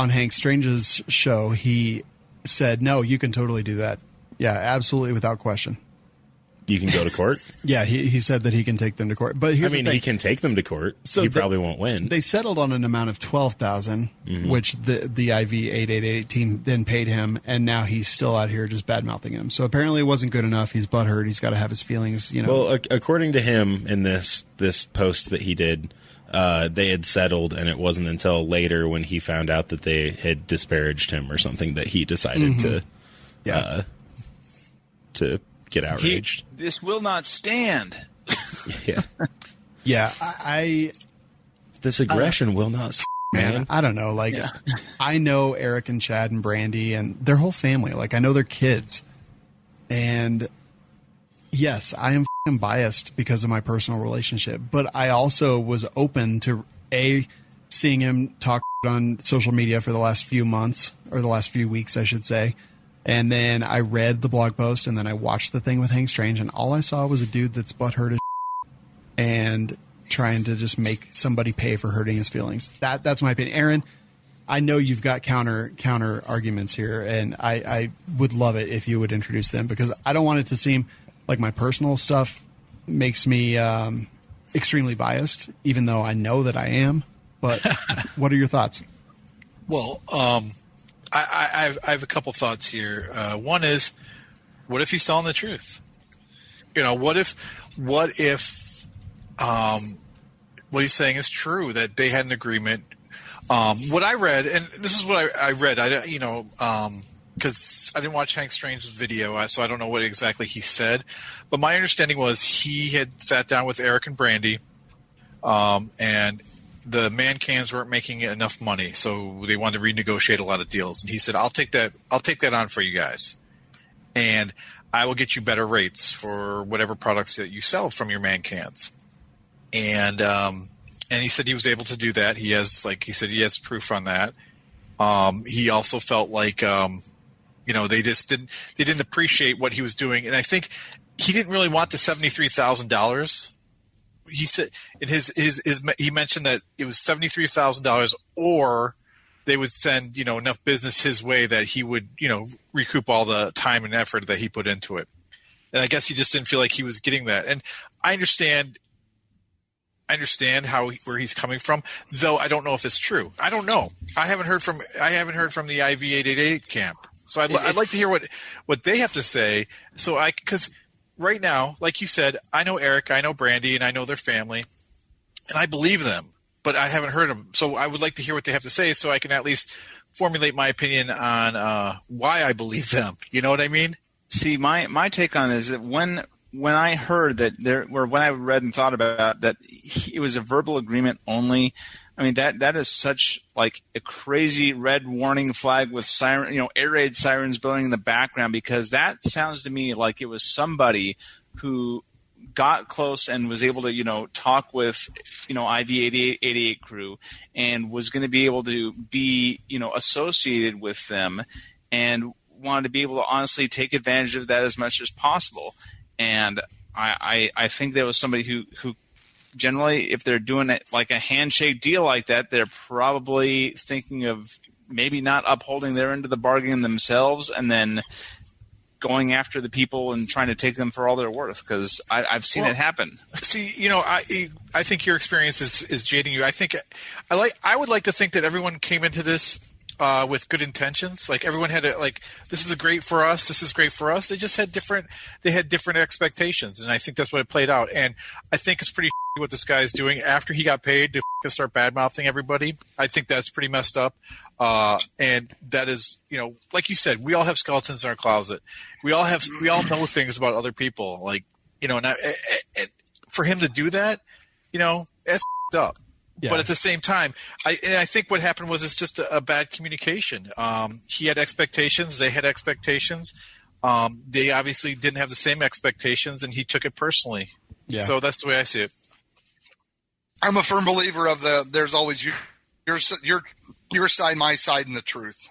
Hank Strange's show, he said, no, you can totally do that. Yeah, absolutely, without question. You can go to court? Yeah, he said that he can take them to court. But here's the thing. He can take them to court. So he probably won't win. They settled on an amount of $12,000, which the IV 888 then paid him, and now he's still out here just bad-mouthing him. So apparently it wasn't good enough. He's butthurt. He's got to have his feelings, Well, according to him in this post that he did, they had settled, and it wasn't until later when he found out that they had disparaged him or something that he decided to get outraged. This will not stand. Yeah. Yeah, this aggression will not stand, man. I don't know. I know Eric and Chad and Brandy and their whole family. I know their kids. And yes, I am biased because of my personal relationship. But I also was open to, seeing him talk on social media for the last few months, or the last few weeks, I should say. And then I read the blog post, and then I watched the thing with Hank Strange, and all I saw was a dude that's butthurt as and trying to just make somebody pay for hurting his feelings. That's my opinion. Aaron, I know you've got counter arguments here, and I would love it if you would introduce them, because I don't want it to seem like my personal stuff makes me extremely biased, even though I know that I am. But what are your thoughts? Well, I have a couple thoughts here. One is, what if he's telling the truth? What if what he's saying is true, that they had an agreement? What I read, and this is what I read, because I didn't watch Hank Strange's video, so I don't know what exactly he said. But my understanding was he had sat down with Eric and Brandy, and the man cans weren't making enough money, so they wanted to renegotiate a lot of deals. And he said, I'll take that on for you guys, and I will get you better rates for whatever products that you sell from your man cans. And he said he was able to do that. He has, he has proof on that. He also felt like, they didn't appreciate what he was doing. And I think he didn't really want the $73,000. He said in he mentioned that it was $73,000, or they would send enough business his way that he would recoup all the time and effort that he put into it. And I guess he just didn't feel like he was getting that. And I understand where he's coming from, though I don't know if it's true. I don't know. I haven't heard from the IV 888 camp, so I'd like to hear what they have to say. So because right now, like you said, I know Eric, I know Brandy, and I know their family, and I believe them, but I haven't heard them. So I would like to hear what they have to say, so I can at least formulate my opinion on why I believe them. You know what I mean? See, my take on this is that when I heard that when I read and thought about that, it was a verbal agreement only. I mean, that is such a crazy red warning flag with siren, air raid sirens blowing in the background, because that sounds to me like it was somebody who got close and was able to, talk with, IV 88 crew, and was going to be able to be, associated with them, and wanted to be able to honestly take advantage of that as much as possible. And I think there was somebody who generally, if they're doing it like a handshake deal like that, they're probably thinking of maybe not upholding their end of the bargain themselves, and then going after the people and trying to take them for all they're worth, because I've seen it happen. See, I think your experience is jading you. I think I would like to think that everyone came into this with good intentions. Like, everyone had this is great for us. This is great for us. They just had different expectations, and I think that's what it played out. And I think it's pretty what this guy is doing after he got paid to start bad-mouthing everybody. I think that's pretty messed up. And that is, like you said, we all have skeletons in our closet. We all know things about other people. And for him to do that, that's up. Yeah. But at the same time, I think what happened was it's just a bad communication. He had expectations. They had expectations. They obviously didn't have the same expectations, and he took it personally. Yeah. So that's the way I see it. I'm a firm believer of there's always your side, my side, and the truth.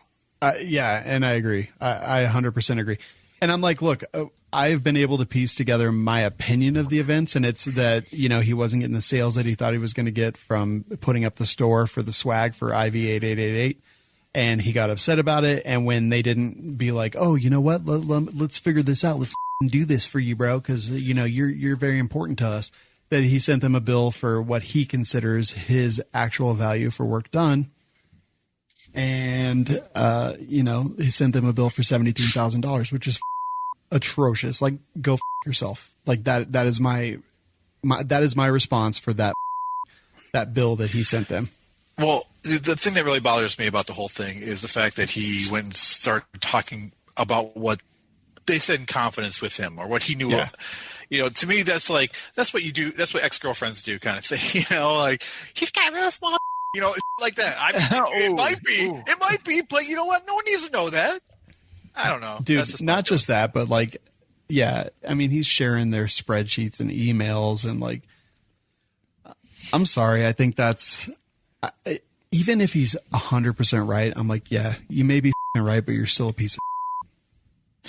Yeah, and I agree. I 100% agree. And I'm like, look, I've been able to piece together my opinion of the events, and it's that, he wasn't getting the sales that he thought he was going to get from putting up the store for the swag for IV8888, and he got upset about it. And when they didn't be like, oh, you know what, let's figure this out. Let's do this for you, bro, because, you're very important to us, that he sent them a bill for what he considers his actual value for work done. And, he sent them a bill for $73,000, which is atrocious. Like, go yourself. Like that is my response for that bill that he sent them. Well, the thing that really bothers me about the whole thing is the fact that he went and started talking about what they said in confidence with him, or what he knew. Yeah. To me, that's what you do. That's what ex-girlfriends do, kind of thing. Like, he's got real small, like that. It might be, but you know what? No one needs to know that. I don't know. Dude, not just that, but like, yeah, I mean, he's sharing their spreadsheets and emails, and like, I'm sorry. I think that's, even if he's 100% right, I'm like, yeah, you may be right, but you're still a piece of.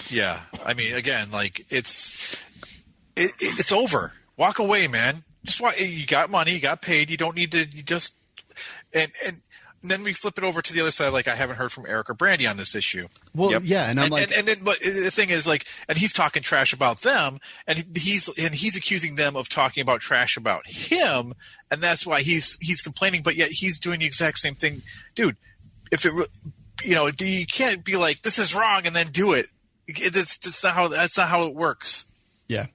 Yeah. I mean, again, like, it's over. Walk away, man. Just you got money, you got paid. You don't need to, and then we flip it over to the other side. Like, I haven't heard from Eric or Brandy on this issue. Well, yeah. And I'm but the thing is, like, and he's talking trash about them, and he's accusing them of talking about trash about him. And that's why he's complaining, but yet he's doing the exact same thing. Dude, if it, you can't be like, this is wrong, and then do it. That's not how it works. Yeah.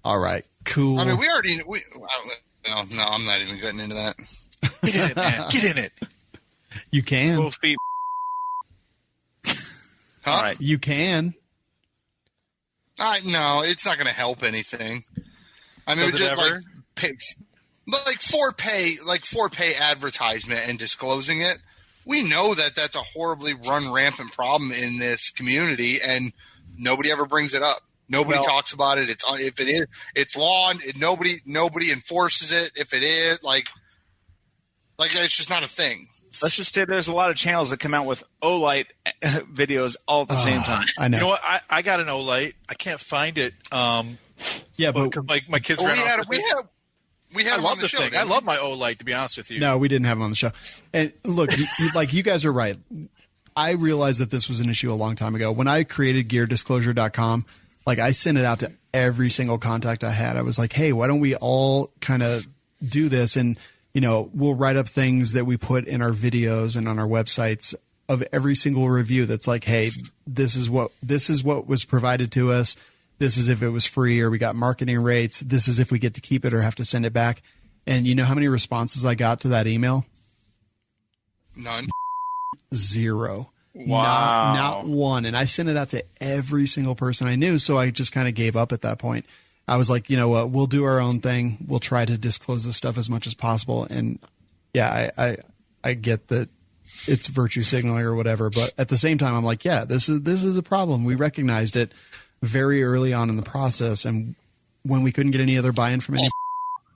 All right. Cool. I mean, no, I'm not even getting into that. Get in it, man. Get in it. You can. Both feet. Huh? All right. You can. No, it's not going to help anything. I mean, just for pay advertisement and disclosing it. We know that that's a horribly run rampant problem in this community, and nobody ever brings it up. Nobody talks about it. If it is, it's law. Nobody enforces it. If it is, like it's just not a thing. Let's just say there's a lot of channels that come out with Olight videos all at the same time. I know. You know what? I got an Olight. I can't find it. Yeah, but my kids ran off. We had him on the show. I love my Olight, to be honest with you. No, we didn't have him on the show. And look, you guys are right. I realized that this was an issue a long time ago. When I created GearDisclosure.com, like, I sent it out to every single contact I had. I was like, hey, why don't we all kind of do this? And, we'll write up things that we put in our videos and on our websites of every single review that's like, hey, this is what was provided to us. This is if it was free or we got marketing rates. This is if we get to keep it or have to send it back. And you know how many responses I got to that email? None. 0. Wow. Not one. And I sent it out to every single person I knew. So I just kind of gave up at that point. I was like, you know what? We'll do our own thing. We'll try to disclose this stuff as much as possible. And yeah, I get that it's virtue signaling or whatever. But at the same time, I'm like, yeah, this is a problem. We recognized it very early on in the process. And when we couldn't get any other buy-in from any,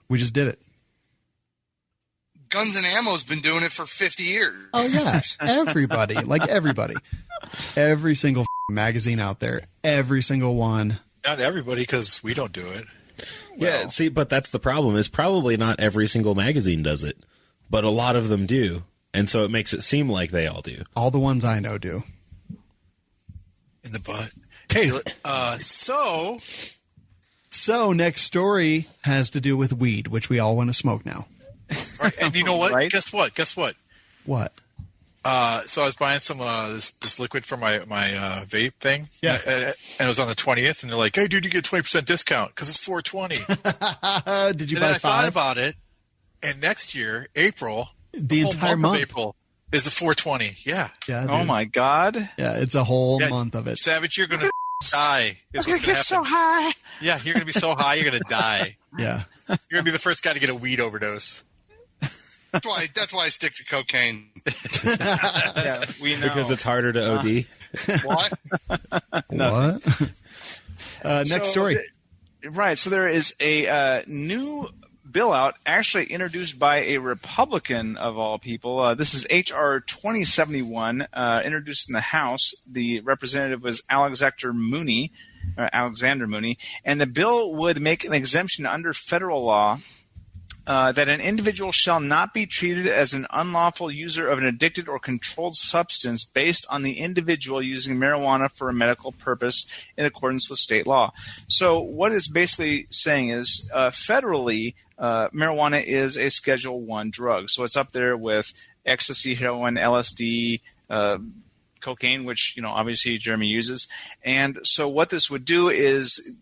we just did it. Guns and Ammo's been doing it for 50 years. Oh, yeah. Everybody. Every single magazine out there. Every single one. Not everybody, because we don't do it. Yeah, see, but that's the problem. Is probably not every single magazine does it, but a lot of them do. And so it makes it seem like they all do. All the ones I know do. In the butt. Hey, So next story has to do with weed, which we all want to smoke now. Right, and you know what? Right? Guess what? What? So I was buying some this liquid for my vape thing. Yeah. And it was on the 20th, and they're like, "Hey, dude, you get 20% discount because it's 420." Did you and buy then I 5? thought about it, and next year, April, the entire month of April is a 420. Yeah. Yeah. Dude. Oh my God. Yeah, it's a whole month of it. Savage, you're gonna die. I'm going to get so high. Yeah, you're going to be so high, you're going to die. Yeah. You're going to be the first guy to get a weed overdose. That's why I stick to cocaine. Yeah, we know. Because it's harder to OD. What? What? Next story. Right. So there is a new bill out, actually introduced by a Republican of all people. This is H.R. 2071, introduced in the House. The representative was Alexander Mooney, and the bill would make an exemption under federal law that an individual shall not be treated as an unlawful user of an addicted or controlled substance based on the individual using marijuana for a medical purpose in accordance with state law. So what it's basically saying is federally, marijuana is a Schedule I drug. So it's up there with ecstasy, heroin, LSD, cocaine, which obviously Jeremy uses. And so what this would do is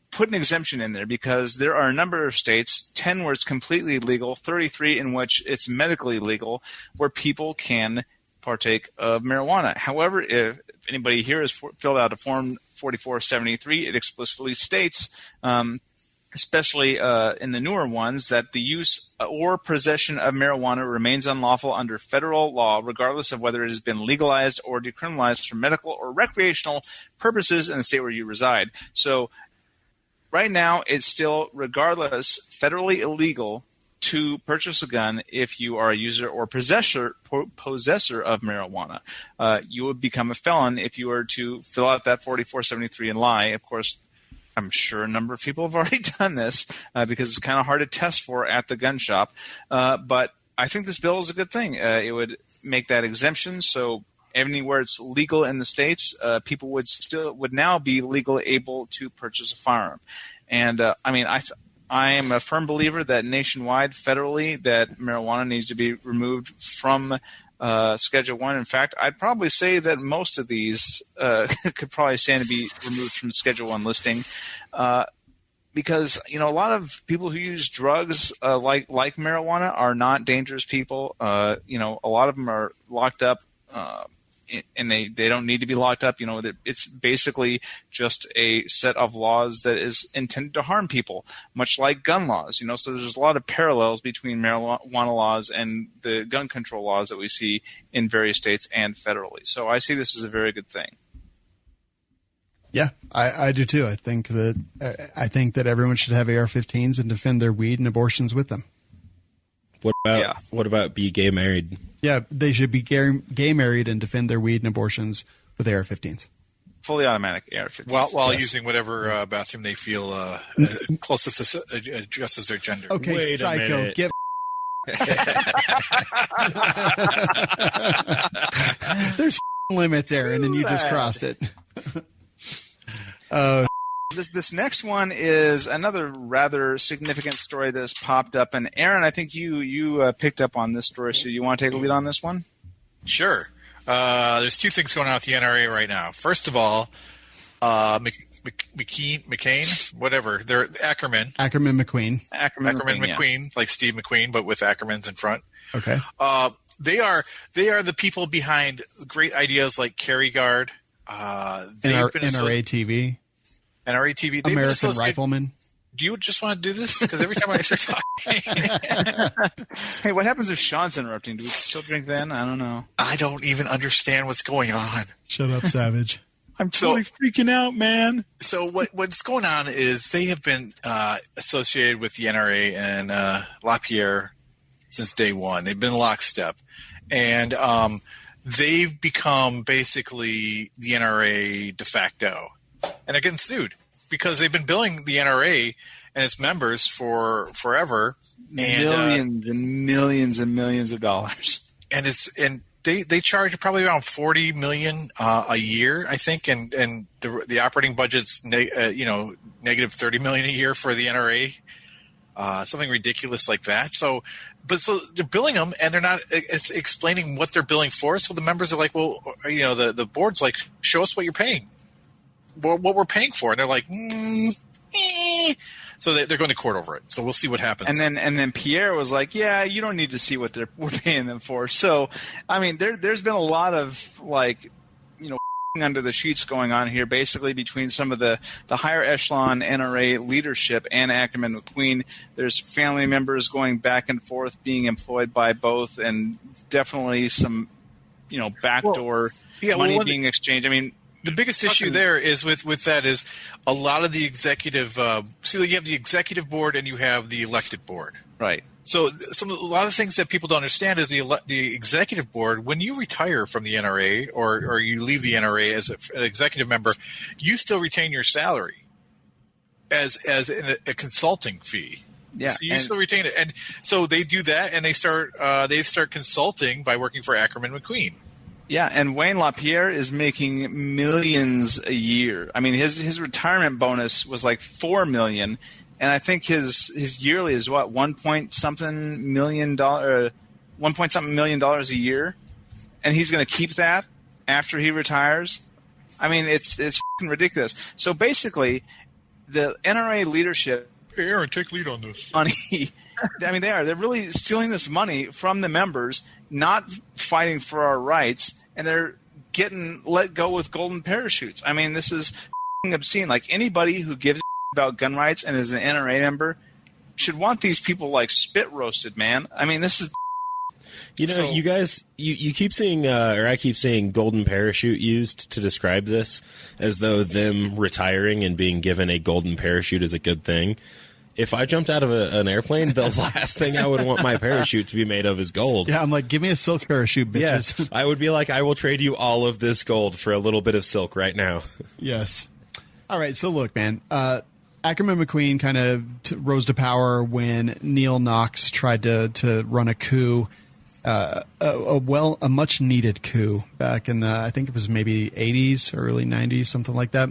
put an exemption in there because there are a number of states, 10 where it's completely legal, 33 in which it's medically legal, where people can partake of marijuana. However, if anybody here has filled out a Form 4473, it explicitly states, especially in the newer ones, that the use or possession of marijuana remains unlawful under federal law, regardless of whether it has been legalized or decriminalized for medical or recreational purposes in the state where you reside. So right now, it's still, regardless, federally illegal to purchase a gun if you are a user or possessor of marijuana. You would become a felon if you were to fill out that 4473 and lie. Of course, I'm sure a number of people have already done this because it's kind of hard to test for at the gun shop. But I think this bill is a good thing. It would make that exemption so anywhere it's legal in the states, people would now be legally able to purchase a firearm. And I am a firm believer that nationwide, federally, that marijuana needs to be removed from Schedule I. In fact, I'd probably say that most of these could probably stand to be removed from Schedule I listing. Because a lot of people who use drugs like marijuana are not dangerous people. A lot of them are locked up. And they don't need to be locked up. It's basically just a set of laws that is intended to harm people, much like gun laws. So there's a lot of parallels between marijuana laws and the gun control laws that we see in various states and federally. So I see this as a very good thing. Yeah, I do too. I think that everyone should have AR-15s and defend their weed and abortions with them. What about be gay married? Yeah, they should be gay married and defend their weed and abortions with AR-15s. Fully automatic AR-15s. While using whatever bathroom they feel closest addresses their gender. Okay, Wait psycho, get There's limits, Aaron, and you just crossed it. This next one is another rather significant story that's popped up. And Aaron, I think you picked up on this story, so you want to take a lead on this one? Sure. There's two things going on with the NRA right now. First of all, McCain, whatever, they're Ackerman McQueen, McQueen, like Steve McQueen, but with Ackermans in front. Okay. They are the people behind great ideas like Kerry Guard, NRA TV. NRA TV. American Rifleman. Do you just want to do this? Because every time I start talking. Hey, what happens if Sean's interrupting? Do we still drink then? I don't know. I don't even understand what's going on. Shut up, Savage. I'm totally freaking out, man. So what's going on is they have been associated with the NRA and LaPierre since day one. They've been lockstep. And they've become basically the NRA de facto. And they're getting sued because they've been billing the NRA and its members for forever. Millions and millions and millions of dollars. And they charge probably around $40 million a year, I think, and the operating budget's negative $30 million a year for the NRA, something ridiculous like that. So they're billing them, and they're not explaining what they're billing for. So the members are like, well, the board's like, show us what you're paying. What we're paying for, and they're like, So they're going to court over it. So we'll see what happens. And then Pierre was like, yeah, you don't need to see what we're paying them for. So, I mean, there's been a lot of under the sheets going on here, basically between some of the higher echelon NRA leadership and Ackerman McQueen. There's family members going back and forth, being employed by both, and definitely some, backdoor money being exchanged. I mean, the biggest issue there is with that is a lot of the executive. You have the executive board and you have the elected board, right? So a lot of things that people don't understand is the executive board. When you retire from the NRA or you leave the NRA as an executive member, you still retain your salary as a consulting fee. Yeah, so you still retain it, and so they do that, and they start consulting by working for Ackerman McQueen. Yeah, and Wayne LaPierre is making millions a year. I mean, his retirement bonus was like $4 million. And I think his yearly is what, $1.something million a year, and he's going to keep that after he retires. I mean, it's f***ing ridiculous. So basically, the NRA leadership, hey, Aaron, take lead on this. Money, I mean, they're really stealing this money from the members, not fighting for our rights, and they're getting let go with golden parachutes. I mean, this is f***ing obscene. Like, anybody who gives about gun rights and is an NRA member should want these people like spit roasted, man. I mean, this is you guys, you keep seeing, or I keep seeing golden parachute used to describe this as though them retiring and being given a golden parachute is a good thing. If I jumped out of an airplane, the last thing I would want my parachute to be made of is gold. Yeah, I'm like, give me a silk parachute, bitches. Yeah, I would be like, I will trade you all of this gold for a little bit of silk right now. Yes. All right, so look, man, Ackerman McQueen kind of rose to power when Neil Knox tried to run a coup, a much needed coup back in the, I think it was maybe 80s, early 90s, something like that.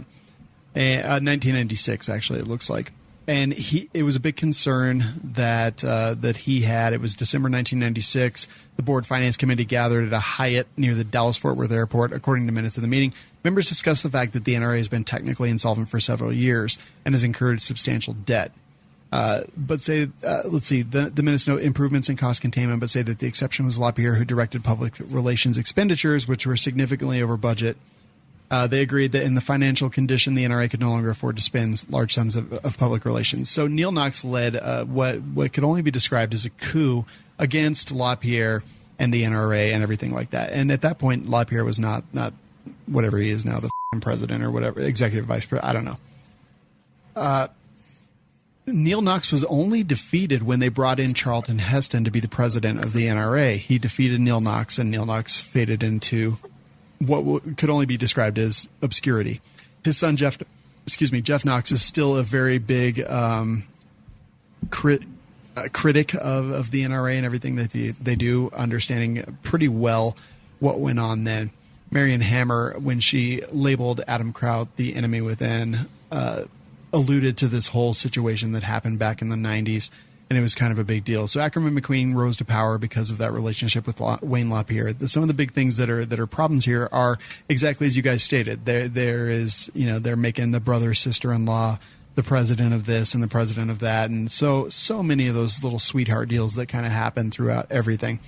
1996, actually, it looks like. And it was a big concern that he had. It was December 1996. The board finance committee gathered at a Hyatt near the Dallas-Fort Worth airport. According to minutes of the meeting, members discussed the fact that the NRA has been technically insolvent for several years and has incurred substantial debt. Let's see, the minutes note improvements in cost containment, but say that the exception was LaPierre, who directed public relations expenditures, which were significantly over budget. They agreed that in the financial condition, the NRA could no longer afford to spend large sums of public relations. So Neil Knox led what could only be described as a coup against LaPierre and the NRA and everything like that. And at that point, LaPierre was not whatever he is now, the president or whatever, executive vice president. I don't know. Neil Knox was only defeated when they brought in Charlton Heston to be the president of the NRA. He defeated Neil Knox, and Neil Knox faded into what could only be described as obscurity. His son, Jeff Knox, is still a very big critic of the NRA and everything that they do, understanding pretty well what went on then. Marion Hammer, when she labeled Adam Kraut the enemy within, alluded to this whole situation that happened back in the 90s, and it was kind of a big deal. So Ackerman McQueen rose to power because of that relationship with Wayne LaPierre. Some of the big things that are problems here are exactly as you guys stated. There is, they're making the brother, sister-in-law the president of this and the president of that, and so many of those little sweetheart deals that kind of happen throughout everything.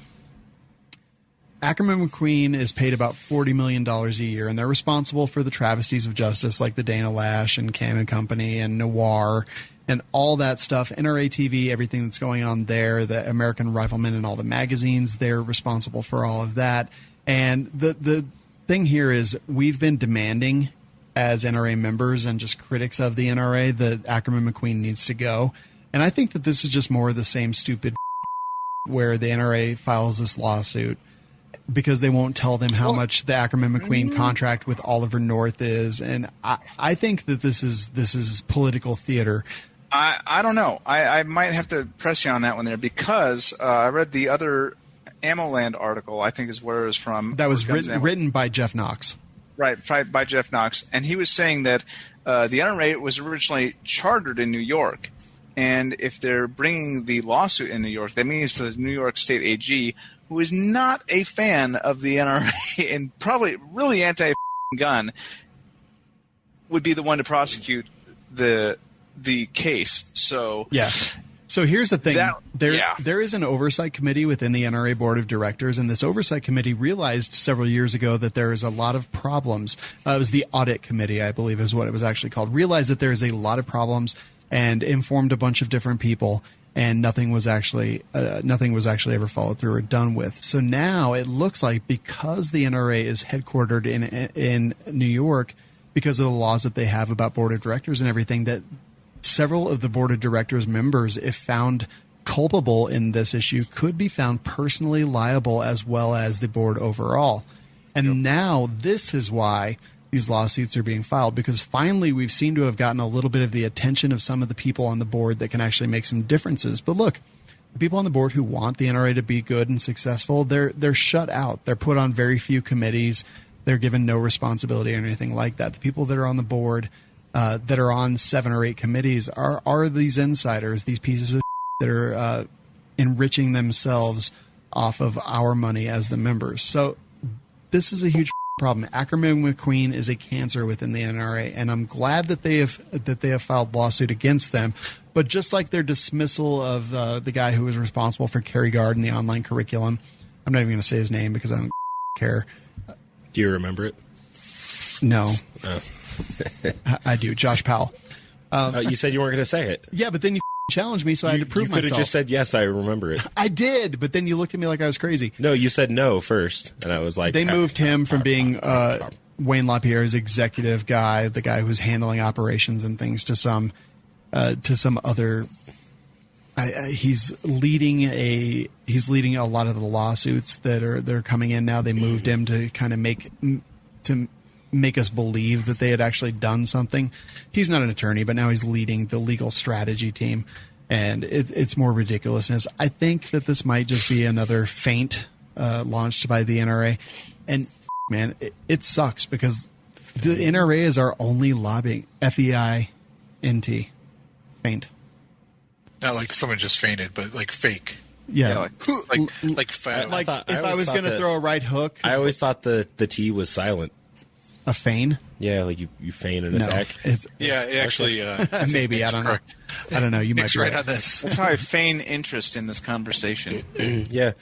Ackerman McQueen is paid about $40 million a year, and they're responsible for the travesties of justice like the Dana Lash and Cam and Company and Noir and all that stuff. NRA TV, everything that's going on there, the American Rifleman and all the magazines, they're responsible for all of that. And the thing here is we've been demanding as NRA members and just critics of the NRA that Ackerman McQueen needs to go. And I think that this is just more of the same stupid where the NRA files this lawsuit because they won't tell them how much the Ackerman McQueen contract with Oliver North is. And I think that this is political theater. I don't know. I might have to press you on that one there because I read the other AmmoLand article, I think is where it was from. That was written by Jeff Knox. Right, by Jeff Knox. And he was saying that the NRA was originally chartered in New York. And if they're bringing the lawsuit in New York, that means the New York State AG, who is not a fan of the NRA and probably really anti-gun, would be the one to prosecute the case. So yeah, So here's the thing. There is an oversight committee within the NRA board of directors, and this oversight committee realized several years ago that there is a lot of problems. It was the audit committee, I believe is what it was actually called. Realized that there is a lot of problems and informed a bunch of different people, and nothing was actually ever followed through or done with. So now it looks like, because the NRA is headquartered in New York, because of the laws that they have about board of directors and everything, that several of the board of directors members, if found culpable in this issue, could be found personally liable, as well as the board overall. And now this is why these lawsuits are being filed, because finally we've seemed to have gotten a little bit of the attention of some of the people on the board that can actually make some differences. But look, the people on the board who want the NRA to be good and successful, they're shut out. They're put on very few committees. They're given no responsibility or anything like that. The people that are on the board, that are on 7 or 8 committees, are these insiders, these pieces of that are enriching themselves off of our money as the members. So this is a huge problem. Ackerman McQueen is a cancer within the NRA, and I'm glad that they have filed lawsuit against them. But just like their dismissal of the guy who was responsible for Kerry Guard and the online curriculum, I'm not even going to say his name because I don't care. Do you remember it? No. Oh. I do. Josh Powell. You said you weren't going to say it. Yeah, but then you challenged me, so I had to prove myself. You could have just said, yes, I remember it. I did, but then you looked at me like I was crazy. No, you said no first, and I was like... They moved him from being Wayne LaPierre's executive guy, the guy who's handling operations and things, to some other... He's leading a lot of the lawsuits that are coming in now. They moved him to kind of make us believe that they had actually done something. He's not an attorney, but now he's leading the legal strategy team, and it's more ridiculousness. I think that this might just be another feint launched by the NRA, and man, it sucks because the NRA is our only lobbying. FEINT, feint. Not like someone just fainted, but like fake. Yeah, like fat. Like if I was going to throw a right hook. I always thought the T was silent. A feign? Yeah, like you feign an attack. Actually, maybe I don't know. I don't know. You might be right on this. That's how I feign interest in this conversation. Yeah,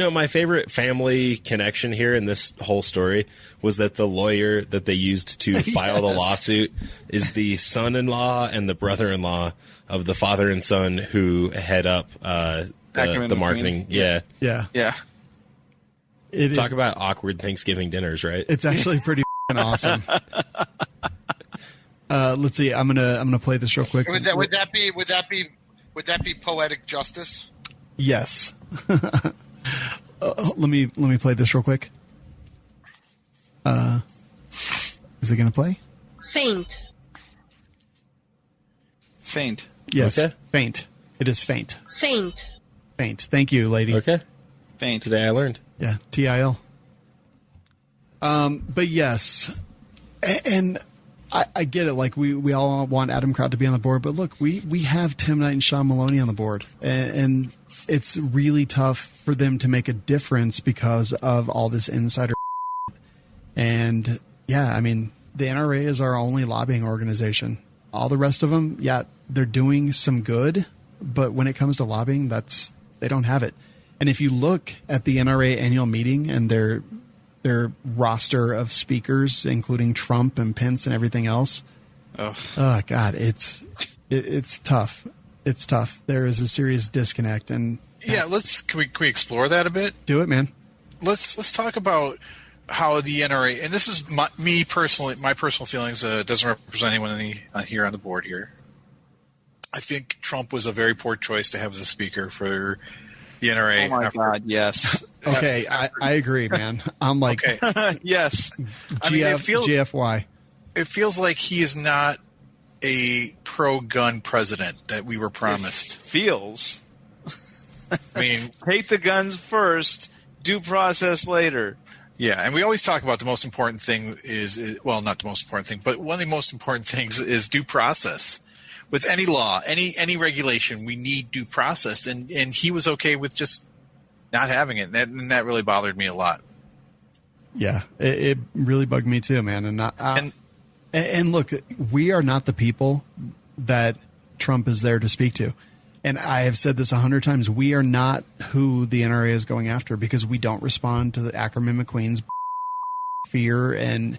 my favorite family connection here in this whole story was that the lawyer that they used to file the lawsuit is the son-in-law and the brother-in-law of the father and son who head up the marketing. Yeah. Talk about awkward Thanksgiving dinners, right? It's actually pretty awesome. Let's see. I'm gonna play this real quick. Would that be poetic justice? Yes. Let me play this real quick. Is it gonna play? Faint. Yes. Okay. Faint. It is faint. Faint. Thank you, lady. Okay. Faint. Today I learned. Yeah. TIL. But yes, and I get it. Like we all want Adam Kraut to be on the board, but look, we have Tim Knight and Sean Maloney on the board, and it's really tough for them to make a difference because of all this insider. And yeah, I mean, the NRA is our only lobbying organization. All the rest of them, yeah, they're doing some good, but when it comes to lobbying, they don't have it. And if you look at the NRA annual meeting and their roster of speakers, including Trump and Pence and everything else. Oh God, it's tough. It's tough. There is a serious disconnect, and yeah, can we explore that a bit? Do it, man. Let's talk about how the NRA, and this is my personal feelings. Doesn't represent anyone here on the board here. I think Trump was a very poor choice to have as a speaker for the NRA. Oh my God, yes. Okay, I agree, man. I'm like, okay. Yes. GFY. It feels like he is not a pro-gun president that we were promised. Feels. I mean, take the guns first, due process later. Yeah, and we always talk about the most important thing is well, not the most important thing, but one of the most important things is due process. With any law, any regulation, we need due process, and he was okay with just not having it, and that really bothered me a lot. Yeah, it really bugged me too, man. And look, we are not the people that Trump is there to speak to. And I have said this 100 times. We are not who the NRA is going after because we don't respond to the Ackerman McQueen's fear and,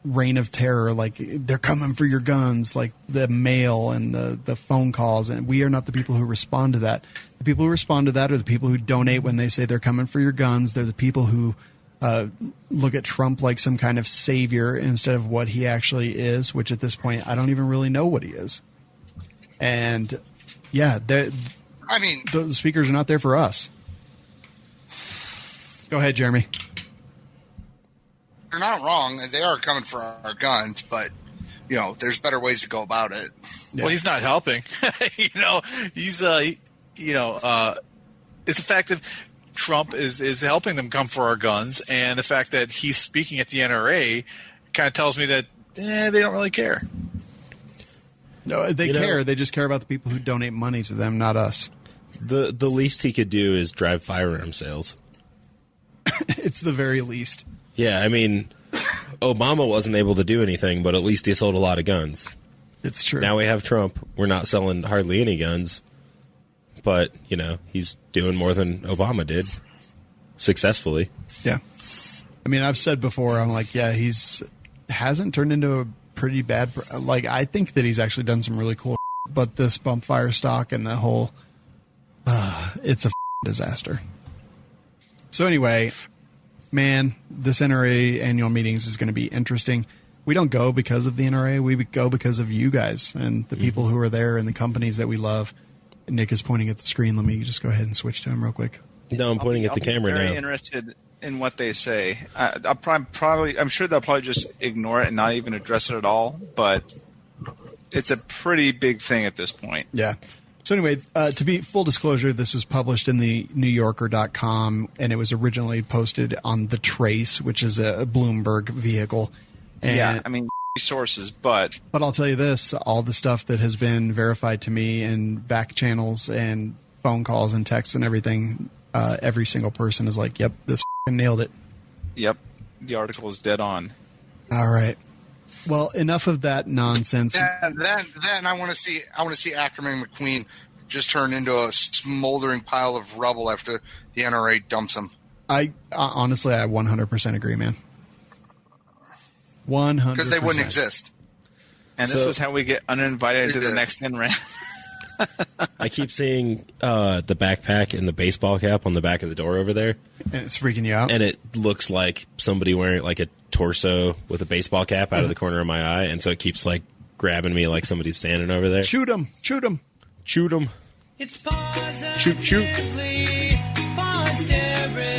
reign of terror. Like, they're coming for your guns, like the mail and the phone calls. And we are not the people who respond to that. The people who respond to that are the people who donate when they say they're coming for your guns. They're the people who look at Trump like some kind of savior instead of what he actually is, which at this point, I don't even really know what he is. And yeah, the speakers are not there for us. Go ahead, Jeremy. They're not wrong. They are coming for our guns, but there's better ways to go about it. Yeah. Well, he's not helping. He's it's the fact that Trump is helping them come for our guns, and the fact that he's speaking at the NRA kind of tells me that they don't really care. No, they care. They just care about the people who donate money to them, not us. The least he could do is drive firearm sales. It's the very least. Yeah, I mean, Obama wasn't able to do anything, but at least he sold a lot of guns. It's true. Now we have Trump. We're not selling hardly any guns, but, he's doing more than Obama did successfully. Yeah. I mean, I've said before, I'm like, yeah, hasn't turned into a pretty bad, like, I think that he's actually done some really cool, but this bump fire stock and the whole, it's a disaster. So anyway, man, this NRA annual meetings is going to be interesting. We don't go because of the NRA. We go because of you guys and the people who are there and the companies that we love. Nick is pointing at the screen. Let me just go ahead and switch to him real quick. No, I'm pointing at the camera now. I'm very interested in what they say. I'm sure they'll probably just ignore it and not even address it at all, but it's a pretty big thing at this point. Yeah. So anyway, to be full disclosure, this was published in the NewYorker.com, and it was originally posted on The Trace, which is a Bloomberg vehicle. And yeah, I mean, sources, but I'll tell you this, all the stuff that has been verified to me in back channels and phone calls and texts and everything, every single person is like, yep, this nailed it. Yep, the article is dead on. All right. Well, enough of that nonsense. Then I want to see Ackerman McQueen just turn into a smoldering pile of rubble after the NRA dumps him. Honestly, I 100% agree, man. 100%. Because they wouldn't exist. And this is how we get uninvited to the next NRA. I keep seeing the backpack and the baseball cap on the back of the door over there. And it's freaking you out? And it looks like somebody wearing like a torso with a baseball cap out of the corner of my eye. And so it keeps like grabbing me like somebody's standing over there. Shoot him. Shoot him. Shoot him. It's positively shoot, shoot. Positively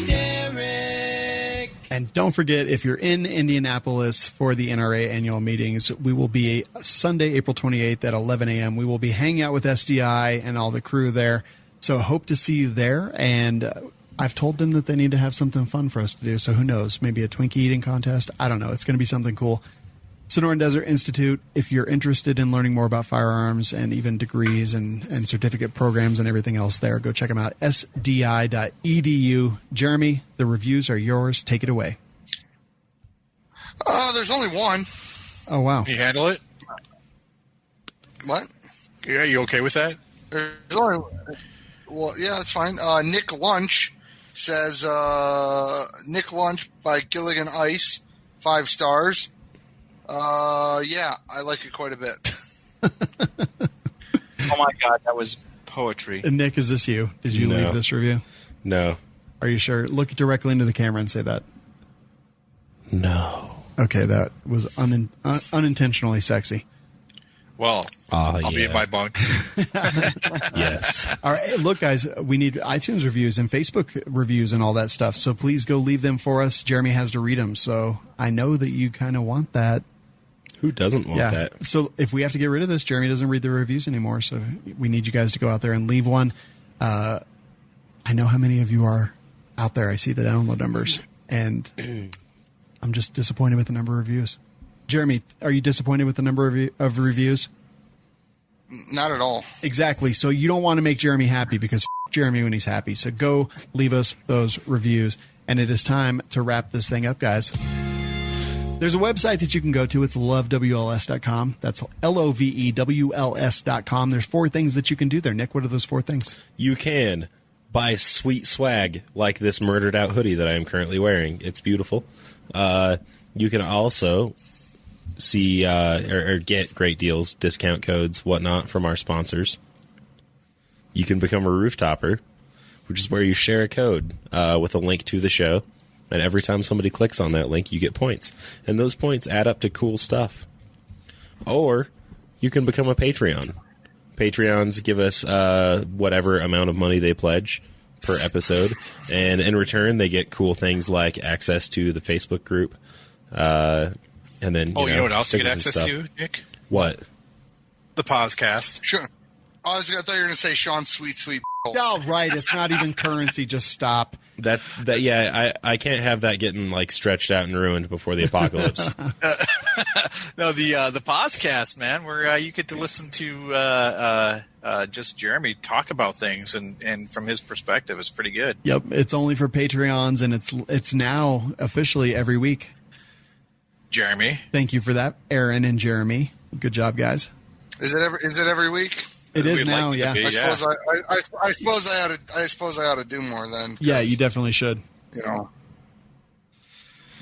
Derek. And don't forget, if you're in Indianapolis for the NRA annual meetings, we will be Sunday, April 28th at 11 a.m. We will be hanging out with SDI and all the crew there. So hope to see you there. And I've told them that they need to have something fun for us to do. So who knows? Maybe a Twinkie eating contest. I don't know. It's going to be something cool. Sonoran Desert Institute, if you're interested in learning more about firearms and even degrees and certificate programs and everything else there, go check them out, sdi.edu. Jeremy, the reviews are yours. Take it away. There's only one. Oh, wow. Can you handle it? What? Yeah, you okay with that? There's only, well, yeah, that's fine. Nick Lunch says, Nick Lunch by Gilligan Ice, 5 stars. Yeah, I like it quite a bit. Oh my God, that was poetry. And Nick, is this you? Did you leave this review? No. Are you sure? Look directly into the camera and say that. No. Okay, that was unintentionally sexy. Well, I'll be in my bunk. Yes. All right, look, guys, we need iTunes reviews and Facebook reviews and all that stuff. So please go leave them for us. Jeremy has to read them, so I know that you kind of want that. Who doesn't want that? So if we have to get rid of this, Jeremy doesn't read the reviews anymore. So we need you guys to go out there and leave one. I know how many of you are out there. I see the download numbers, and I'm just disappointed with the number of reviews. Jeremy, are you disappointed with the number of reviews? Not at all. Exactly. So you don't want to make Jeremy happy because Jeremy when he's happy. So go leave us those reviews. And it is time to wrap this thing up, guys. There's a website that you can go to. It's lovewls.com. That's LOVEWLS.com. There's 4 things that you can do there. Nick, what are those 4 things? You can buy sweet swag like this murdered out hoodie that I am currently wearing. It's beautiful. You can also see or get great deals, discount codes, whatnot from our sponsors. You can become a rooftopper, which is where you share a code with a link to the show. And every time somebody clicks on that link, you get points. And those points add up to cool stuff. Or you can become a Patreon. Patreons give us whatever amount of money they pledge per episode. And in return, they get cool things like access to the Facebook group. And then, you know what else you get access to, Nick? What? The podcast. Sure. I thought you were going to say Sean Sweet. Oh, right. It's not even currency. Just stop. I can't have that getting like stretched out and ruined before the apocalypse. No, the podcast, man, where you get to listen to just Jeremy talk about things and from his perspective, it's pretty good. Yep, it's only for Patreons, and it's now officially every week. Jeremy, thank you for that, Aaron and Jeremy. Good job, guys. Is it every week? It is now, yeah. I suppose I ought to do more then. Yeah, you definitely should. You know,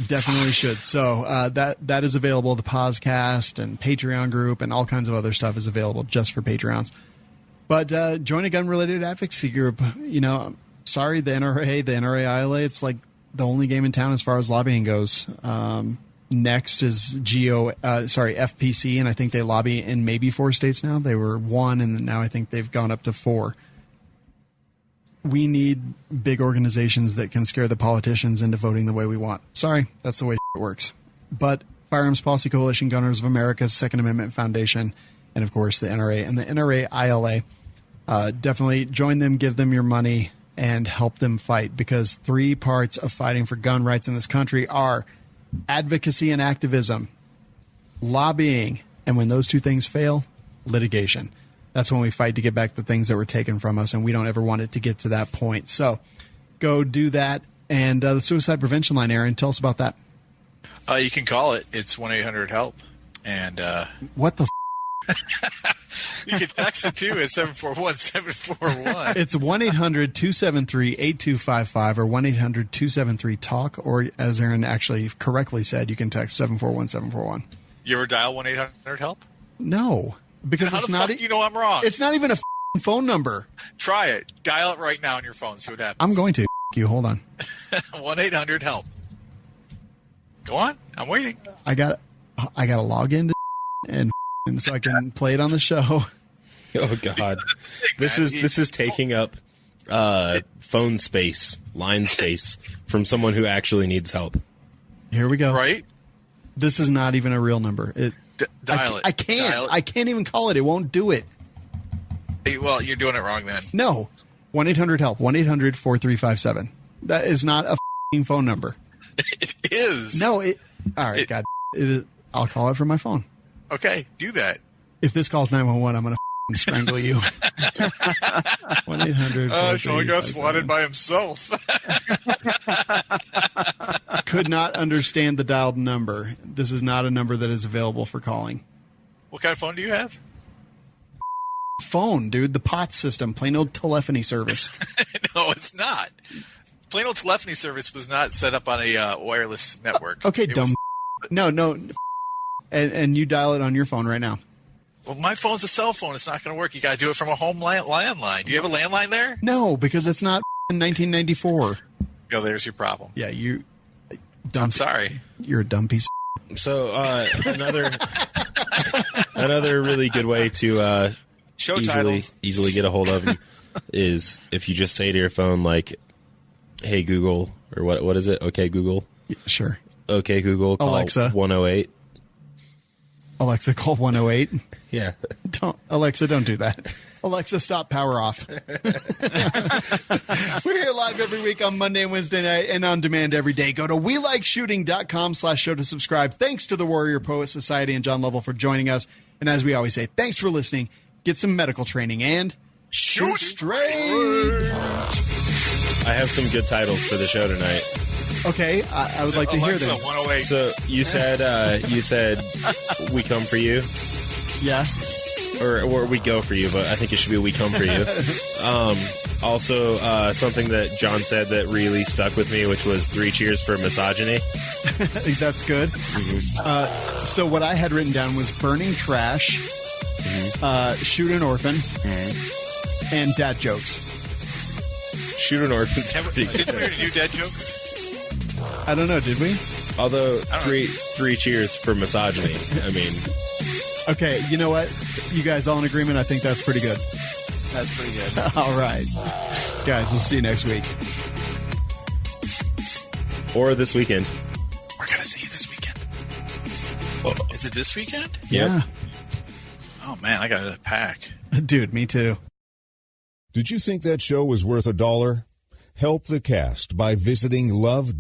definitely should. So that is available. The podcast and Patreon group and all kinds of other stuff is available just for Patreons. But join a gun-related advocacy group. You know, sorry, the NRA ILA. It's like the only game in town as far as lobbying goes. Next is FPC, and I think they lobby in maybe 4 states now. They were 1, and now I think they've gone up to 4. We need big organizations that can scare the politicians into voting the way we want. Sorry, that's the way it works. But Firearms Policy Coalition, Gunners of America, Second Amendment Foundation, and of course the NRA and the NRA ILA. Definitely join them, give them your money, and help them fight, because 3 parts of fighting for gun rights in this country are advocacy and activism, lobbying, and when those 2 things fail, litigation. That's when we fight to get back the things that were taken from us, and we don't ever want it to get to that point. So go do that. And the suicide prevention line, Aaron, tell us about that. You can call it. It's 1-800-HELP. And what the you can text it too at 741-741. It's 1-800-273-8255 or 1-800-273-TALK, or as Aaron actually correctly said, you can text 741-741. You ever dial 1-800-HELP? No, because how it's the not. Fuck you know I'm wrong. It's not even a phone number. Try it. Dial it right now on your phone. See what happens. I'm going to. You hold on. 1-800-HELP. Go on. I'm waiting. I got to log into and so I can play it on the show. Oh God, this is taking up phone space, line space from someone who actually needs help. Here we go. Right. This is not even a real number. Dial it. I can't. Dial it. I can't even call it. It won't do it. Well, you're doing it wrong then. No. 1-800-HELP. 1-800-4357. That is not a phone number. It is. No. All right. God. It is. I'll call it from my phone. Okay. Do that. If this calls 911, I'm going to strangle you. 1-800. Sean got swatted by himself. Could not understand the dialed number. This is not a number that is available for calling. What kind of phone do you have? Phone, dude. The POTS system. Plain old telephony service. No, it's not. Plain old telephony service was not set up on a wireless network. Okay, dumb. No. And you dial it on your phone right now. Well, my phone's a cell phone. It's not going to work. You got to do it from a home landline. Do you have a landline there? No, because it's not 1994. Oh, there's your problem. Yeah, you. I'm sorry. You're a dumb piece. So another really good way to easily get a hold of him is if you just say to your phone like, "Hey Google," or what is it? Okay Google. Yeah, sure. Okay Google. Call Alexa 108. Alexa, call 108. Yeah. Alexa, don't do that. Alexa, stop, power off. We're here live every week on Monday and Wednesday night and on demand every day. Go to WeLikeShooting.com/show to subscribe. Thanks to the Warrior Poet Society and John Lovell for joining us. And as we always say, thanks for listening. Get some medical training and shoot straight. I have some good titles for the show tonight. Okay, I would like to hear Alexa, them. 108. So you said we come for you, Yeah. or we go for you, but I think it should be we come for you. Also, something that John said that really stuck with me, which was 3 cheers for misogyny. That's good. So what I had written down was burning trash, shoot an orphan, and dad jokes. Shoot an orphan's pretty Didn't we good. already do dad jokes? I don't know, did we? Although three cheers for misogyny. I mean, Okay, you know what? You guys all in agreement? I think that's pretty good. That's pretty good. All right. Guys, we'll see you next week. or this weekend. We're going to see you this weekend. Is it this weekend? Yeah. Oh, man, I got to pack. Dude, me too. Did you think that show was worth $1? Help the cast by visiting lovewls.com.